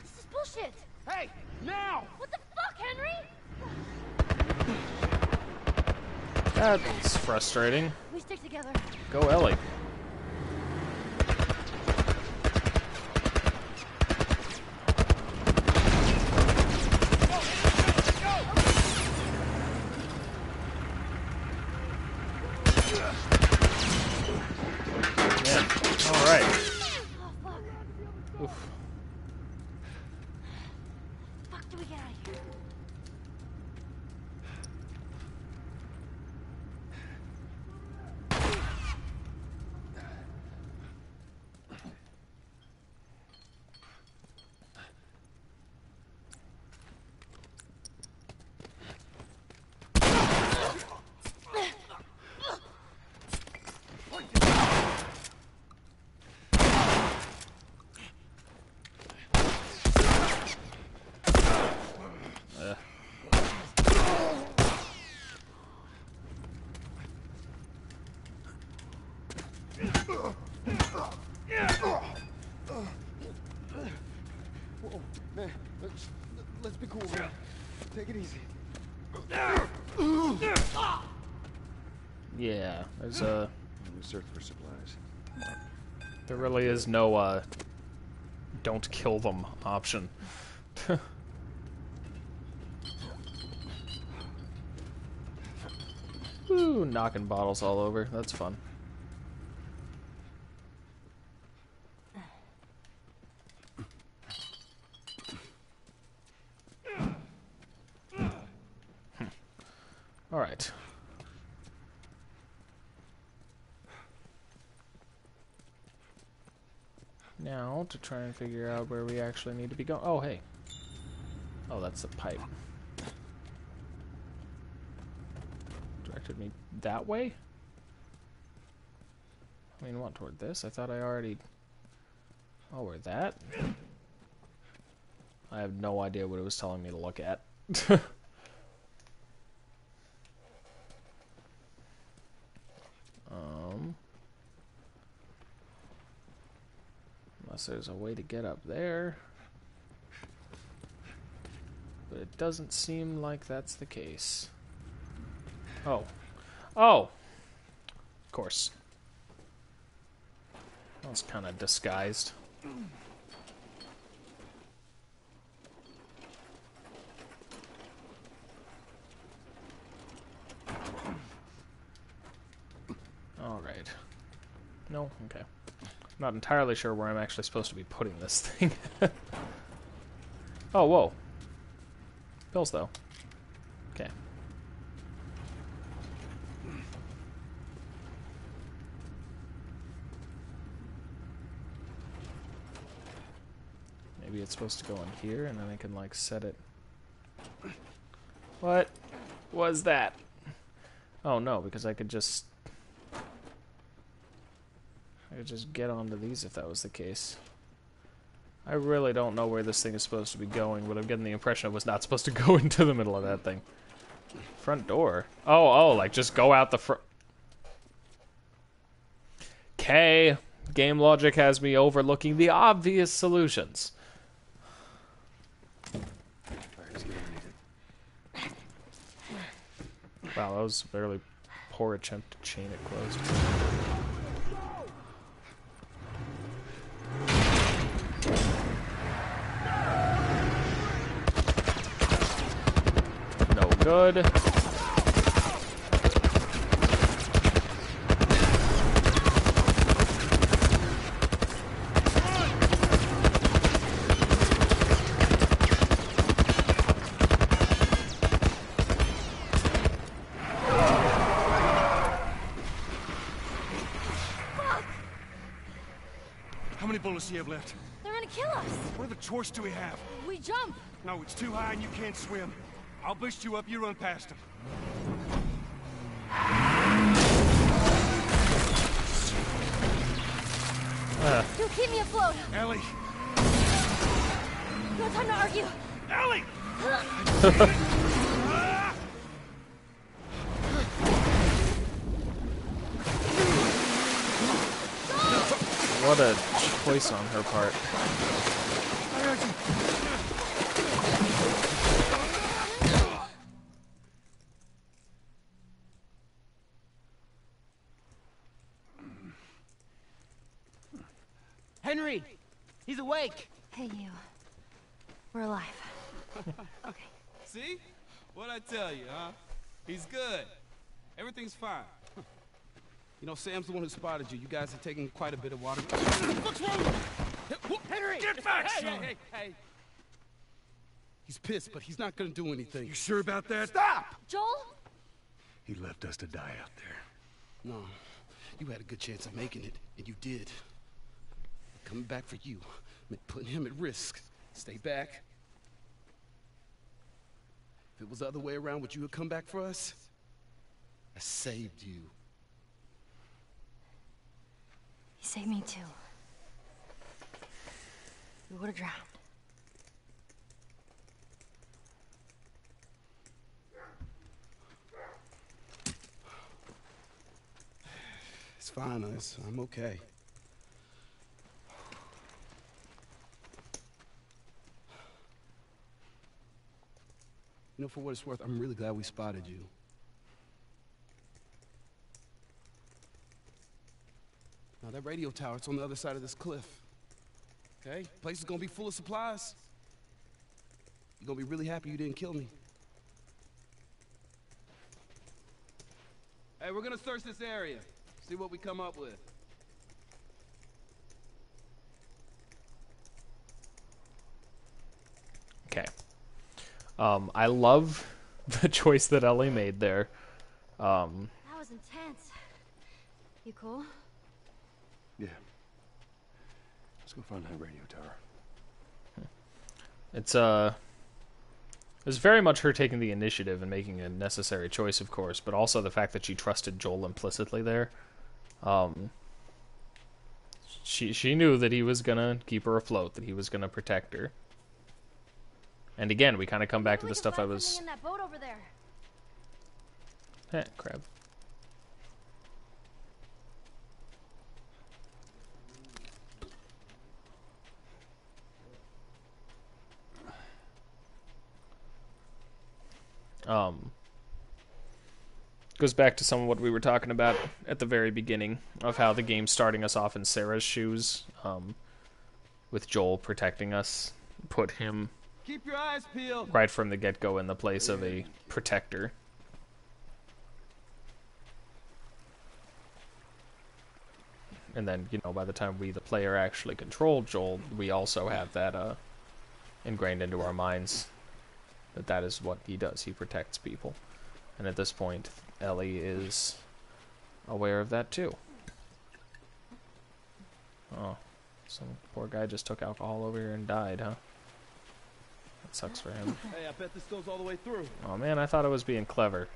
This is bullshit. Hey, now! What the fuck, Henry? That's frustrating. We stick together. Go Ellie. Yeah. Alright. Oh, fuck. Oof. Fuck, do we get out of here? Whoa, man, let's be cool, man. Take it easy. Yeah, there's We search for supplies. there really is no don't kill them option. Ooh, knocking bottles all over. That's fun. All right. Now, to try and figure out where we actually need to be going. Oh, hey. Oh, that's the pipe. Directed me that way? I mean, what, toward this? I thought I already... Oh, we're that? I have no idea what it was telling me to look at. Unless there's a way to get up there. But it doesn't seem like that's the case. Oh. Oh! Of course. That was kind of disguised. Alright. No? Okay. I'm not entirely sure where I'm actually supposed to be putting this thing. Oh, whoa. Pills, though. Okay. Maybe it's supposed to go in here, and then I can, like, set it... What was that? Oh, no, because I could just get onto these if that was the case. I really don't know where this thing is supposed to be going, but I'm getting the impression it was not supposed to go into the middle of that thing. Front door? Oh, like just go out the front. Okay. Game logic has me overlooking the obvious solutions. Wow, that was a fairly poor attempt to chain it closed. Good. How many bullets do you have left? They're gonna kill us. What other choice do we have? We jump. No, it's too high and you can't swim. I'll boost you up, you run past them. You keep me afloat. Ellie! No time to argue. Ellie! What a choice on her part. Henry! He's awake! Hey, you. We're alive. Okay. See? What'd I tell you, huh? He's good. Everything's fine. You know, Sam's the one who spotted you. You guys are taking quite a bit of water. What's wrong? Henry! Get back, son! Hey. He's pissed, but he's not gonna do anything. You sure about that? Stop! Joel? He left us to die out there. No. You had a good chance of making it, and you did. Coming back for you meant putting him at risk. Stay back. If it was the other way around, would you have come back for us? I saved you. He saved me too. We would have drowned. It's fine, I'm okay. You know, for what it's worth, I'm really glad we spotted you. Now, that radio tower, it's on the other side of this cliff. Okay? Place is gonna be full of supplies. You're gonna be really happy you didn't kill me. Hey, we're gonna search this area. See what we come up with. Okay. I love the choice that Ellie made there. That was intense. You cool? Yeah. Let's go find that radio tower. It's very much her taking the initiative and making a necessary choice, of course, but also the fact that she trusted Joel implicitly there. She knew that he was gonna keep her afloat, that he was gonna protect her. And again, we kind of come back to the stuff I was... in that boat over there. Crab. Goes back to some of what we were talking about at the very beginning of how the game's starting us off in Sarah's shoes, with Joel protecting us, put him Keep your eyes peeled. right from the get-go in the place of a protector. And then, you know, by the time we, the player, actually control Joel, we also have that ingrained into our minds that that is what he does. He protects people. And at this point, Ellie is aware of that too. Oh, some poor guy just took alcohol over here and died, huh? That sucks for him. Hey, I bet this goes all the way through. Oh man, I thought I was being clever.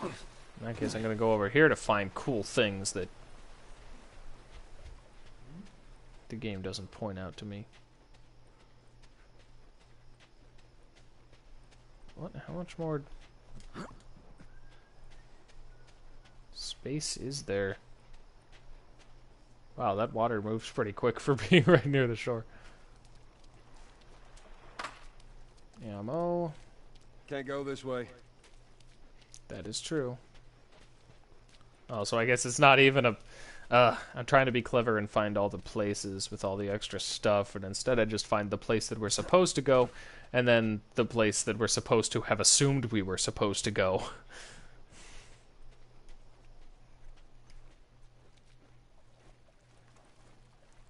In that case, I'm gonna go over here to find cool things that the game doesn't point out to me. What? How much more space is there? Wow, that water moves pretty quick for being right near the shore. Ammo. Can't go this way. That is true. Oh, so I guess it's not even I'm trying to be clever and find all the places with all the extra stuff, and instead I just find the place that we're supposed to go, and then the place that we're supposed to have assumed we were supposed to go.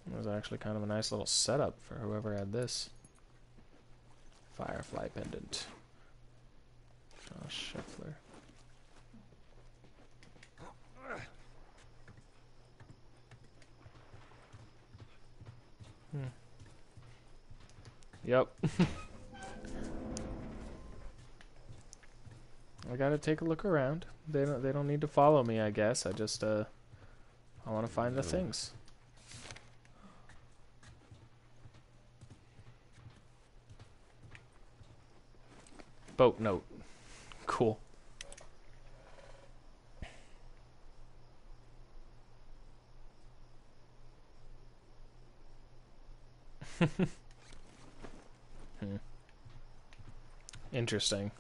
It was actually kind of a nice little setup for whoever had this. Firefly pendant. Josh Scheffler. Yep. I gotta take a look around. They don't need to follow me, I guess. I just I want to find the things. Boat note. Cool. Interesting.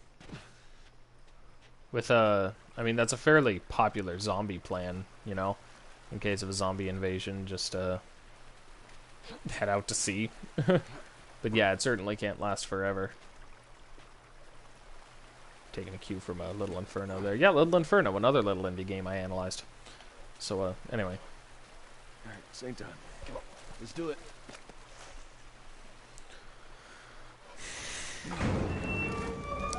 With I mean, that's a fairly popular zombie plan, you know, in case of a zombie invasion, just head out to sea. But yeah, it certainly can't last forever. Taking a cue from a Little Inferno there. Yeah, Little Inferno, another little indie game I analyzed. So, anyway. Alright, same time. Come on, let's do it.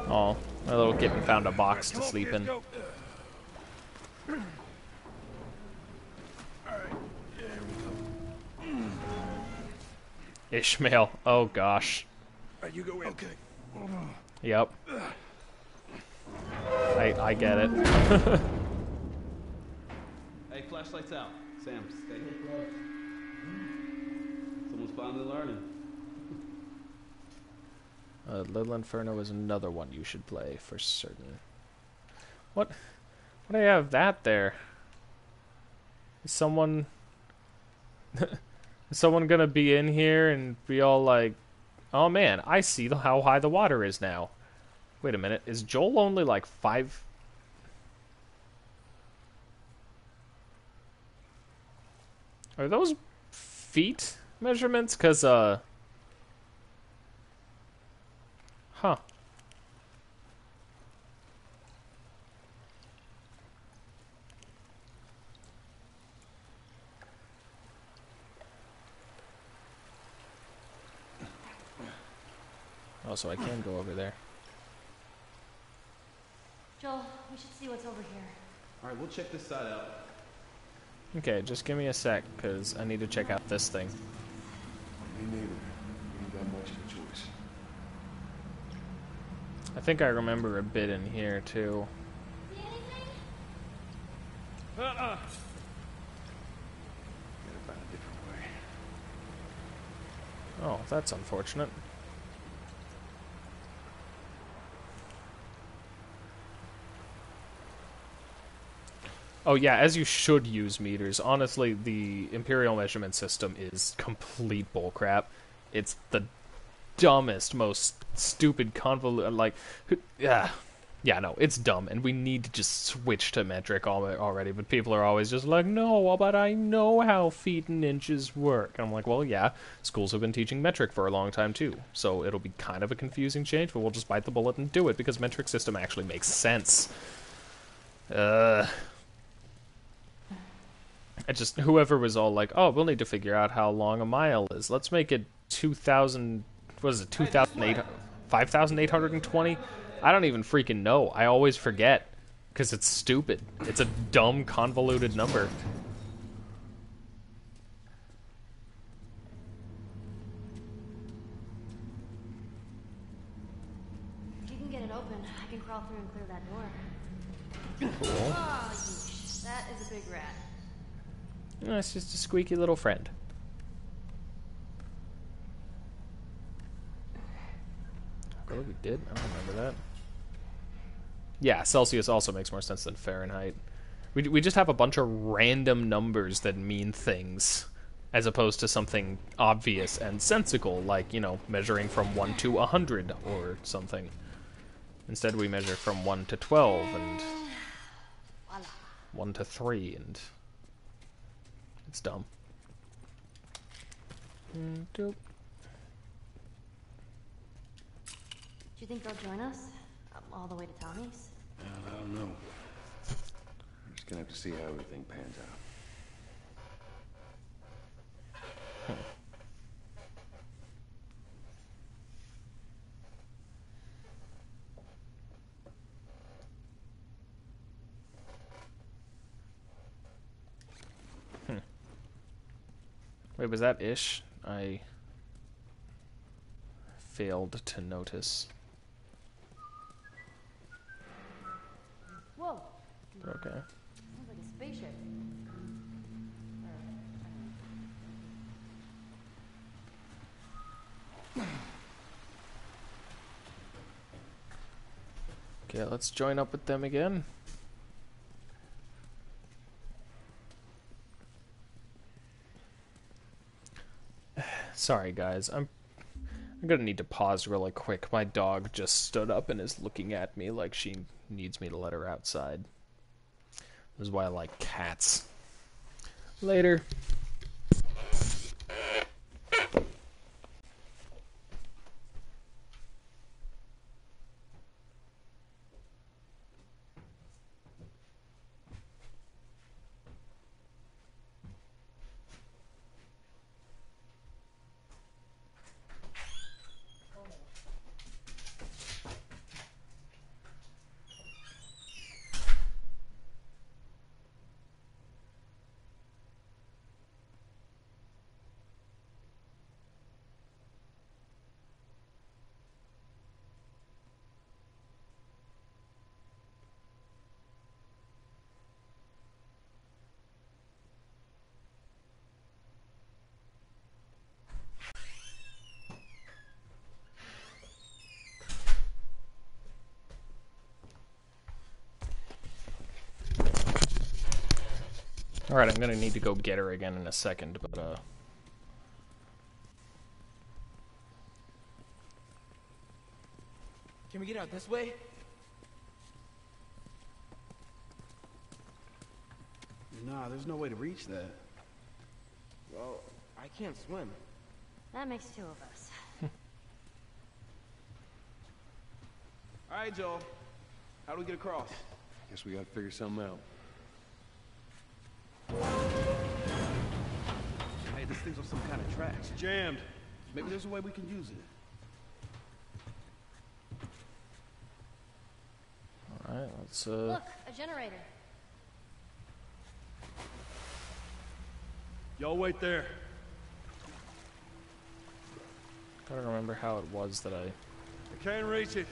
Oh, my little kitten found a box to sleep in. Ishmael. Oh, gosh. Alright, you go in. Okay. Yep. I get it. Hey, flashlights out. Sam, stay here. Someone's finally learning. Little Inferno is another one you should play for certain. What do I have that there? Is someone is someone gonna be in here and be all like, oh man, I see how high the water is now. Wait a minute, is Joel only like 5? Are those feet measurements? 'Cause huh. Oh, so I can go over there. Joel, we should see what's over here. Alright, we'll check this side out. Okay, just give me a sec, because I need to check out this thing. Me neither. We ain't got much of a choice. I think I remember a bit in here, too. See anything? Gotta find a different way. Oh, that's unfortunate. Oh yeah, as you should use meters. Honestly, the Imperial measurement system is complete bullcrap. It's the dumbest, most stupid convoluted, like, yeah, no, it's dumb, and we need to just switch to metric already, but people are always just like, no, but I know how feet and inches work. And I'm like, well, yeah, schools have been teaching metric for a long time, too, so it'll be kind of a confusing change, but we'll just bite the bullet and do it, because metric system actually makes sense. It just, whoever was all like, oh, we'll need to figure out how long a mile is. Let's make it 2,000, what is it, 5,820? I don't even freaking know. I always forget, because it's stupid. It's a dumb, convoluted number. If you can get it open, I can crawl through and clear that door. Cool. Oh, yeesh. That is a big rat. No, it's just a squeaky little friend. Oh, we did? I don't remember that. Yeah, Celsius also makes more sense than Fahrenheit. We just have a bunch of random numbers that mean things, as opposed to something obvious and sensical, like, you know, measuring from 1 to 100 or something. Instead, we measure from 1 to 12 and 1 to 3 and It's dumb. Dope. Do you think they'll join us? All the way to Tommy's? I don't know. We're just gonna have to see how everything pans out. Wait, was that Ish? I failed to notice. Whoa. Okay. Sounds like a spaceship. Okay, let's join up with them again. Sorry guys, I'm gonna need to pause really quick. My dog just stood up and is looking at me like she needs me to let her outside. This is why I like cats. Later. Alright, I'm gonna need to go get her again in a second, but Can we get out this way? Nah, there's no way to reach that. Well, I can't swim. That makes two of us. All right, Joel. How do we get across? Guess we gotta figure something out. Hey, this thing's on some kind of track. It's jammed. Maybe there's a way we can use it. alright, let's Look, a generator. Y'all wait there. gotta remember how it was that I Can't reach it.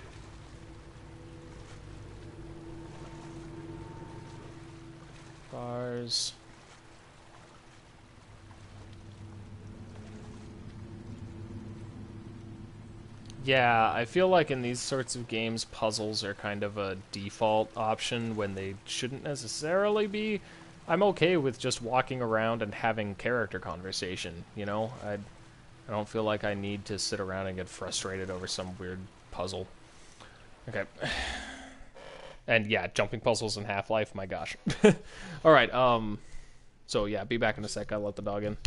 bars. Yeah, I feel like in these sorts of games, puzzles are kind of a default option when they shouldn't necessarily be. I'm okay with just walking around and having character conversation, you know? I don't feel like I need to sit around and get frustrated over some weird puzzle. Okay. And yeah, jumping puzzles in Half-Life, my gosh. Alright, so yeah, be back in a sec. I'll let the dog in.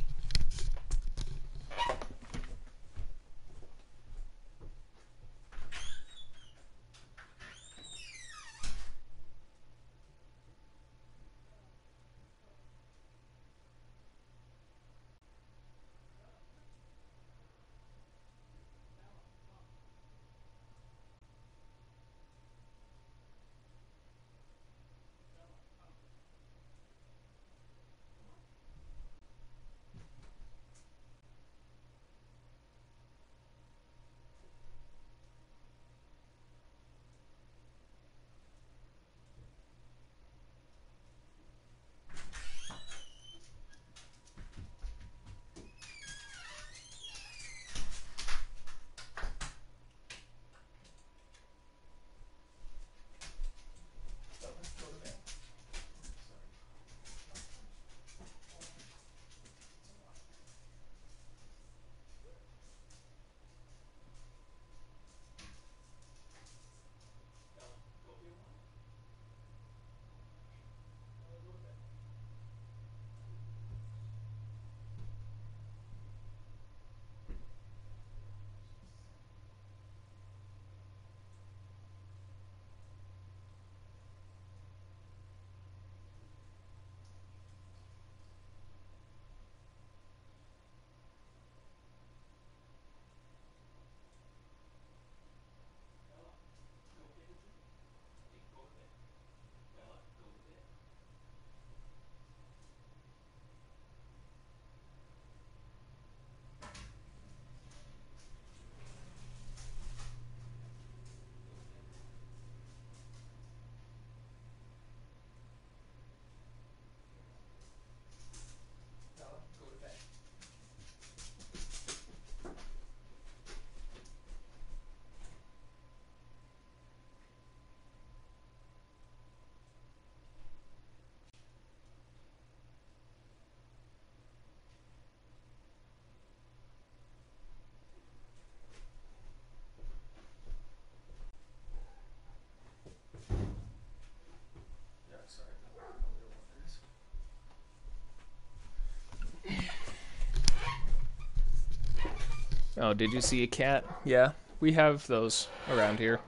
Oh, did you see a cat? Yeah, we have those around here.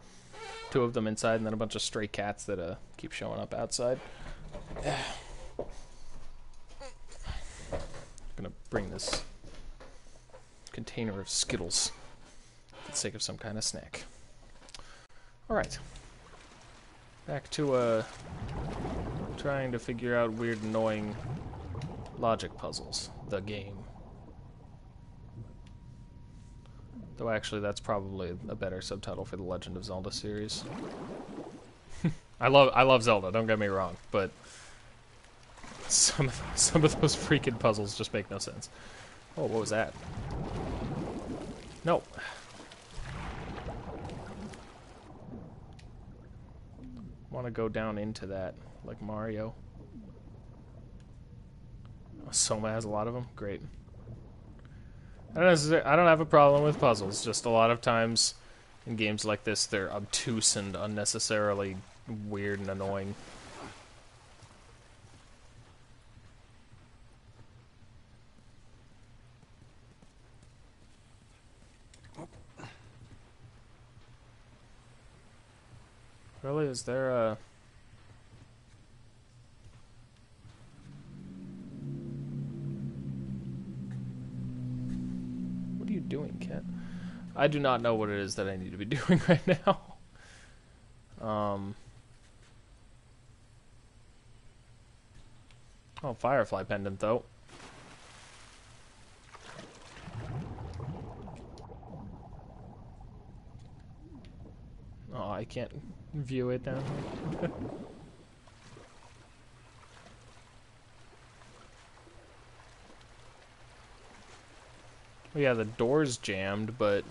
2 of them inside, and then a bunch of stray cats that keep showing up outside. Gonna bring this container of Skittles for the sake of some kind of snack. Alright. Back to trying to figure out weird, annoying logic puzzles. The game. Though actually that's probably a better subtitle for the Legend of Zelda series. I love Zelda, don't get me wrong, but some of those freaking puzzles just make no sense. Oh, what was that? No. Want to go down into that like Mario. Oh, Soma has a lot of them. Great. I don't have a problem with puzzles. Just a lot of times in games like this, they're obtuse and unnecessarily weird and annoying. Really, is there a... What are you doing, cat? I do not know what it is that I need to be doing right now. Oh, Firefly pendant, though. Oh, I can't view it down here. Well, yeah, the door's jammed, but...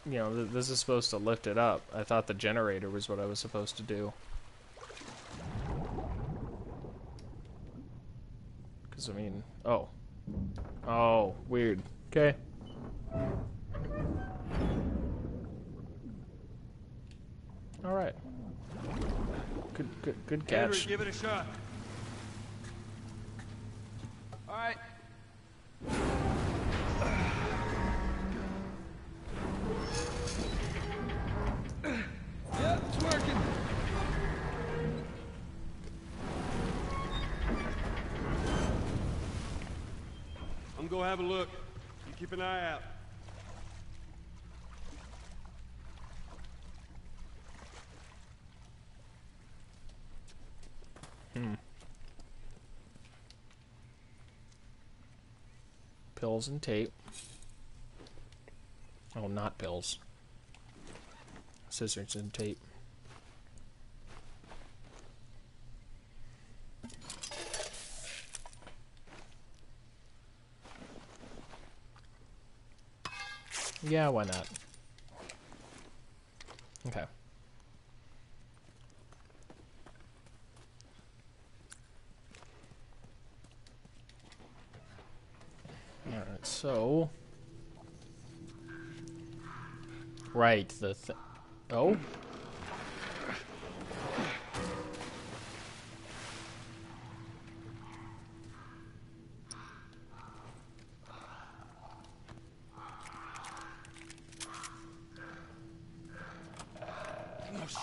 You know, this is supposed to lift it up. I thought the generator was what I was supposed to do. Because, I mean... Oh. Oh, weird. Okay. Alright. Good catch. Henry, give it a shot. All right. Yep, it's working. I'm gonna have a look. You keep an eye out. Pills and tape. Oh, not pills. Scissors and tape. Yeah, why not? Okay. Alright, so... Right, oh? Oh, shit.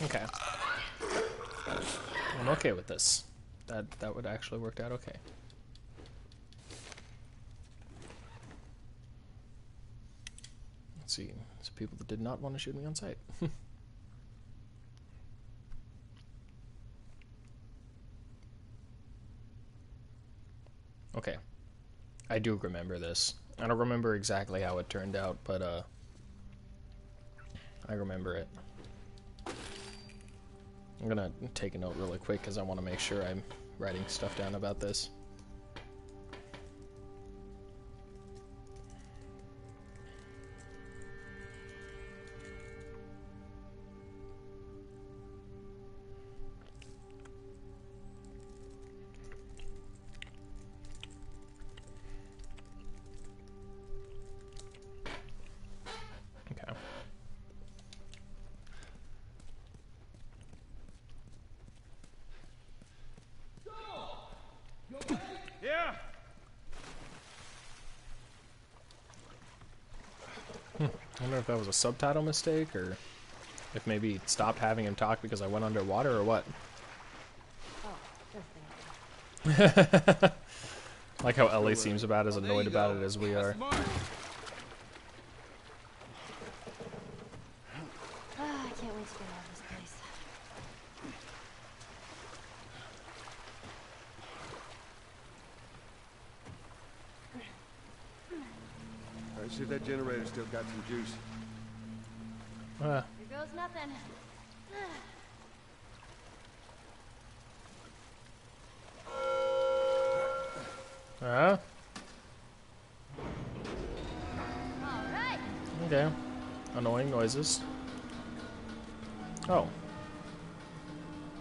Okay. I'm okay with this. That would actually work out okay. Let's see. There's people that did not want to shoot me on sight. Okay. I do remember this. I don't remember exactly how it turned out, but I remember it. I'm gonna take a note really quick because I want to make sure I'm writing stuff down about this. I wonder if that was a subtitle mistake, or if maybe it stopped having him talk because I went underwater, or what. Oh, Like how Ellie seems about as annoyed about it as we are. I can't wait to get out of this place. Alright, see if that generator still got some juice. Here goes nothing. Alright. Okay. Annoying noises. Oh.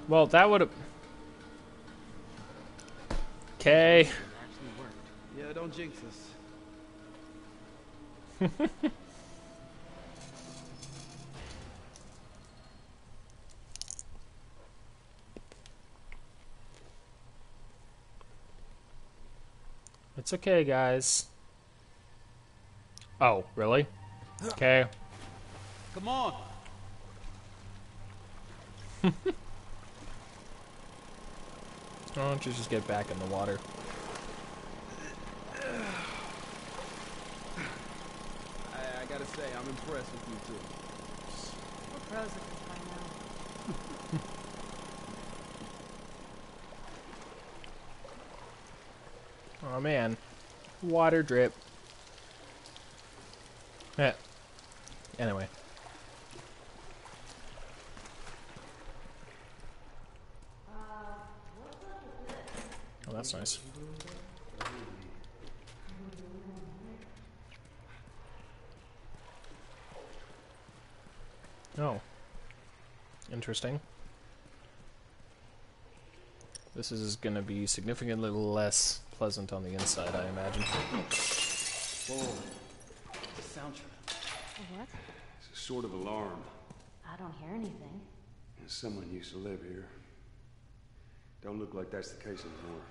Well, that would have... Okay. Yeah, don't jinx us. It's okay, guys. Oh, really? Okay. Come on. Why don't you just get back in the water? I gotta say, I'm impressed with you two. We're pros at this by now. Oh man. Water drip. Yeah. Anyway. Oh, that's nice. Oh. Interesting. This is going to be significantly less pleasant on the inside, I imagine. Whoa. Soundtrack. What? It's a sort of alarm. I don't hear anything. Someone used to live here. Don't look like that's the case anymore.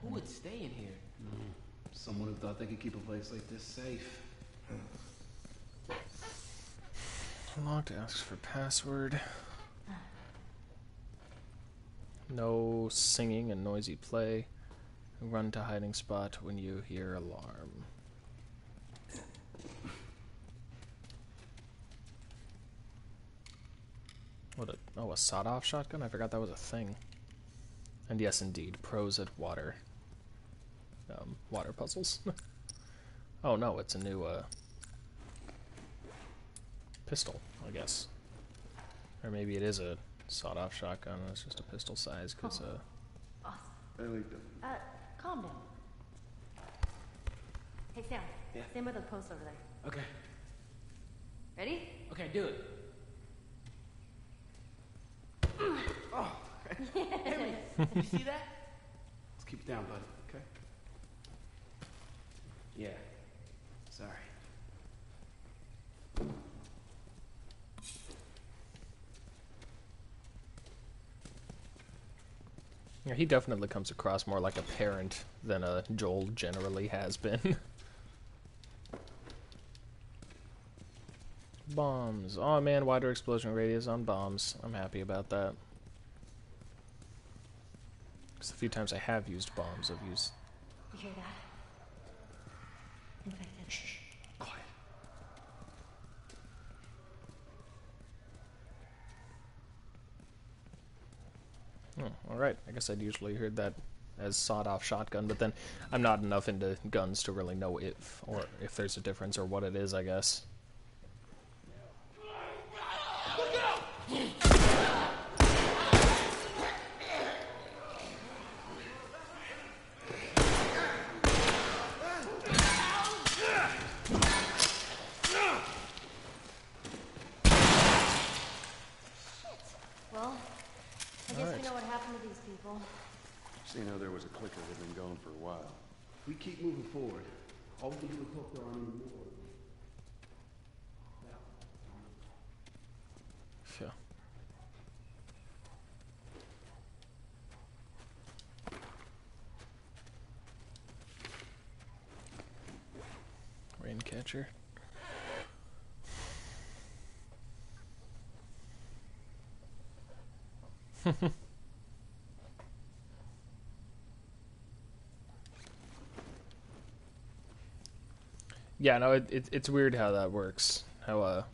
Who would stay in here? Someone who thought they could keep a place like this safe. Locked, asks for password. No singing and noisy play. Run to hiding spot when you hear alarm. What a sawed-off shotgun? I forgot that was a thing. And yes, indeed, pros at water. Water puzzles. Oh no, it's a new pistol, I guess. Or maybe it is a sawed-off shotgun. It's just a pistol size, because Awesome. Ellie, Calm down. Hey, Sam. Yeah? Stand by the post over there. Okay. Ready? Okay, do it. Oh. Hey, did you see that? Let's keep it down, bud, okay? Yeah. Sorry. yeah, he definitely comes across more like a parent than Joel generally has been. Bombs. Oh man, wider explosion radius on bombs. I'm happy about that. Because the few times I have used bombs, I've used... You hear that? Infected. Shh. Quiet. Oh, alright. I guess I'd usually heard that as sawed-off shotgun, but then I'm not enough into guns to really know if there's a difference or what it is, I guess. Well, I guess we know what happened to these people. seen how there was a clicker that had been gone for a while. We keep moving forward. All we can do is hope there aren't any more. Yeah. Dream catcher. Yeah, no, it's weird how that works. How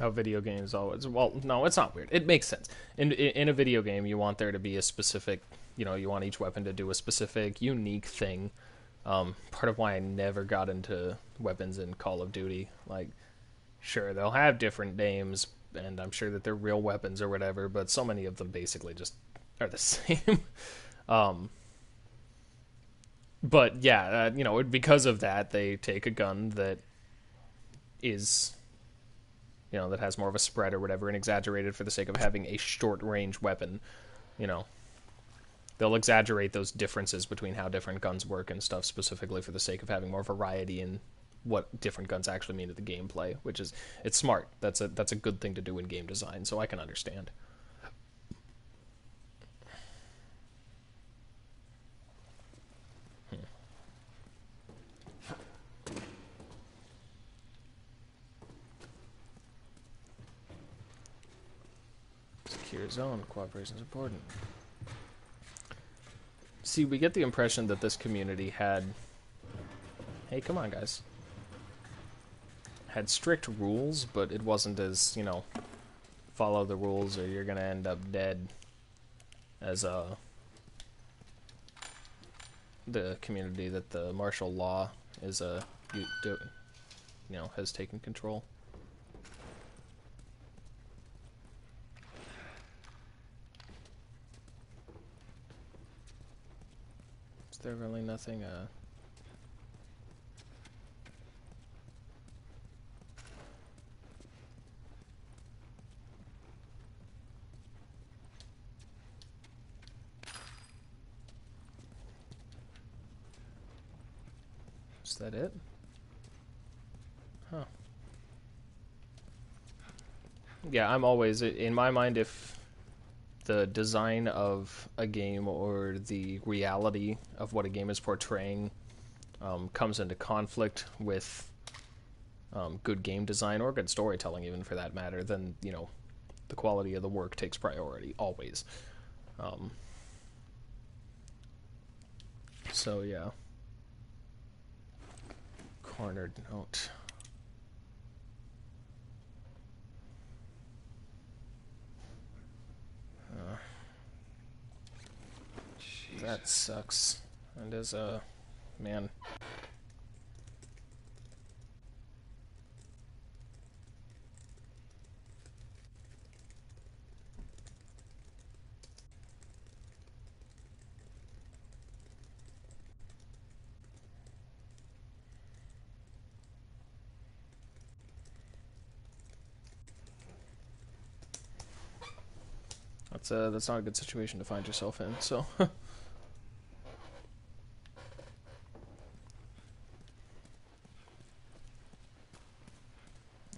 video games always... Well, no, it's not weird. It makes sense. In a video game, you want there to be a specific... You know, you want each weapon to do a specific, unique thing. Part of why I never got into weapons in Call of Duty. Like, sure, they'll have different names, and I'm sure that they're real weapons or whatever, but so many of them basically just are the same. But yeah, you know, because of that, they take a gun that is, you know, that has more of a spread or whatever, and exaggerate it for the sake of having a short-range weapon. You know, they'll exaggerate those differences between how different guns work and stuff, specifically for the sake of having more variety in what different guns actually mean to the gameplay, which is, it's smart. That's a good thing to do in game design, so I can understand. Secure zone. Cooperation is important. See, we get the impression that this community had... Hey, come on, guys. Had strict rules, but it wasn't as, you know, follow the rules or you're gonna end up dead as the community that the martial law is you know, has taken control. Is there really nothing is that it? Huh. Yeah, I'm always, in my mind, if the design of a game or the reality of what a game is portraying comes into conflict with good game design or good storytelling, even for that matter, then, you know, the quality of the work takes priority, always. So, yeah. Cornered note. That sucks. And as a man. That's not a good situation to find yourself in, so.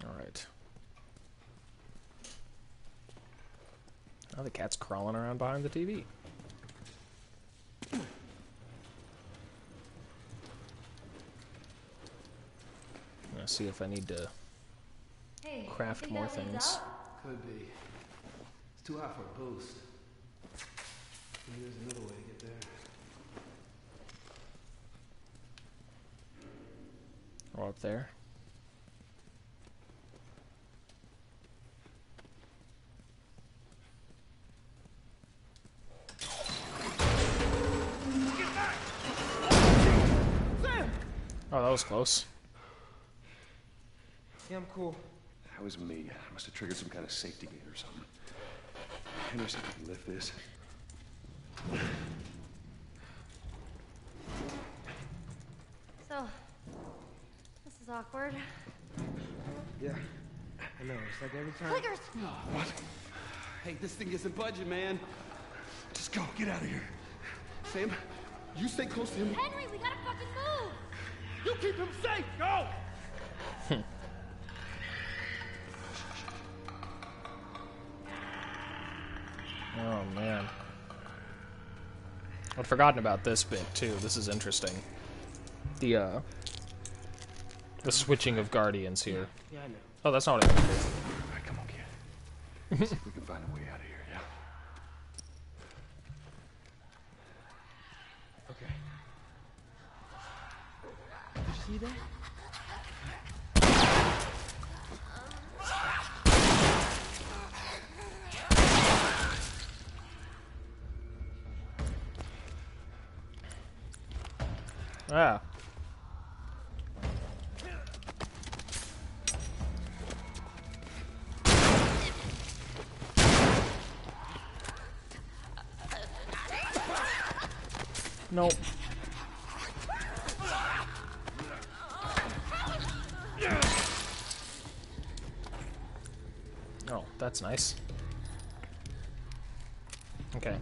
Alright. Now the cat's crawling around behind the TV. I'm gonna see if I need to craft more things. Could be. It's too hot for a boost. Maybe there's another way to get there. Or up there. Oh, that was close. Yeah, I'm cool. That was me. I must have triggered some kind of safety gate or something. Henderson can lift this. So, this is awkward. Yeah, I know. It's like every time. Clickers! Oh, what? Hey, this thing isn't budging, man. Just go. Get out of here. Sam, you stay close to him. Henry, we gotta fucking move! You keep him safe. Go! Oh, man. I'd forgotten about this bit too. This is interesting. The switching of guardians here. Yeah, I know. Oh, that's not what I meant to do. Alright, come on, kid. See if we can find a way out of here, yeah? Okay. Did you see that? Ah. Nope. Oh, that's nice. Okay.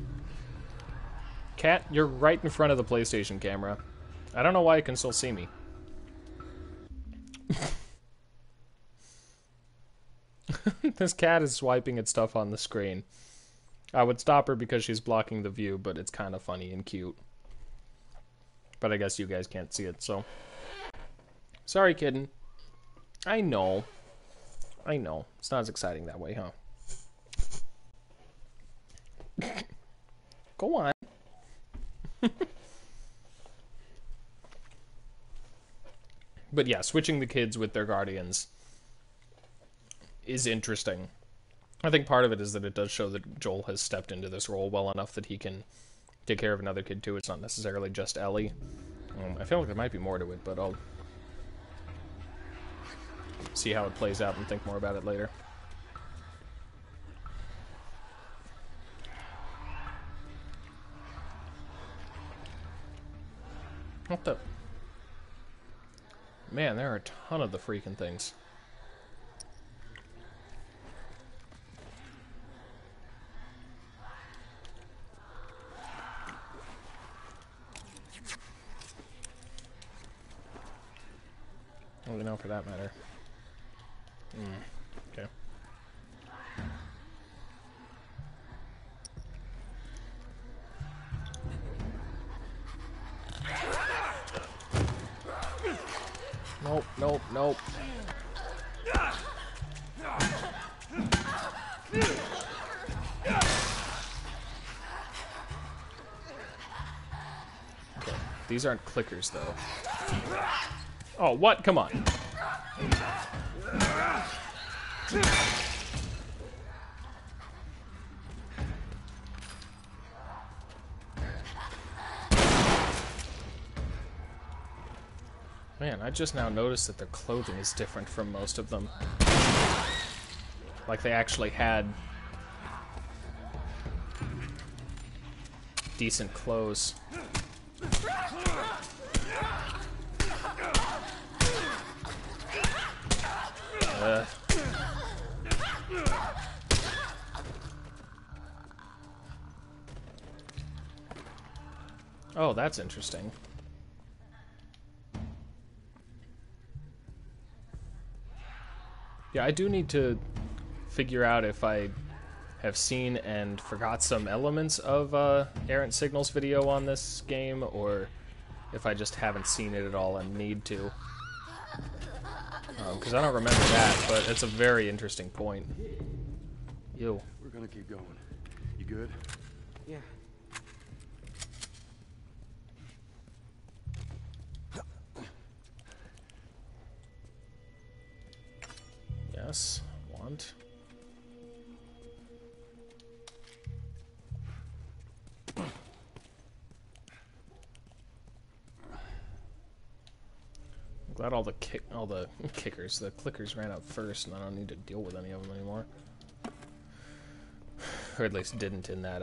Cat, you're right in front of the PlayStation camera. I don't know why you can still see me. This cat is swiping at stuff on the screen. I would stop her because she's blocking the view, but it's kind of funny and cute. But I guess you guys can't see it, so... Sorry, kitten. I know. I know. It's not as exciting that way, huh? Go on. But yeah, switching the kids with their guardians is interesting. I think part of it is that it does show that Joel has stepped into this role well enough that he can take care of another kid too. It's not necessarily just Ellie. I feel like there might be more to it, but I'll see how it plays out and think more about it later. What the... Man, there are a ton of the freaking things. Well, you know, for that matter. Okay. Nope, nope, nope. Okay, these aren't clickers, though. Oh, what? Come on. Man, I just now noticed that their clothing is different from most of them. Like they actually had decent clothes. Oh, that's interesting. Yeah, I do need to figure out if I have seen and forgot some elements of Errant Signal's video on this game, or if I just haven't seen it at all and need to. Because I don't remember that, but it's a very interesting point. Ew. We're gonna keep going. You good? Yeah. Yes, want. I'm glad all the kickers, the clickers ran out first, and I don't need to deal with any of them anymore. Or at least didn't in that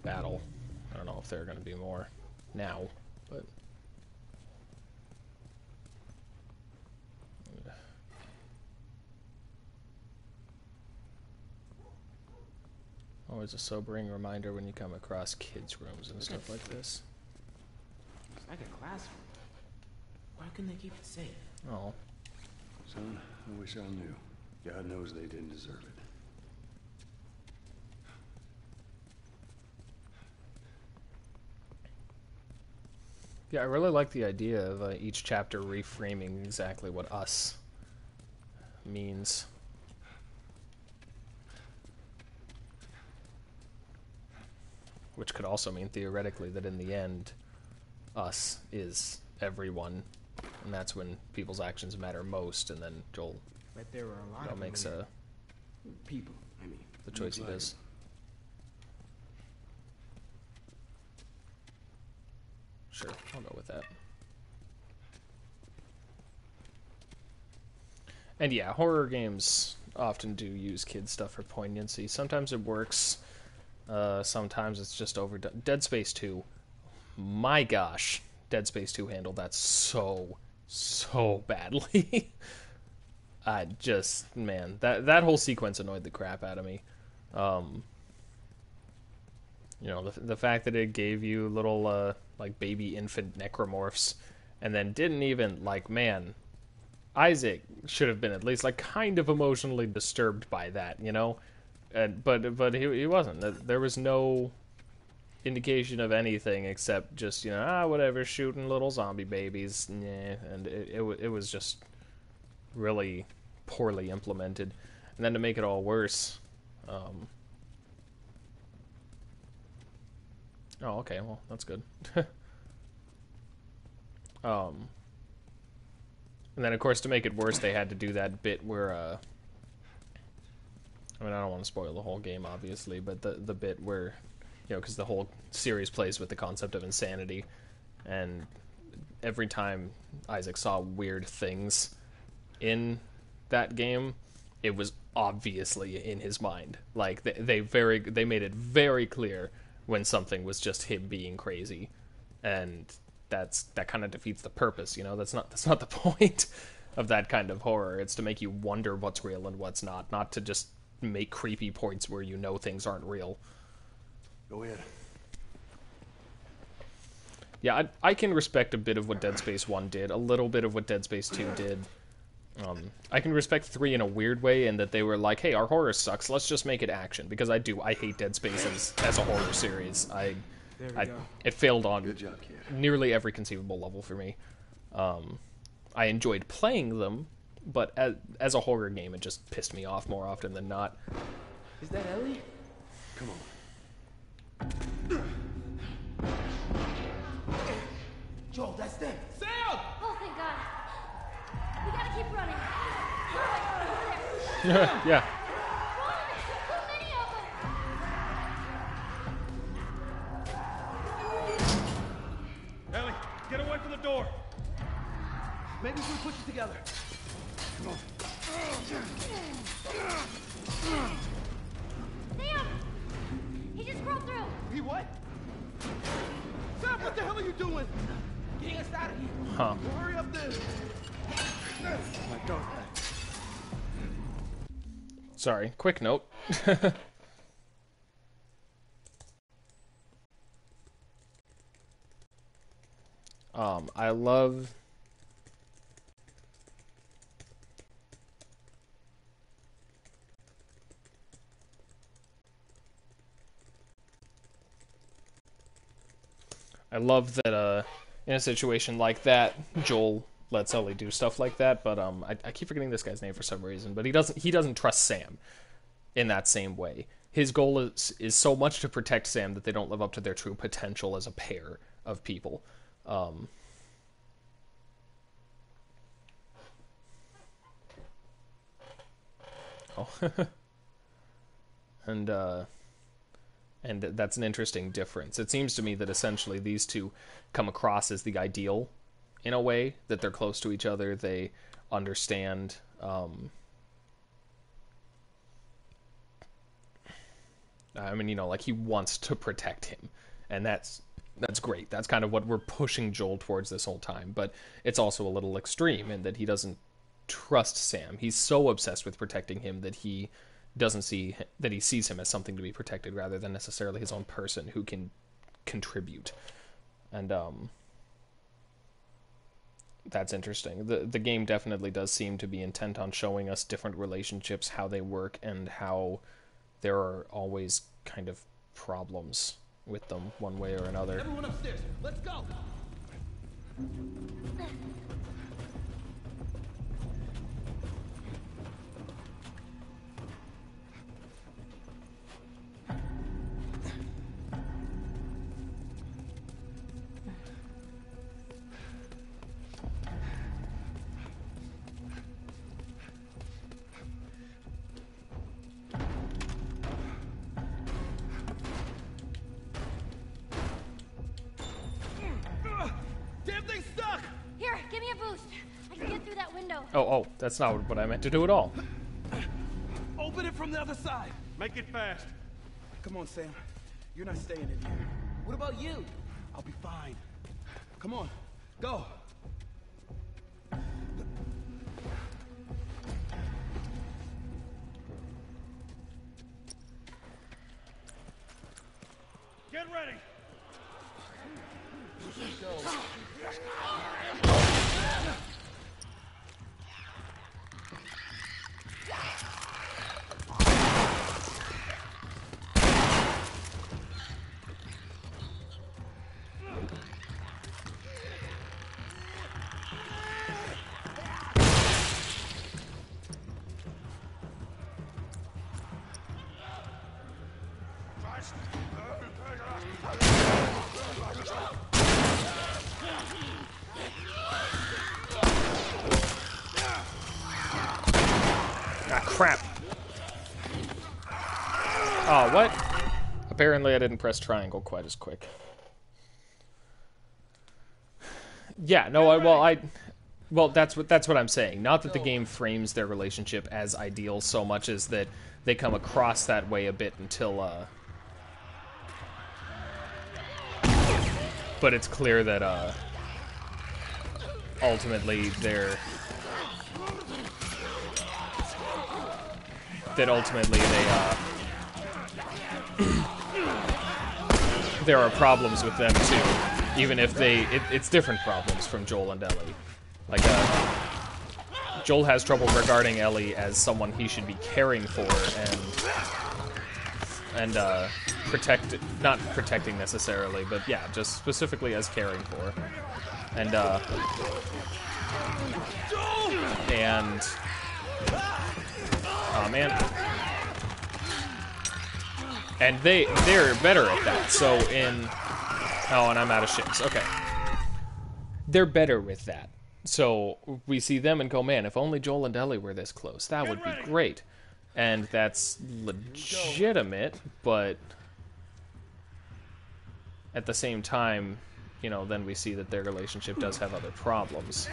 battle. I don't know if there are going to be more now, but. Always a sobering reminder when you come across kids' rooms and stuff like this. It's like a classroom. Why couldn't they keep it safe? Oh. Son, I wish I knew. God knows they didn't deserve it. Yeah, I really like the idea of each chapter reframing exactly what us means. Which could also mean, theoretically, that in the end, us is everyone, and that's when people's actions matter most, and then Joel But there were a lot of makes people, I mean. the choice he does. Sure, I'll go with that. And yeah, horror games often do use kid stuff for poignancy. Sometimes it works, sometimes it's just overdone. Dead Space 2, my gosh, Dead Space 2 handled that so badly. Man, that whole sequence annoyed the crap out of me. You know, the fact that it gave you little, like, baby infant necromorphs, and then didn't even, like, man, Isaac should have been at least, like, kind of emotionally disturbed by that, you know? But he wasn't. There was no indication of anything except just, you know, whatever, shooting little zombie babies, and it was just really poorly implemented. And then to make it all worse, oh, okay, well, that's good. And then, of course, to make it worse, they had to do that bit where, I mean, I don't want to spoil the whole game, obviously, but the bit where, you know, because the whole series plays with the concept of insanity, and every time Isaac saw weird things in that game, it was obviously in his mind. Like, they made it very clear when something was just him being crazy, and that kind of defeats the purpose, you know. That's not the point of that kind of horror. It's to make you wonder what's real and what's not to just make creepy points where you know things aren't real. Go ahead. Yeah, I can respect a bit of what Dead Space 1 did, a little bit of what Dead Space 2 did. I can respect 3 in a weird way, in that they were like, hey, our horror sucks, let's just make it action. Because I hate Dead Space as a horror series. It failed on Good job, kid. Nearly every conceivable level for me. I enjoyed playing them, but as a horror game, it just pissed me off more often than not. Is that Ellie? Come on. Joel, that's them. Sam! Oh, thank God. We gotta keep running. Yeah. Ellie, get away from the door. Maybe if we push it together. Come on. Sam! He just crawled through. He what? Sam, what the hell are you doing? Getting us out of here. Huh. Well, hurry up then. My dog. Sorry, quick note. I love... I love that, in a situation like that, Joel lets Ellie do stuff like that, but, I keep forgetting this guy's name for some reason, but he doesn't trust Sam in that same way. His goal is so much to protect Sam that they don't live up to their true potential as a pair of people. And that's an interesting difference. It seems to me that essentially these two come across as the ideal, in a way, that they're close to each other, they understand, I mean, you know, like, he wants to protect him, and that's great. That's kind of what we're pushing Joel towards this whole time, but it's also a little extreme in that he doesn't trust Sam. He's so obsessed with protecting him that he sees him as something to be protected rather than necessarily his own person who can contribute. And that's interesting. The game definitely does seem to be intent on showing us different relationships, how they work, and how there are always kind of problems with them one way or another. Everyone upstairs, let's go. Damn thing's stuck! Here, give me a boost. I can get through that window. Oh, that's not what I meant to do at all. Open it from the other side. Make it fast. Come on, Sam. You're not staying in here. What about you? I'll be fine. Come on, go. Get ready. Ah, crap. Oh, what? Apparently I didn't press triangle quite as quick. Yeah, no, well, that's what I'm saying. Not that the game frames their relationship as ideal so much as that they come across that way a bit until, but it's clear that, ultimately there are problems with them too, even if it's different problems from Joel and Ellie. Like, Joel has trouble regarding Ellie as someone he should be caring for and not protecting necessarily, but yeah, just specifically as caring for. And oh man. And they're better at that. So and I'm out of ships. Okay. They're better with that. So we see them and go, man, if only Joel and Ellie were this close, that would be great. And that's legitimate, but at the same time, you know, then we see that their relationship does have other problems.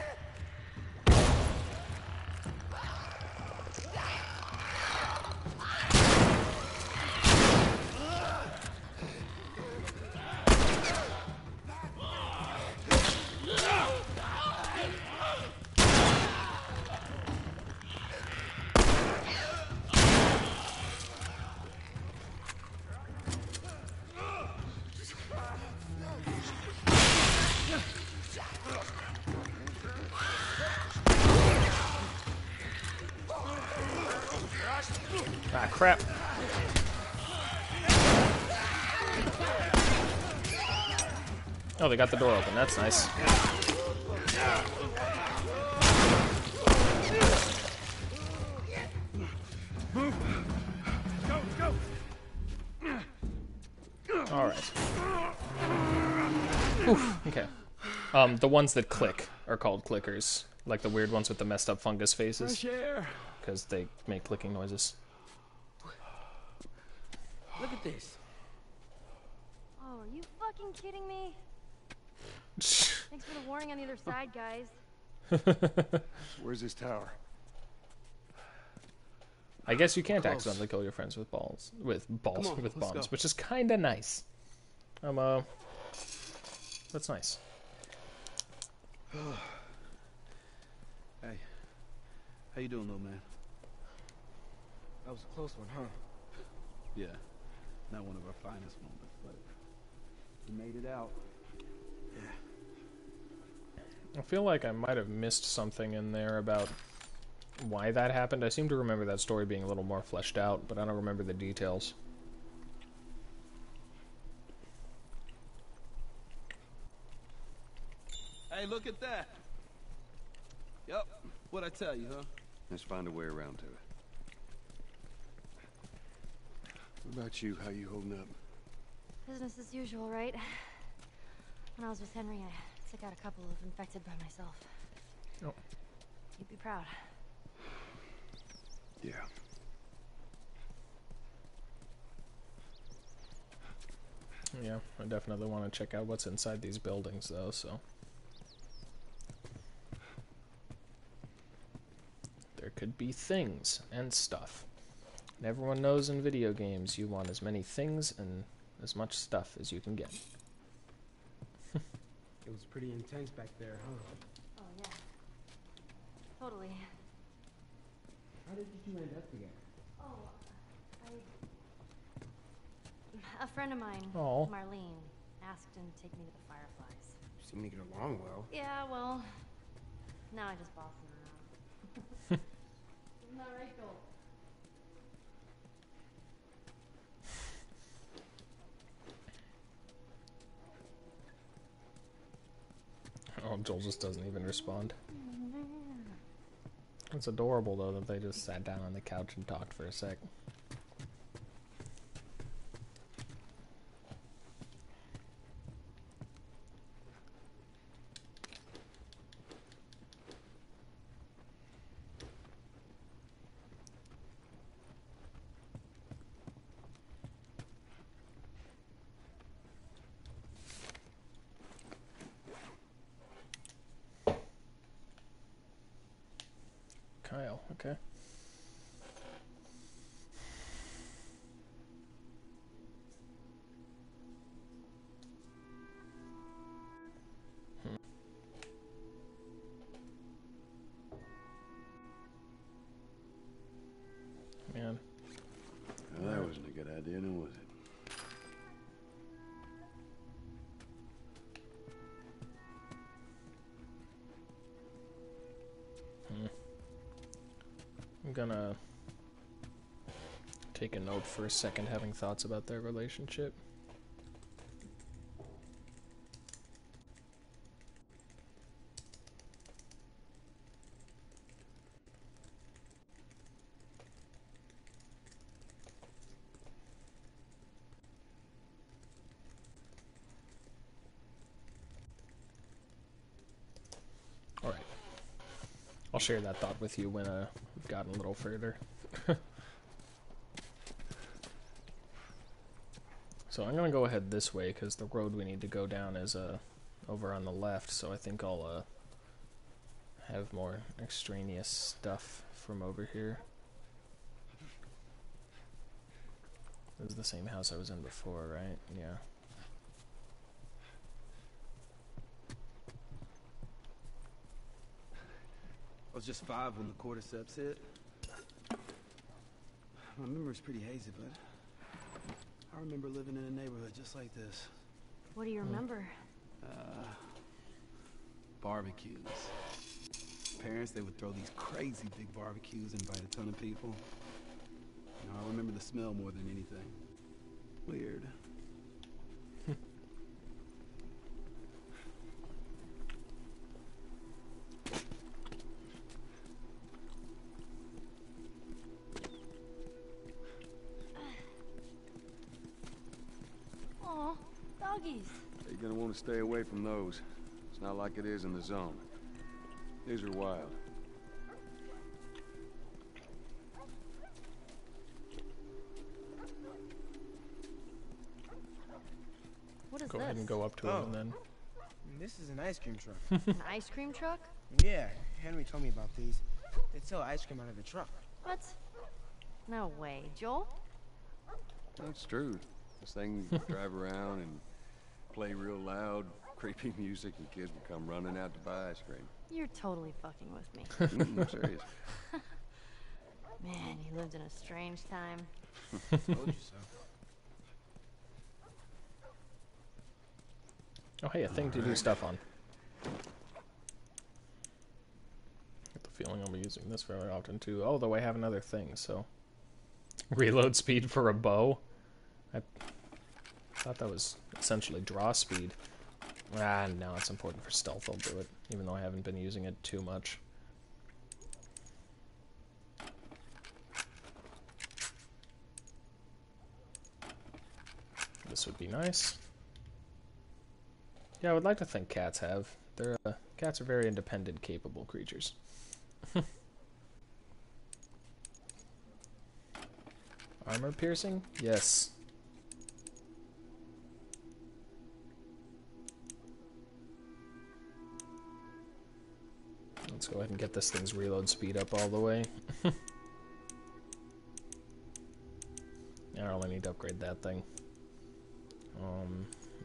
Ah, crap. Oh, they got the door open. That's nice. All right. Oof, okay. The ones that click are called clickers, like the weird ones with the messed up fungus faces, because they make clicking noises. Look at this. Oh, are you fucking kidding me? Thanks for the warning on the other side, guys. Where's this tower? I guess you can't accidentally kill your friends with with bombs, which is kind of nice. That's nice. Hey, how you doing, little man? That was a close one, huh? Yeah, not one of our finest moments, but we made it out. I feel like I might have missed something in there about why that happened. I seem to remember that story being a little more fleshed out, but I don't remember the details. Hey, Hey, look at that. Yep. What'd I tell you, huh? Let's find a way around to it. What about you? How you holding up? Business as usual, right? When I was with Henry, I took out a couple of infected by myself. Oh. You'd be proud. Yeah. Yeah, I definitely want to check out what's inside these buildings, though, so... There could be things and stuff. And everyone knows in video games you want as many things and as much stuff as you can get. It was pretty intense back there, huh? Oh, yeah. Totally. How did you two end up together? Oh, a friend of mine, Oh. Marlene, asked him to take me to the Fireflies. You seem to get along well. Yeah, well, now I just boss him around. Isn't that right, Joel? Oh, Joel just doesn't even respond. It's adorable, though, that they just sat down on the couch and talked for a sec. Kyle, okay. Man. Well, that wasn't a good idea, now was it? I'm gonna take a note for a second, having thoughts about their relationship. Alright. I'll share that thought with you when we've gotten a little further. So I'm gonna go ahead this way because the road we need to go down is over on the left, so I think I'll have more extraneous stuff from over here. This is the same house I was in before, right? Yeah. I was just 5 when the cordyceps hit. My memory's pretty hazy, but I remember living in a neighborhood just like this. What do you remember? Barbecues. Parents, they would throw these crazy big barbecues and invite a ton of people. You know, I remember the smell more than anything. Weird. Aw, doggies. You're gonna want to stay away from those. It's not like it is in the zone. These are wild. What is Go this? ahead and go up to him and then... This is an ice cream truck. An ice cream truck? Yeah, Henry told me about these. They sell ice cream out of the truck. What? No way. Joel? That's true. This thing drive around and play real loud, creepy music, and kids would come running out to buy ice cream. You're totally fucking with me. I'm serious. Man, you lived in a strange time. Told you so. Oh, hey, a thing to do stuff on. Get the feeling I'll be using this fairly often, too. Oh, though I have another thing, so... Reload speed for a bow? I thought that was essentially draw speed. Ah, no, it's important for stealth, I'll do it, even though I haven't been using it too much. This would be nice. Yeah, I would like to think cats have. Cats are very independent, capable creatures. Armor piercing? Yes. Let's go ahead and get this thing's reload speed up all the way. I only need to upgrade that thing.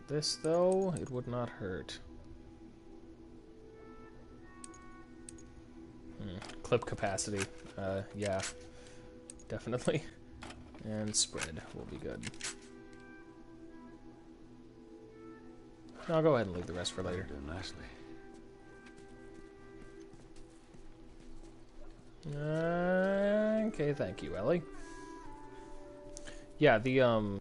This, though, it would not hurt. Clip capacity. Yeah. Definitely. And spread will be good. I'll go ahead and leave the rest for later. Doing nicely. Okay, thank you, Ellie. Yeah, the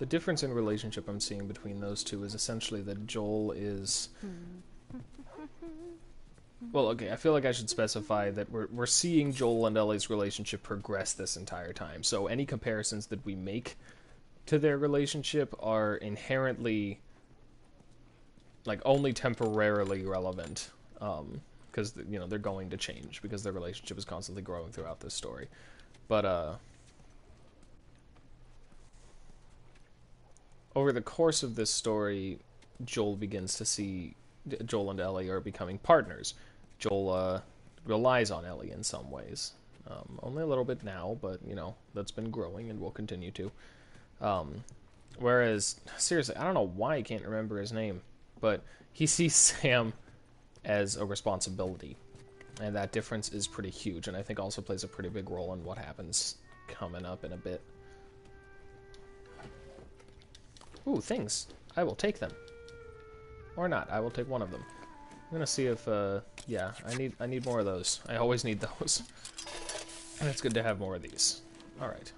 difference in relationship I'm seeing between those two is essentially that Joel is... Well, okay, I feel like I should specify that we're seeing Joel and Ellie's relationship progress this entire time. So any comparisons that we make to their relationship are inherently, like, only temporarily relevant. Because, you know, they're going to change because their relationship is constantly growing throughout this story. But, over the course of this story, Joel begins to see... Joel and Ellie are becoming partners. Joel relies on Ellie in some ways. Only a little bit now, but, you know, that's been growing and will continue to. Whereas, seriously, I don't know why I can't remember his name, but he sees Sam as a responsibility. And that difference is pretty huge, and I think also plays a pretty big role in what happens coming up in a bit. Ooh, things. I will take them. Or not. I will take one of them. I'm gonna see if, yeah, I need more of those. I always need those. And it's good to have more of these. Alright.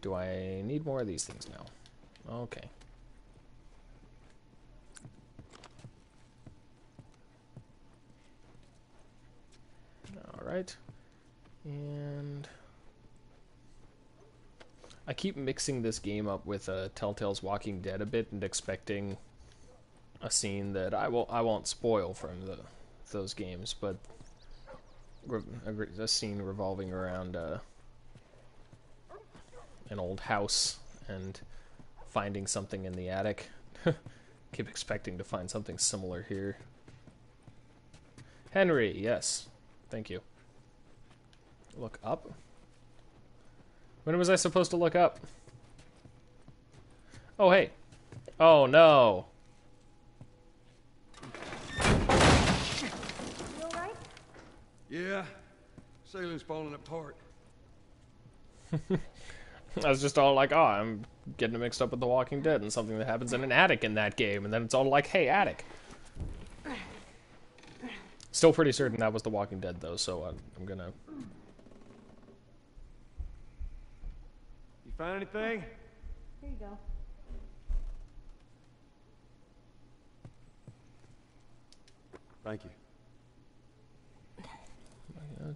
Do I need more of these things now? Okay. Alright. And... I keep mixing this game up with Telltale's Walking Dead a bit and expecting a scene that I won't spoil from those games, but a scene revolving around an old house and finding something in the attic. Keep expecting to find something similar here. Henry, yes. Thank you. Look up? When was I supposed to look up? Oh, hey. Oh, no. Yeah, ceiling's falling apart. I was just all like, oh, I'm getting it mixed up with The Walking Dead and something that happens in an attic in that game, and then it's all like, hey, attic. Still pretty certain that was The Walking Dead, though, so I'm gonna... You find anything? Here you go. Thank you.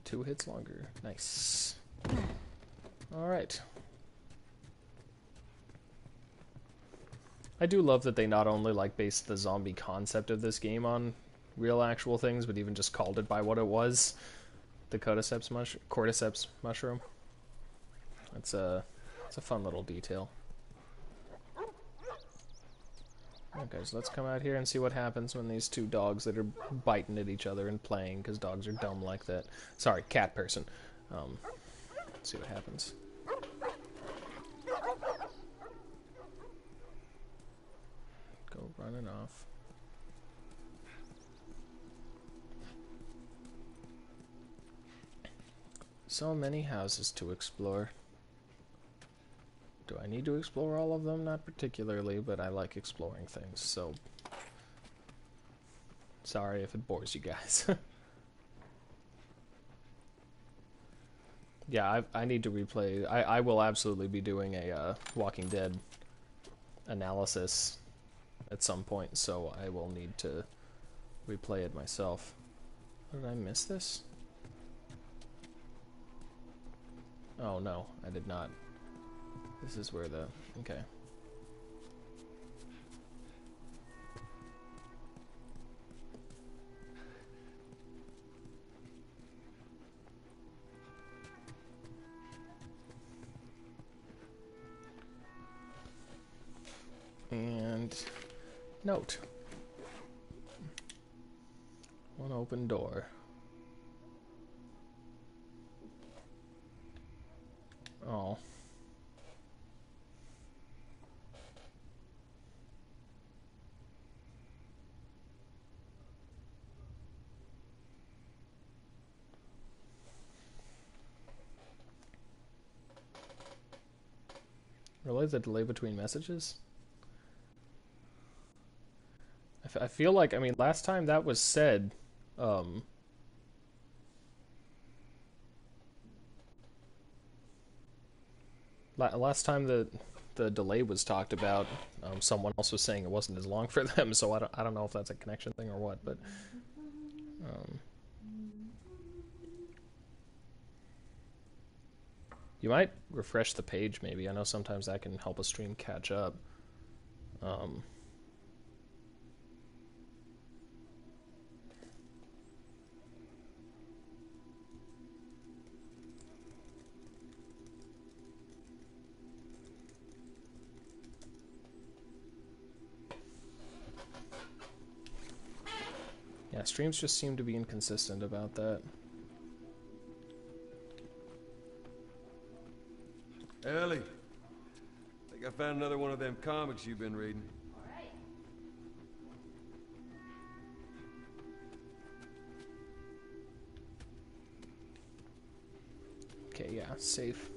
2 hits longer. Nice. Alright. I do love that they not only like based the zombie concept of this game on real actual things, but even just called it by what it was. The cordyceps mushroom. It's a fun little detail. Okay, so let's come out here and see what happens when these two dogs that are biting at each other and playing, because dogs are dumb like that. Sorry, cat person. Let's see what happens. Go running off. So many houses to explore. Do I need to explore all of them? Not particularly, but I like exploring things, so... Sorry if it bores you guys. Yeah, I need to replay... I will absolutely be doing a Walking Dead analysis at some point, so I will need to replay it myself. Did I miss this? Oh no, I did not. This is where the... okay. And note. One open door. Oh. Really? The delay between messages? I feel like, I mean, last time that was said, last time the delay was talked about, someone else was saying it wasn't as long for them, so I don't know if that's a connection thing or what, but you might refresh the page maybe. I know sometimes that can help a stream catch up. Yeah, streams just seem to be inconsistent about that. Ellie, I think I found another one of them comics you've been reading. Alright. Okay, yeah, safe.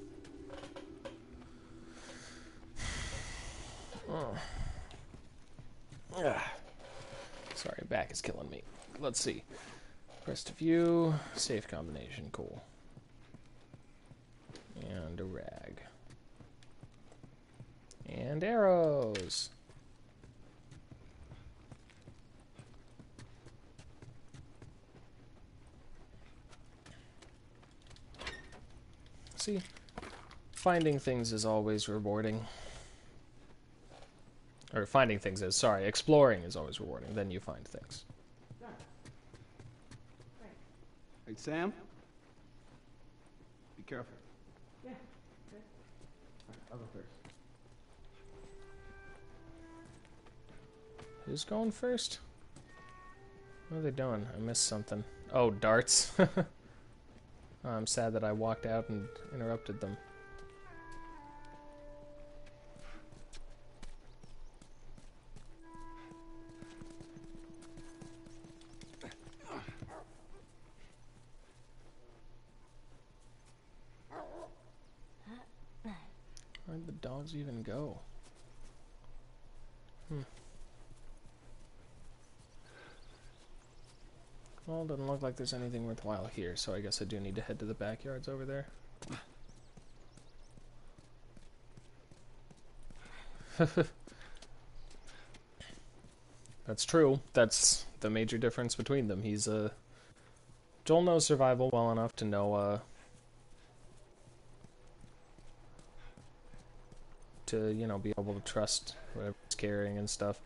Oh. Ah. Sorry, back is killing me. Let's see. Press to view. Safe combination. Cool. And a rag. And arrows. See, finding things is always rewarding. Or finding things is, sorry, exploring is always rewarding. Then you find things. Hey, Sam? Be careful. Yeah. Okay. Alright, I'll go first. Who's going first? What are they doing? I missed something. Oh, darts. I'm sad that I walked out and interrupted them. Where'd the dogs even go? Well, doesn't look like there's anything worthwhile here, so I guess I do need to head to the backyards over there. That's true. That's the major difference between them. He's Joel knows survival well enough to know to, you know, be able to trust whatever he's carrying and stuff.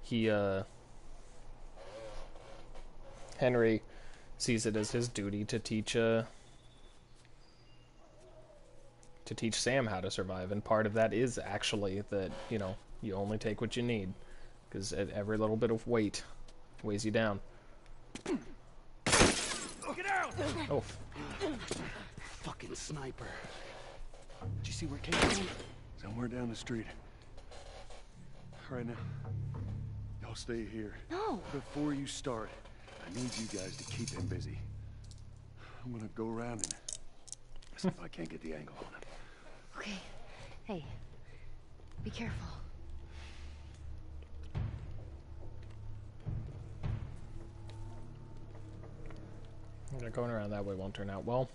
He Henry sees it as his duty to teach Sam how to survive, and part of that is actually that, you know, you only take what you need, because every little bit of weight weighs you down. Get out! Oh. Fucking sniper. Did you see where it came from? Somewhere down the street. All right, now. Y'all stay here. No. Before you start, I need you guys to keep him busy. I'm gonna go around and see if I can't get the angle on him. Okay. Hey, be careful. Yeah, going around that way won't turn out well.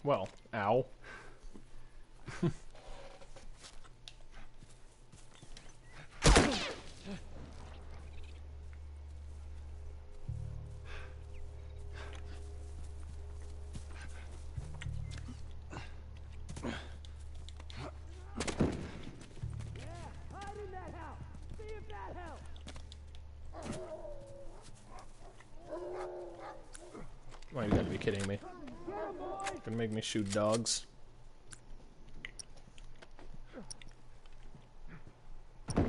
Well, ow. Why, you gotta be kidding me. Gonna make me shoot dogs. I'm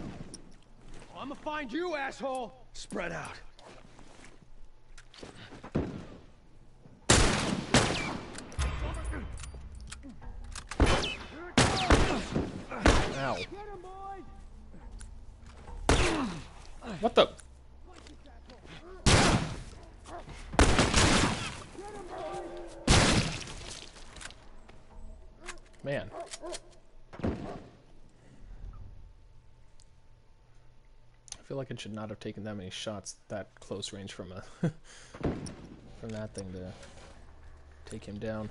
gonna find you, asshole! Spread out. Ow. What the? Man. I feel like it should not have taken that many shots that close range from a from that thing to take him down.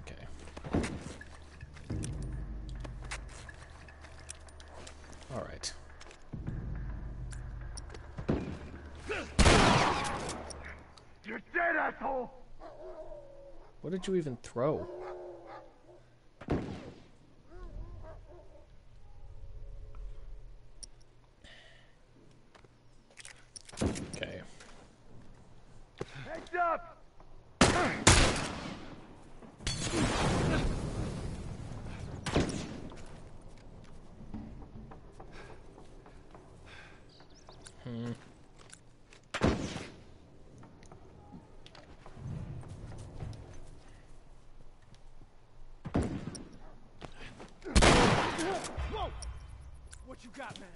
Okay. All right. You're dead, asshole! What did you even throw? Okay. Heads up! Hmm. Whoa! What you got, man?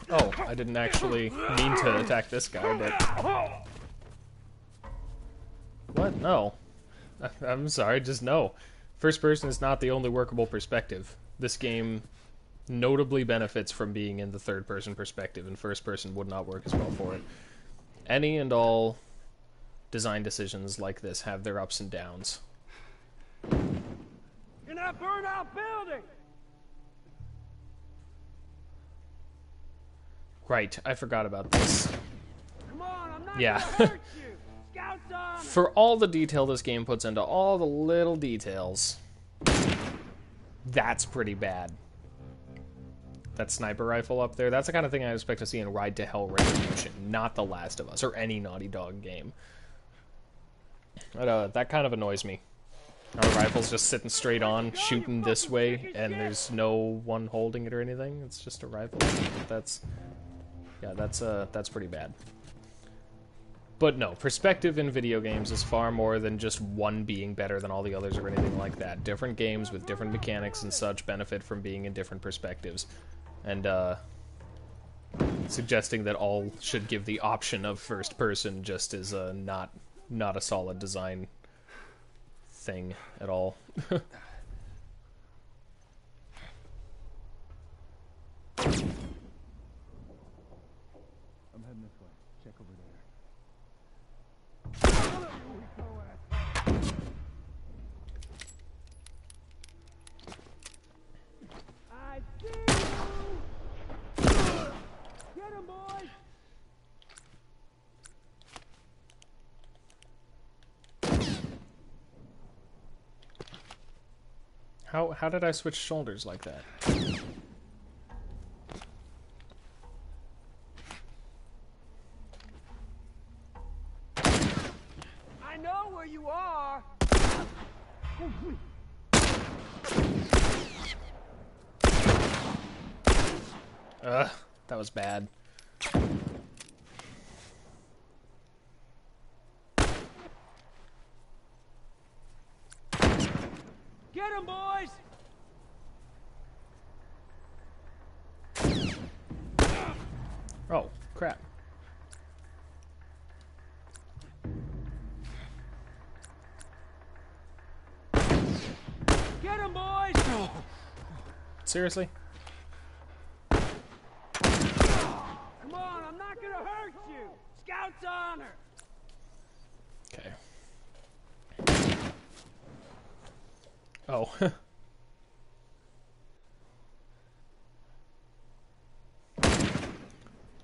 Oh, I didn't actually mean to attack this guy, but... What? No. I'm sorry, just no. First person is not the only workable perspective. This game notably benefits from being in the third person perspective, and first person would not work as well for it. Any and all design decisions like this have their ups and downs. In that burnout building! Right, I forgot about this. Come on, I'm not Yeah. gonna hurt you! Scouts on! For all the detail this game puts into all the little details, that's pretty bad. That sniper rifle up there, that's the kind of thing I expect to see in Ride to Hell Retribution, not The Last of Us, or any Naughty Dog game. But, that kind of annoys me. How the rifle's just sitting straight on, shooting this way, and there's no one holding it or anything. It's just a rifle. That's... Yeah, that's pretty bad. But no, perspective in video games is far more than just one being better than all the others or anything like that. Different games with different mechanics and such benefit from being in different perspectives. And, suggesting that all should give the option of first person just is, not a solid design thing at all. I'm heading this way. Check over there. I see you! Get him, boys! How did I switch shoulders like that? I know where you are! That was bad. Get him, boys! Oh, crap. Get him, boys! Seriously? Oh.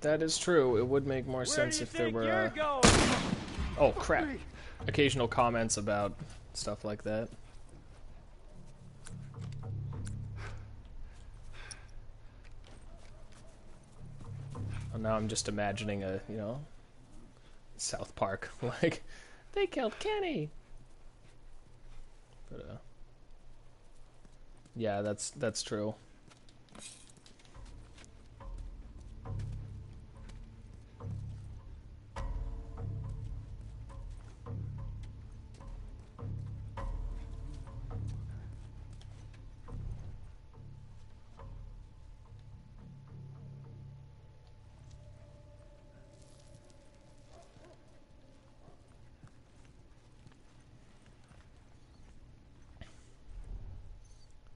That is true. It would make more sense if there were oh crap. Occasional comments about stuff like that. And now I'm just imagining a, you know, South Park, like, they killed Kenny. But yeah, that's true.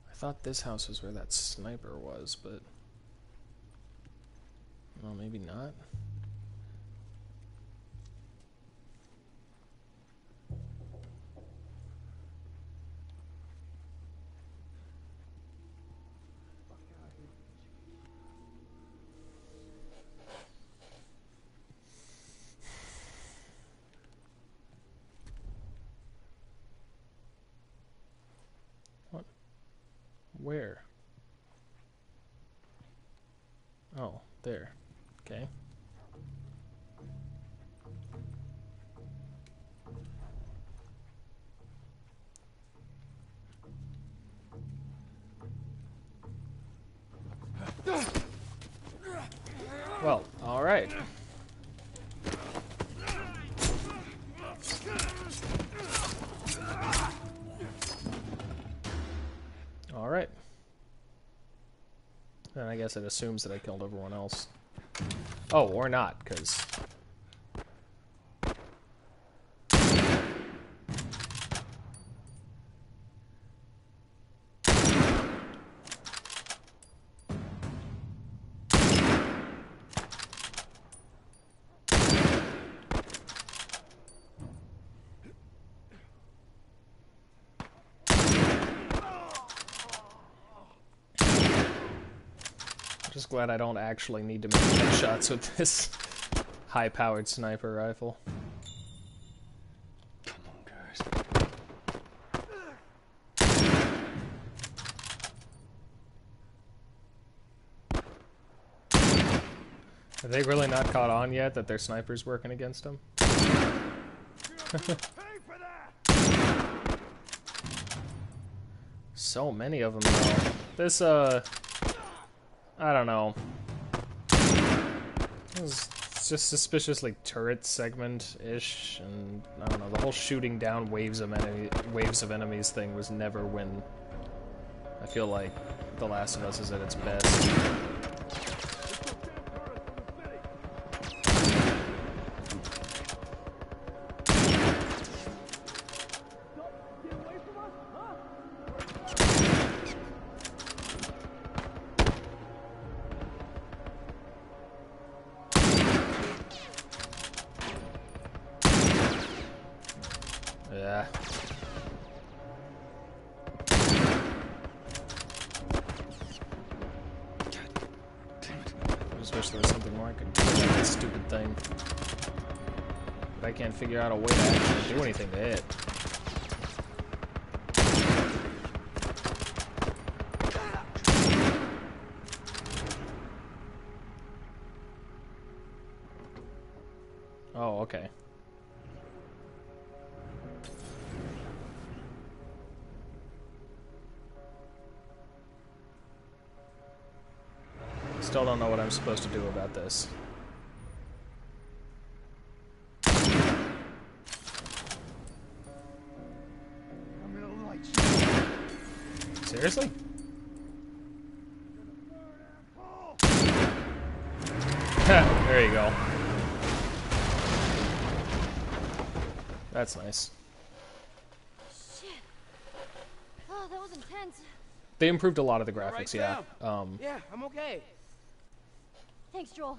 I thought this house was where that sniper was, but well, maybe not. Where? Oh, there. Okay. Well, all right. All right. Then I guess it assumes that I killed everyone else. Oh, or not, because... Just glad I don't actually need to make headshots with this high-powered sniper rifle. Come on, guys. Are they really not caught on yet that their sniper's working against them? So many of them, though. This, I don't know. It's just suspiciously turret segment-ish, and I don't know. The whole shooting down waves of enemies thing was never when I feel like The Last of Us is at its best. Yeah. I just wish there was something more I could do with that stupid thing. But I can't figure out a way to actually do anything to it. Oh, okay. Still don't know what I'm supposed to do about this. Seriously? There you go. That's nice. Shit. Oh, that was intense. They improved a lot of the graphics, yeah. Yeah, I'm okay. Thanks, Joel.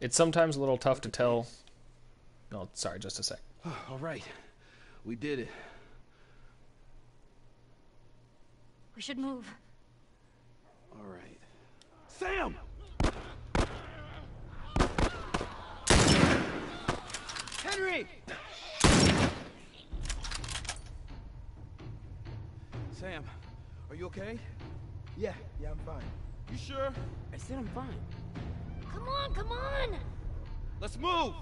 It's sometimes a little tough to tell. Oh, sorry, just a sec. All right. We did it. We should move. All right. Sam! Henry! Sam, are you okay? Yeah, I'm fine. You sure? I said I'm fine. Come on, come on! Let's move!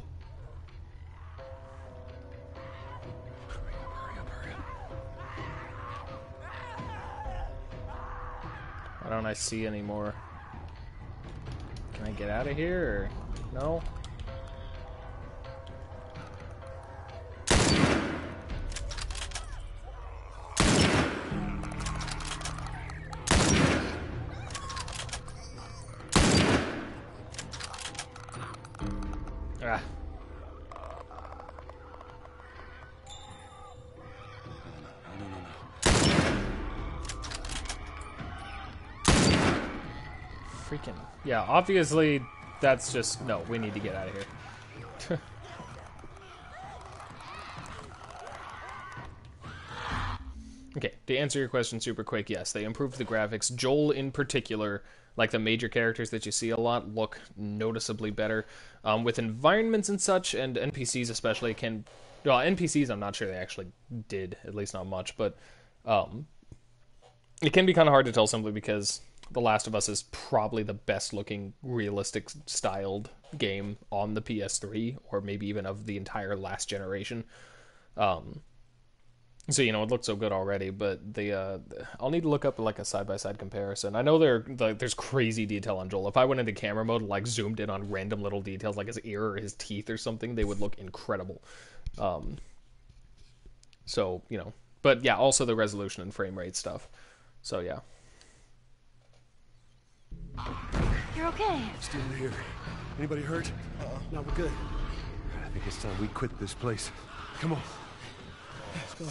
Why don't I see anymore? Can I get out of here, or no? Ah. Freaking yeah, obviously that's just no, we need to get out of here. Okay, to answer your question super quick, yes, they improved the graphics. Joel in particular, like the major characters that you see a lot, look noticeably better. With environments and such, and NPCs especially can... Well, NPCs I'm not sure they actually did, at least not much, but it can be kind of hard to tell simply because The Last of Us is probably the best looking, realistic styled game on the PS3, or maybe even of the entire last generation. So, you know, it looked so good already, but I'll need to look up like a side-by-side comparison. I know there's crazy detail on Joel. If I went into camera mode and like zoomed in on random little details like his ear or his teeth or something, they would look incredible. So, you know, but yeah, also the resolution and frame rate stuff. So, yeah. You're okay. Still here. Anybody hurt? No, we're good. I think it's time we quit this place. Come on. Let's go.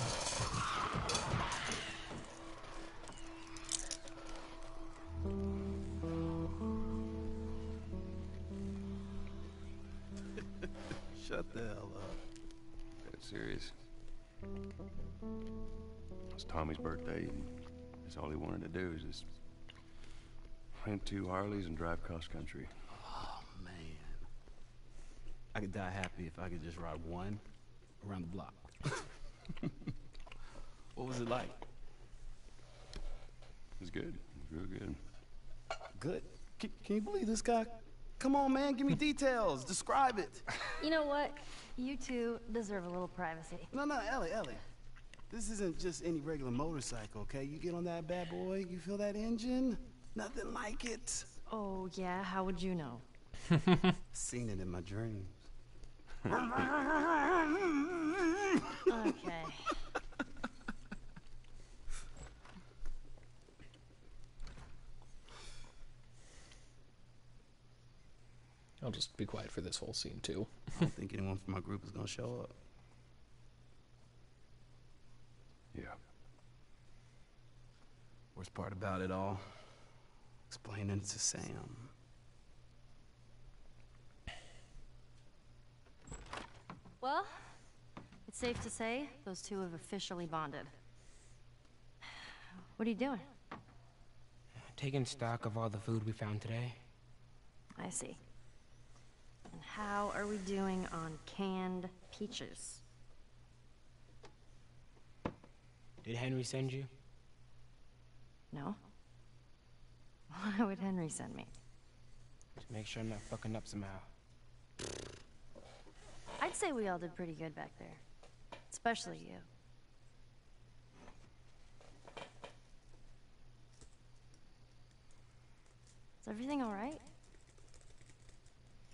Shut the hell up. That's serious. It's Tommy's birthday, and that's all he wanted to do is just rent 2 Harleys and drive cross country. Oh, man. I could die happy if I could just ride one around the block. What was it like? It was good. It was real good. Good? Can you believe this guy? Come on, man, give me details. Describe it. You know what? You two deserve a little privacy. No, Ellie. This isn't just any regular motorcycle, okay? You get on that bad boy, you feel that engine? Nothing like it. Oh, yeah? How would you know? Seen it in my dreams. Okay. I'll just be quiet for this whole scene, too. I don't think anyone from my group is gonna show up. Yeah. Worst part about it all, explaining it to Sam. Well, it's safe to say those two have officially bonded. What are you doing? Taking stock of all the food we found today. I see. And how are we doing on canned peaches? Did Henry send you? No. Why would Henry send me? To make sure I'm not fucking up somehow. I'd say we all did pretty good back there. Especially you. Is everything all right?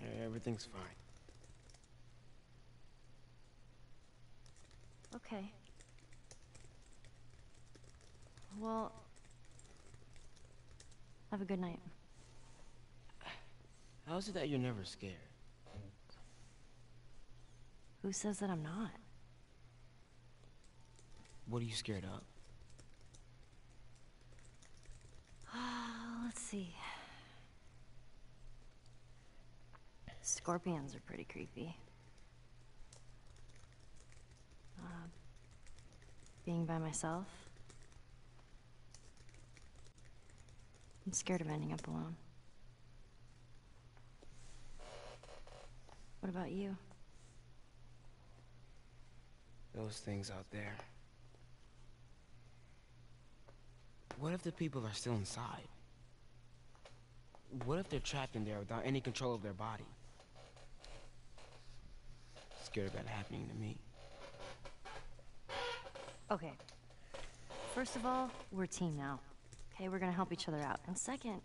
Yeah, everything's fine. Okay. Well, have a good night. How is it that you're never scared? Who says that I'm not? What are you scared of? Let's see. Scorpions are pretty creepy. Being by myself. I'm scared of ending up alone. What about you? Those things out there. What if the people are still inside? What if they're trapped in there without any control of their body? Scared of that happening to me. Okay. First of all, we're a team now. Okay, we're gonna help each other out. And second,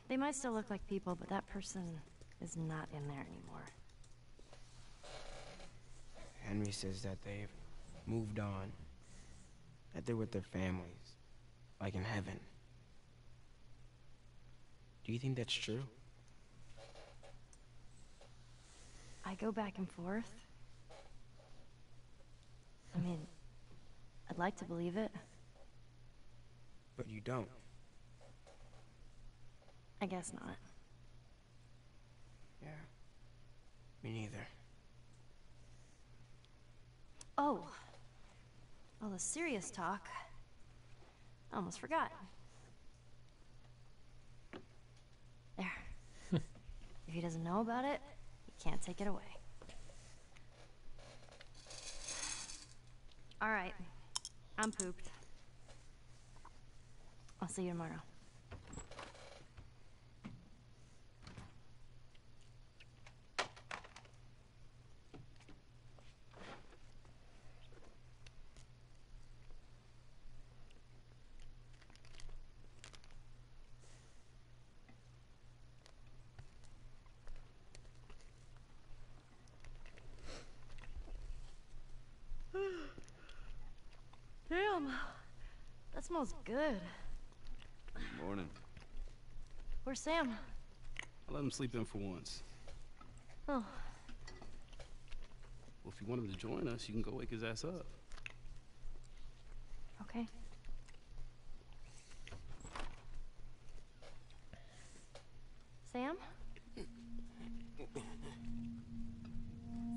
they might still look like people, but that person is not in there anymore. Henry says that they've moved on. That they're with their families. Like in heaven. Do you think that's true? I go back and forth. I mean, I'd like to believe it. But you don't. I guess not. Yeah. Me neither. Oh. All the serious talk. I almost forgot. There. If he doesn't know about it, he can't take it away. All right. I'm pooped. I'll see you tomorrow. Damn, that smells good. Good morning. Where's Sam? I let him sleep in for once. Oh, Well, if you want him to join us, you can go wake his ass up. okay. Sam?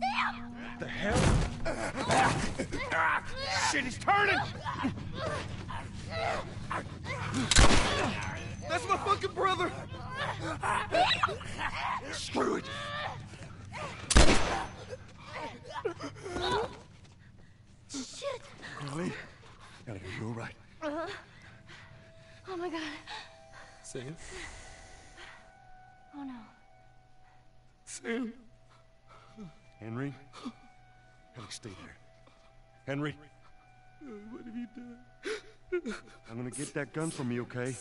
Sam! The hell? Shit, he's turning! That's my fucking brother! Screw it! Shit! Ellie? Ellie, are you alright? Oh my god. Sam? Oh no. Sam? Henry? Ellie, stay there. Henry? What have you done? I'm gonna get that gun from you, okay?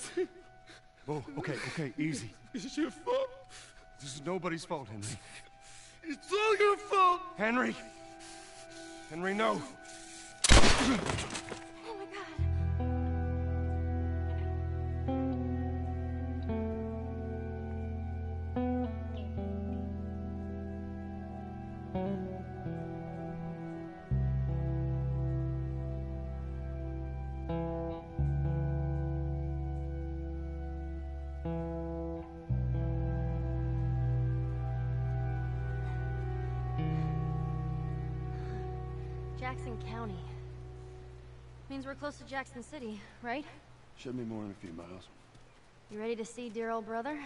Oh, okay, easy. It's your fault. This is nobody's fault, Henry. It's all your fault! Henry! Henry, no! Oh my god. Jackson County. Means we're close to Jackson City, right? Should be more than a few miles. You ready to see dear old brother?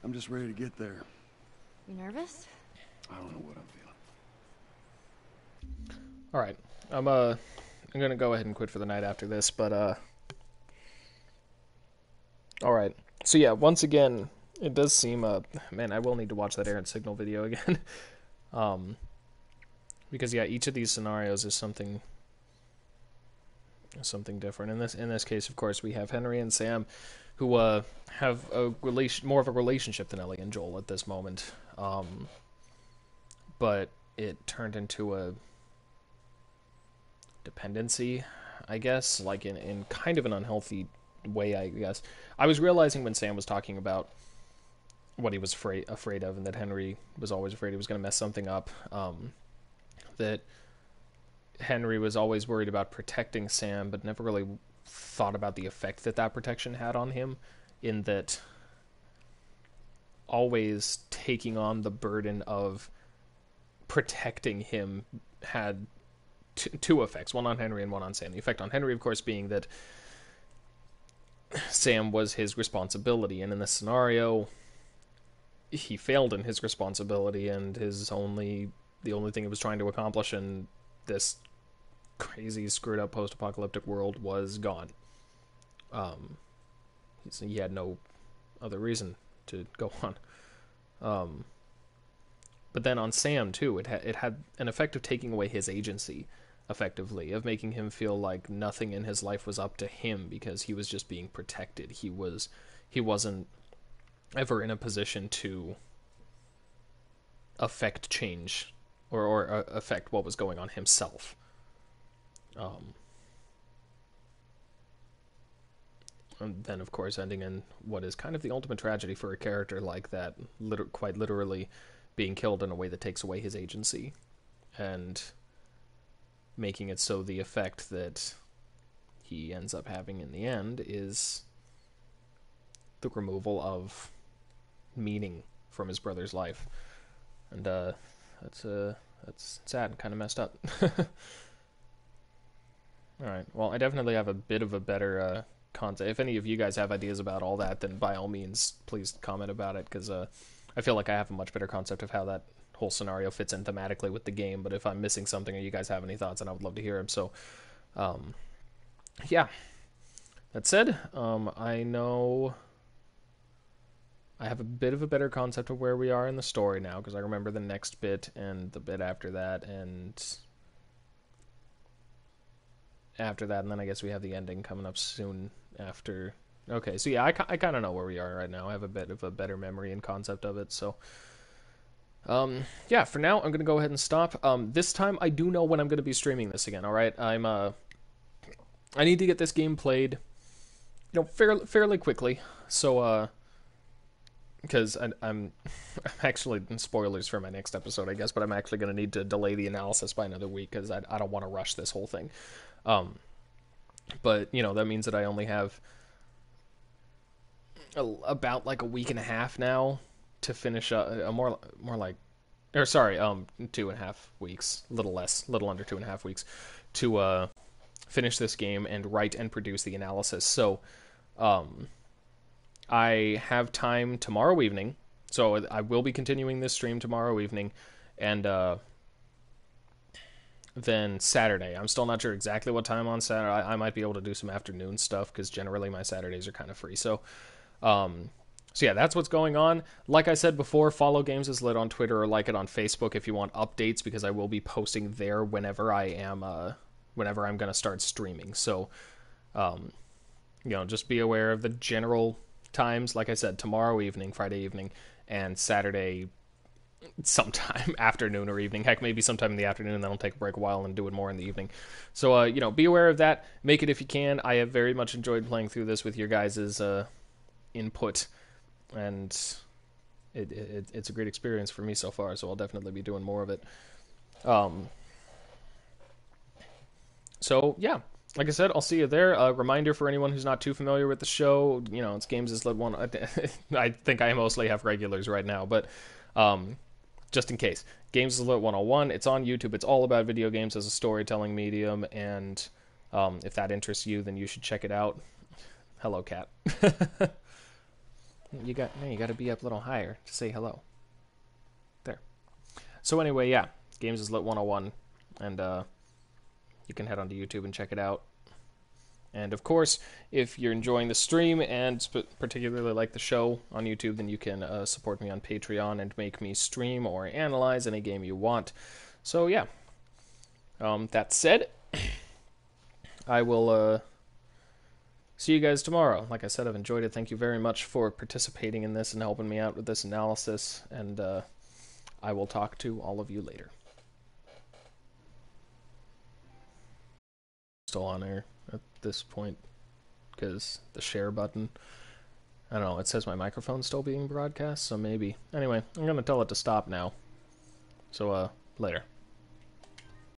I'm just ready to get there. You nervous? I don't know what I'm feeling. All right, I'm gonna go ahead and quit for the night after this, but all right. So yeah, once again, it does seem man, I will need to watch that Errant Signal video again, because yeah, each of these scenarios is something different. In this case, of course, we have Henry and Sam, who have more of a relationship than Ellie and Joel at this moment, but it turned into a dependency, I guess, like in kind of an unhealthy way, I guess. I was realizing when Sam was talking about what he was afraid of, and that Henry was always afraid he was going to mess something up, that Henry was always worried about protecting Sam, but never really thought about the effect that protection had on him, in that always taking on the burden of protecting him had two effects, one on Henry and one on Sam. The effect on Henry, of course, being that Sam was his responsibility, and in this scenario, he failed in his responsibility, and the only thing he was trying to accomplish in this crazy, screwed up post-apocalyptic world was gone. He had no other reason to go on. But then on Sam too, it had an effect of taking away his agency, effectively, of making him feel like nothing in his life was up to him because he was just being protected. He wasn't ever in a position to affect change or affect what was going on himself. And then, of course, ending in what is kind of the ultimate tragedy for a character like that, quite literally being killed in a way that takes away his agency, and making it so the effect that he ends up having in the end is the removal of meaning from his brother's life. And that's sad and kind of messed up. Alright, well, I definitely have a bit of a better concept. If any of you guys have ideas about all that, then by all means, please comment about it, because I feel like I have a much better concept of how that whole scenario fits in thematically with the game, but if I'm missing something or you guys have any thoughts, then I would love to hear them. So, yeah. That said, I know I have a bit of a better concept of where we are in the story now, because I remember the next bit and the bit after that, and then I guess we have the ending coming up soon after. Okay, so yeah, I kind of know where we are right now. I have a bit of a better memory and concept of it, so yeah, for now, I'm going to go ahead and stop. This time, I do know when I'm going to be streaming this again, alright? I need to get this game played, fairly quickly, so, because I'm actually, spoilers for my next episode, I guess, but I'm actually going to need to delay the analysis by another week, because I don't want to rush this whole thing. But, that means that I only have about, like, a week and a half now to finish more like, 2.5 weeks, little under 2.5 weeks, to finish this game and write and produce the analysis. So, I have time tomorrow evening, so I will be continuing this stream tomorrow evening, and then Saturday. I'm still not sure exactly what time on Saturday. I might be able to do some afternoon stuff, because generally my Saturdays are kind of free. So, so yeah, that's what's going on. Like I said before, follow Games is Lit on Twitter or like it on Facebook if you want updates, because I will be posting there whenever I'm going to start streaming. So, just be aware of the general times. Like I said, tomorrow evening, Friday evening, and Saturday sometime afternoon or evening. Heck, maybe sometime in the afternoon, then I'll take a break a while and do it more in the evening. So, be aware of that. Make it if you can. I have very much enjoyed playing through this with your guys' input, and it's a great experience for me so far, so I'll definitely be doing more of it. So, yeah. Like I said, I'll see you there. A reminder for anyone who's not too familiar with the show, it's Games is Lit 1. I think I mostly have regulars right now, but just in case. Games is Lit 101. It's on YouTube. It's all about video games as a storytelling medium, and if that interests you, then you should check it out. Hello, cat. You got to be up a little higher to say hello. There. So anyway, yeah, Games is Lit 101, and you can head onto YouTube and check it out. And of course, if you're enjoying the stream and particularly like the show on YouTube, then you can support me on Patreon and make me stream or analyze any game you want. So yeah, that said, I will see you guys tomorrow. Like I said, I've enjoyed it. Thank you very much for participating in this and helping me out with this analysis, and I will talk to all of you later. Still on air at this point, because the share button, I don't know, it says my microphone's still being broadcast, so maybe. Anyway, I'm going to tell it to stop now. So, later.